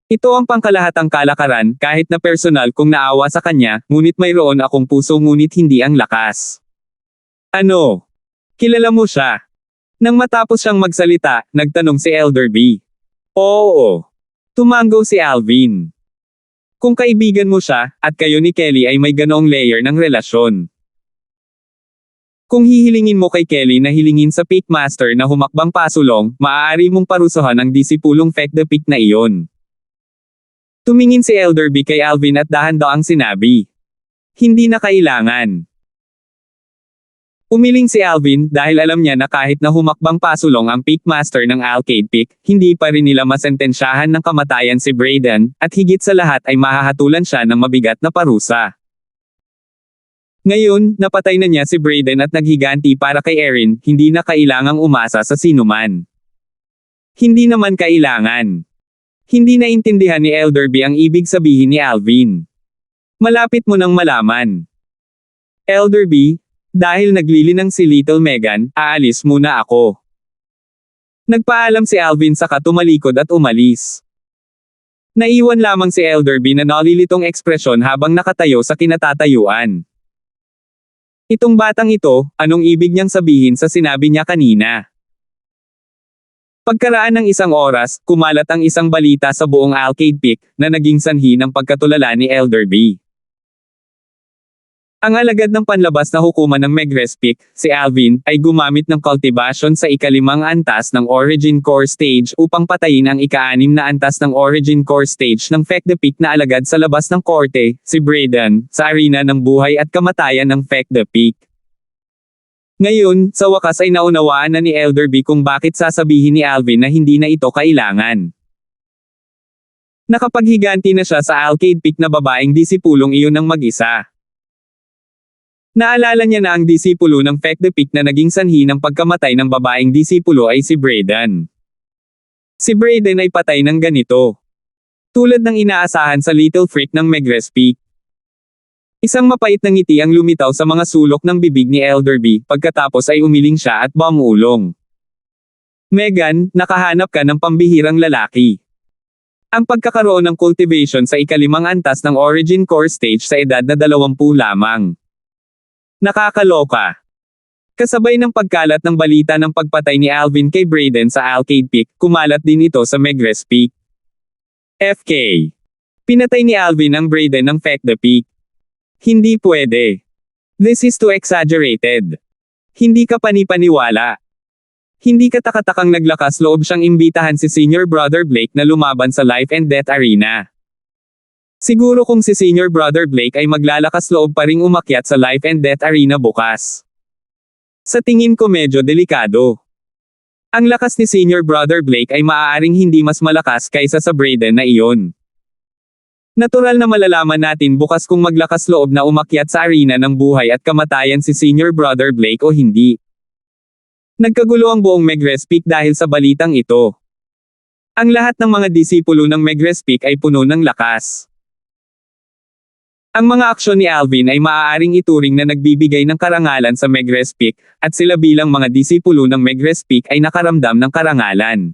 Ito ang pangkalahatang kalakaran, kahit na personal kung naawa sa kanya, ngunit mayroon akong puso ngunit hindi ang lakas. Ano? Kilala mo siya? Nang matapos siyang magsalita, nagtanong si Elderby. Oo. Tumango si Alvin. Kung kaibigan mo siya, at kayo ni Kelly ay may ganoong layer ng relasyon. Kung hihilingin mo kay Kelly na hilingin sa Pickmaster na humakbang pasulong, maaari mong parusahan ang disipulong Feck the Pick na iyon. Tumingin si Elderby kay Alvin at dahan-daang sinabi. Hindi na kailangan. Umiling si Alvin dahil alam niya na kahit na humakbang pasulong ang Pickmaster ng alcade pick, hindi pa rin nila masentensyahan ng kamatayan si Brayden, at higit sa lahat ay mahahatulan siya ng mabigat na parusa. Ngayon, napatay na niya si Brayden at naghiganti para kay Erin, hindi na kailangang umasa sa sinuman. Hindi naman kailangan. Hindi naintindihan ni Elderby ang ibig sabihin ni Alvin. Malapit mo nang malaman. Elderby, dahil naglilinang si Little Megan, aalis muna ako. Nagpaalam si Alvin saka tumalikod at umalis. Naiwan lamang si Elderby na nalilitong ekspresyon habang nakatayo sa kinatatayuan. Itong batang ito, anong ibig niyang sabihin sa sinabi niya kanina? Pagkaraan ng isang oras, kumalat ang isang balita sa buong alcade pick, na naging sanhi ng pagkatulala ni Elderby. Ang alagad ng panlabas na hukuman ng Megrez Pick, si Alvin, ay gumamit ng cultivation sa ika-5 antas ng Origin Core Stage upang patayin ang ika-6 na antas ng Origin Core Stage ng Feck the Pick na alagad sa labas ng korte, si Brayden, sa arena ng buhay at kamatayan ng Feck the Pick. Ngayon, sa wakas ay naunawaan na ni Elderby kung bakit sasabihin ni Alvin na hindi na ito kailangan. Nakapaghiganti na siya sa alcade pick na babaeng disipulong iyon ng mag-isa. Naalala niya na ang disipulo ng Feck the Pick na naging sanhi ng pagkamatay ng babaeng disipulo ay si Brayden. Si Brayden ay patay ng ganito. Tulad ng inaasahan sa Little Freak ng Megrez Pick. Isang mapait na ngiti ang lumitaw sa mga sulok ng bibig ni Elderby, pagkatapos ay umiling siya at bumulong. Megan, nakahanap ka ng pambihirang lalaki. Ang pagkakaroon ng cultivation sa ikalimang antas ng Origin Core Stage sa edad na 20 lamang. Nakakaloka. Kasabay ng pagkalat ng balita ng pagpatay ni Alvin kay Brayden sa Alcade Peak, kumalat din ito sa Megrez Peak. FK. Pinatay ni Alvin ang Brayden ng Feck the Peak. Hindi pwede. This is too exaggerated. Hindi ka panipaniwala. Hindi katakatakang naglakas loob siyang imbitahan si Senior Brother Blake na lumaban sa Life and Death Arena. Siguro kung si Senior Brother Blake ay maglalakas loob pa ring umakyat sa Life and Death Arena bukas. Sa tingin ko medyo delikado. Ang lakas ni Senior Brother Blake ay maaaring hindi mas malakas kaysa sa Brayden na iyon. Natural na malalaman natin bukas kung maglakas loob na umakyat sa arena ng buhay at kamatayan si Senior Brother Blake o hindi. Nagkagulo ang buong Megrez Peak dahil sa balitang ito. Ang lahat ng mga disipulo ng Megrez Peak ay puno ng lakas. Ang mga aksyon ni Alvin ay maaaring ituring na nagbibigay ng karangalan sa Megrez Peak, at sila bilang mga disipulo ng Megrez Peak ay nakaramdam ng karangalan.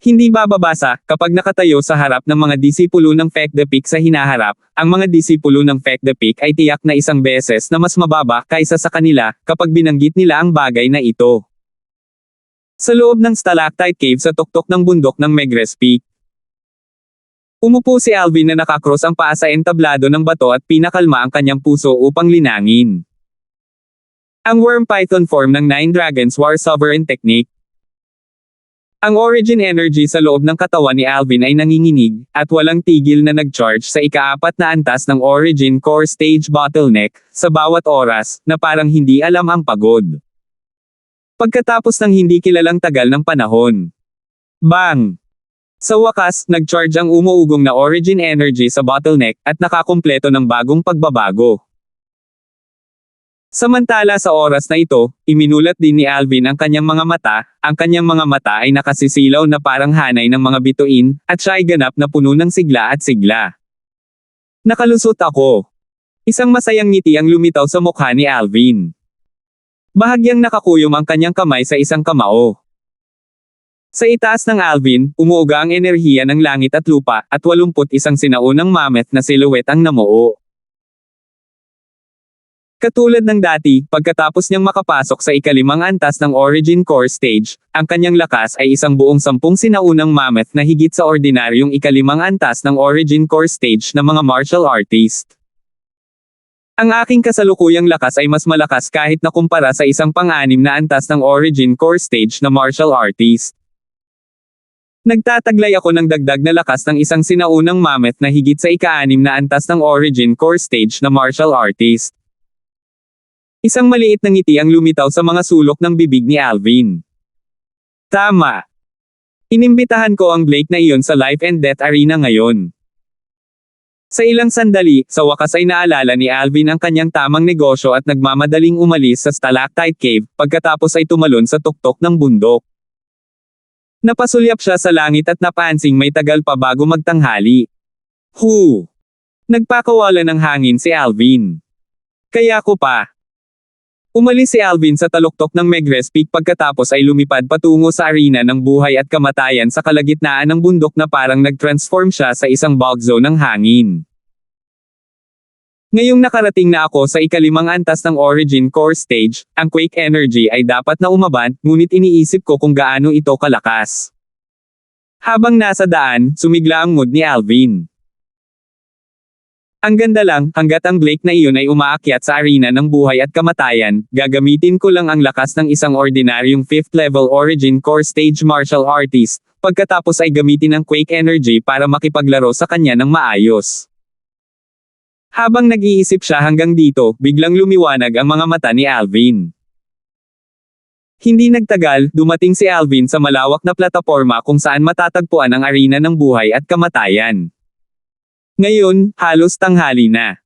Hindi bababasa, kapag nakatayo sa harap ng mga disipulo ng Feck the Peak sa hinaharap, ang mga disipulo ng Feck the Peak ay tiyak na isang beses na mas mababa kaysa sa kanila, kapag binanggit nila ang bagay na ito. Sa loob ng stalactite cave sa tuktok ng bundok ng Megrez Peak. Umupo si Alvin na nakakross ang paa sa entablado ng bato at pinakalma ang kanyang puso upang linangin. Ang worm python form ng Nine Dragons War Sovereign Technique. Ang origin energy sa loob ng katawan ni Alvin ay nanginginig, at walang tigil na nag-charge sa ika-4 na antas ng Origin Core Stage Bottleneck, sa bawat oras, na parang hindi alam ang pagod. Pagkatapos ng hindi kilalang tagal ng panahon. Bang! Sa wakas, nag-charge ang umuugong na origin energy sa bottleneck, at nakakumpleto ng bagong pagbabago. Samantala sa oras na ito, iminulat din ni Alvin ang kanyang mga mata ay nakasisilaw na parang hanay ng mga bituin, at siya ay ganap na puno ng sigla at sigla. Nakalusot ako. Isang masayang ngiti ang lumitaw sa mukha ni Alvin. Bahagyang nakakuyom ang kanyang kamay sa isang kamao. Sa itaas ng Alvin, umuuga ang enerhiya ng langit at lupa, at 81 sinaunang mammoth na silhouette ang namuo. Katulad ng dati, pagkatapos niyang makapasok sa ikalimang antas ng Origin Core Stage, ang kanyang lakas ay isang buong 10 sinaunang mammoth na higit sa ordinaryong ikalimang antas ng Origin Core Stage na mga martial artist. Ang aking kasalukuyang lakas ay mas malakas kahit na kumpara sa isang pang-anim na antas ng Origin Core Stage na martial artist. Nagtataglay ako ng dagdag na lakas ng isang sinaunang mammoth na higit sa ika-6 na antas ng Origin Core Stage na martial artist. Isang maliit na ngiti ang lumitaw sa mga sulok ng bibig ni Alvin. Tama. Inimbitahan ko ang Blake na iyon sa Life and Death Arena ngayon. Sa ilang sandali, sa wakas ay naalala ni Alvin ang kanyang tamang negosyo at nagmamadaling umalis sa Stalactite Cave, pagkatapos ay tumalon sa tuktok ng bundok. Napasulyap siya sa langit at napansing may tagal pa bago magtanghali. Hu! Nagpakawala ng hangin si Alvin. Kaya ko pa. Umalis si Alvin sa taluktok ng Megrez Peak pagkatapos ay lumipad patungo sa arena ng buhay at kamatayan sa kalagitnaan ng bundok na parang nag-transform siya sa isang bog zone ng hangin. Ngayong nakarating na ako sa ikalimang antas ng Origin Core Stage, ang quake energy ay dapat na umaban, ngunit iniisip ko kung gaano ito kalakas. Habang nasa daan, sumigla ang mood ni Alvin. Ang ganda lang, hanggat ang Blake na iyon ay umaakyat sa arena ng buhay at kamatayan, gagamitin ko lang ang lakas ng isang ordinaryong 5th level Origin Core Stage martial artist, pagkatapos ay gamitin ang quake energy para makipaglaro sa kanya ng maayos. Habang nag-iisip siya hanggang dito, biglang lumiwanag ang mga mata ni Alvin. Hindi nagtagal, dumating si Alvin sa malawak na plataporma kung saan matatagpuan ang arena ng buhay at kamatayan. Ngayon, halos tanghali na.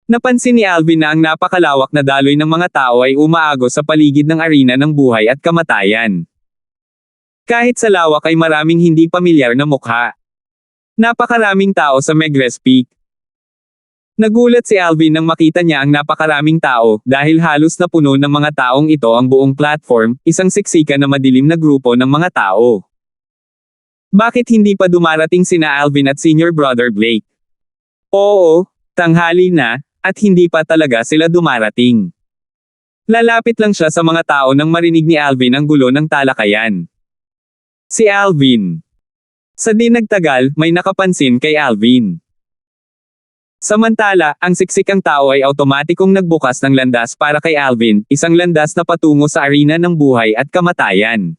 Napansin ni Alvin na ang napakalawak na daloy ng mga tao ay umaagos sa paligid ng arena ng buhay at kamatayan. Kahit sa lawak ay maraming hindi pamilyar na mukha. Napakaraming tao sa Megrez Peak. Nagulat si Alvin nang makita niya ang napakaraming tao, dahil halos na puno ng mga taong ito ang buong platform, isang siksikan na madilim na grupo ng mga tao. Bakit hindi pa dumarating sina Alvin at senior brother Blake? Oo, tanghali na, at hindi pa talaga sila dumarating. Lalapit lang siya sa mga tao nang marinig ni Alvin ang gulo ng talakayan. Si Alvin. Sa di nagtagal, may nakapansin kay Alvin. Samantala, ang siksikang tao ay automatikong nagbukas ng landas para kay Alvin, isang landas na patungo sa arena ng buhay at kamatayan.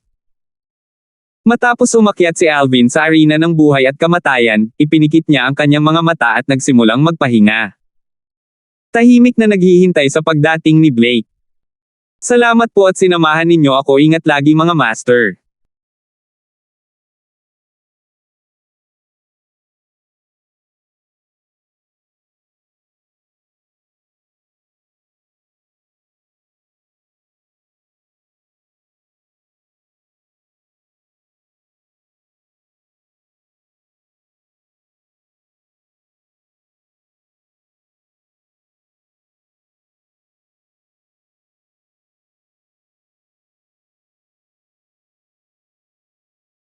Matapos umakyat si Alvin sa arena ng buhay at kamatayan, ipinikit niya ang kanyang mga mata at nagsimulang magpahinga. Tahimik na naghihintay sa pagdating ni Blake. Salamat po at sinamahan ninyo ako, ingat lagi mga master.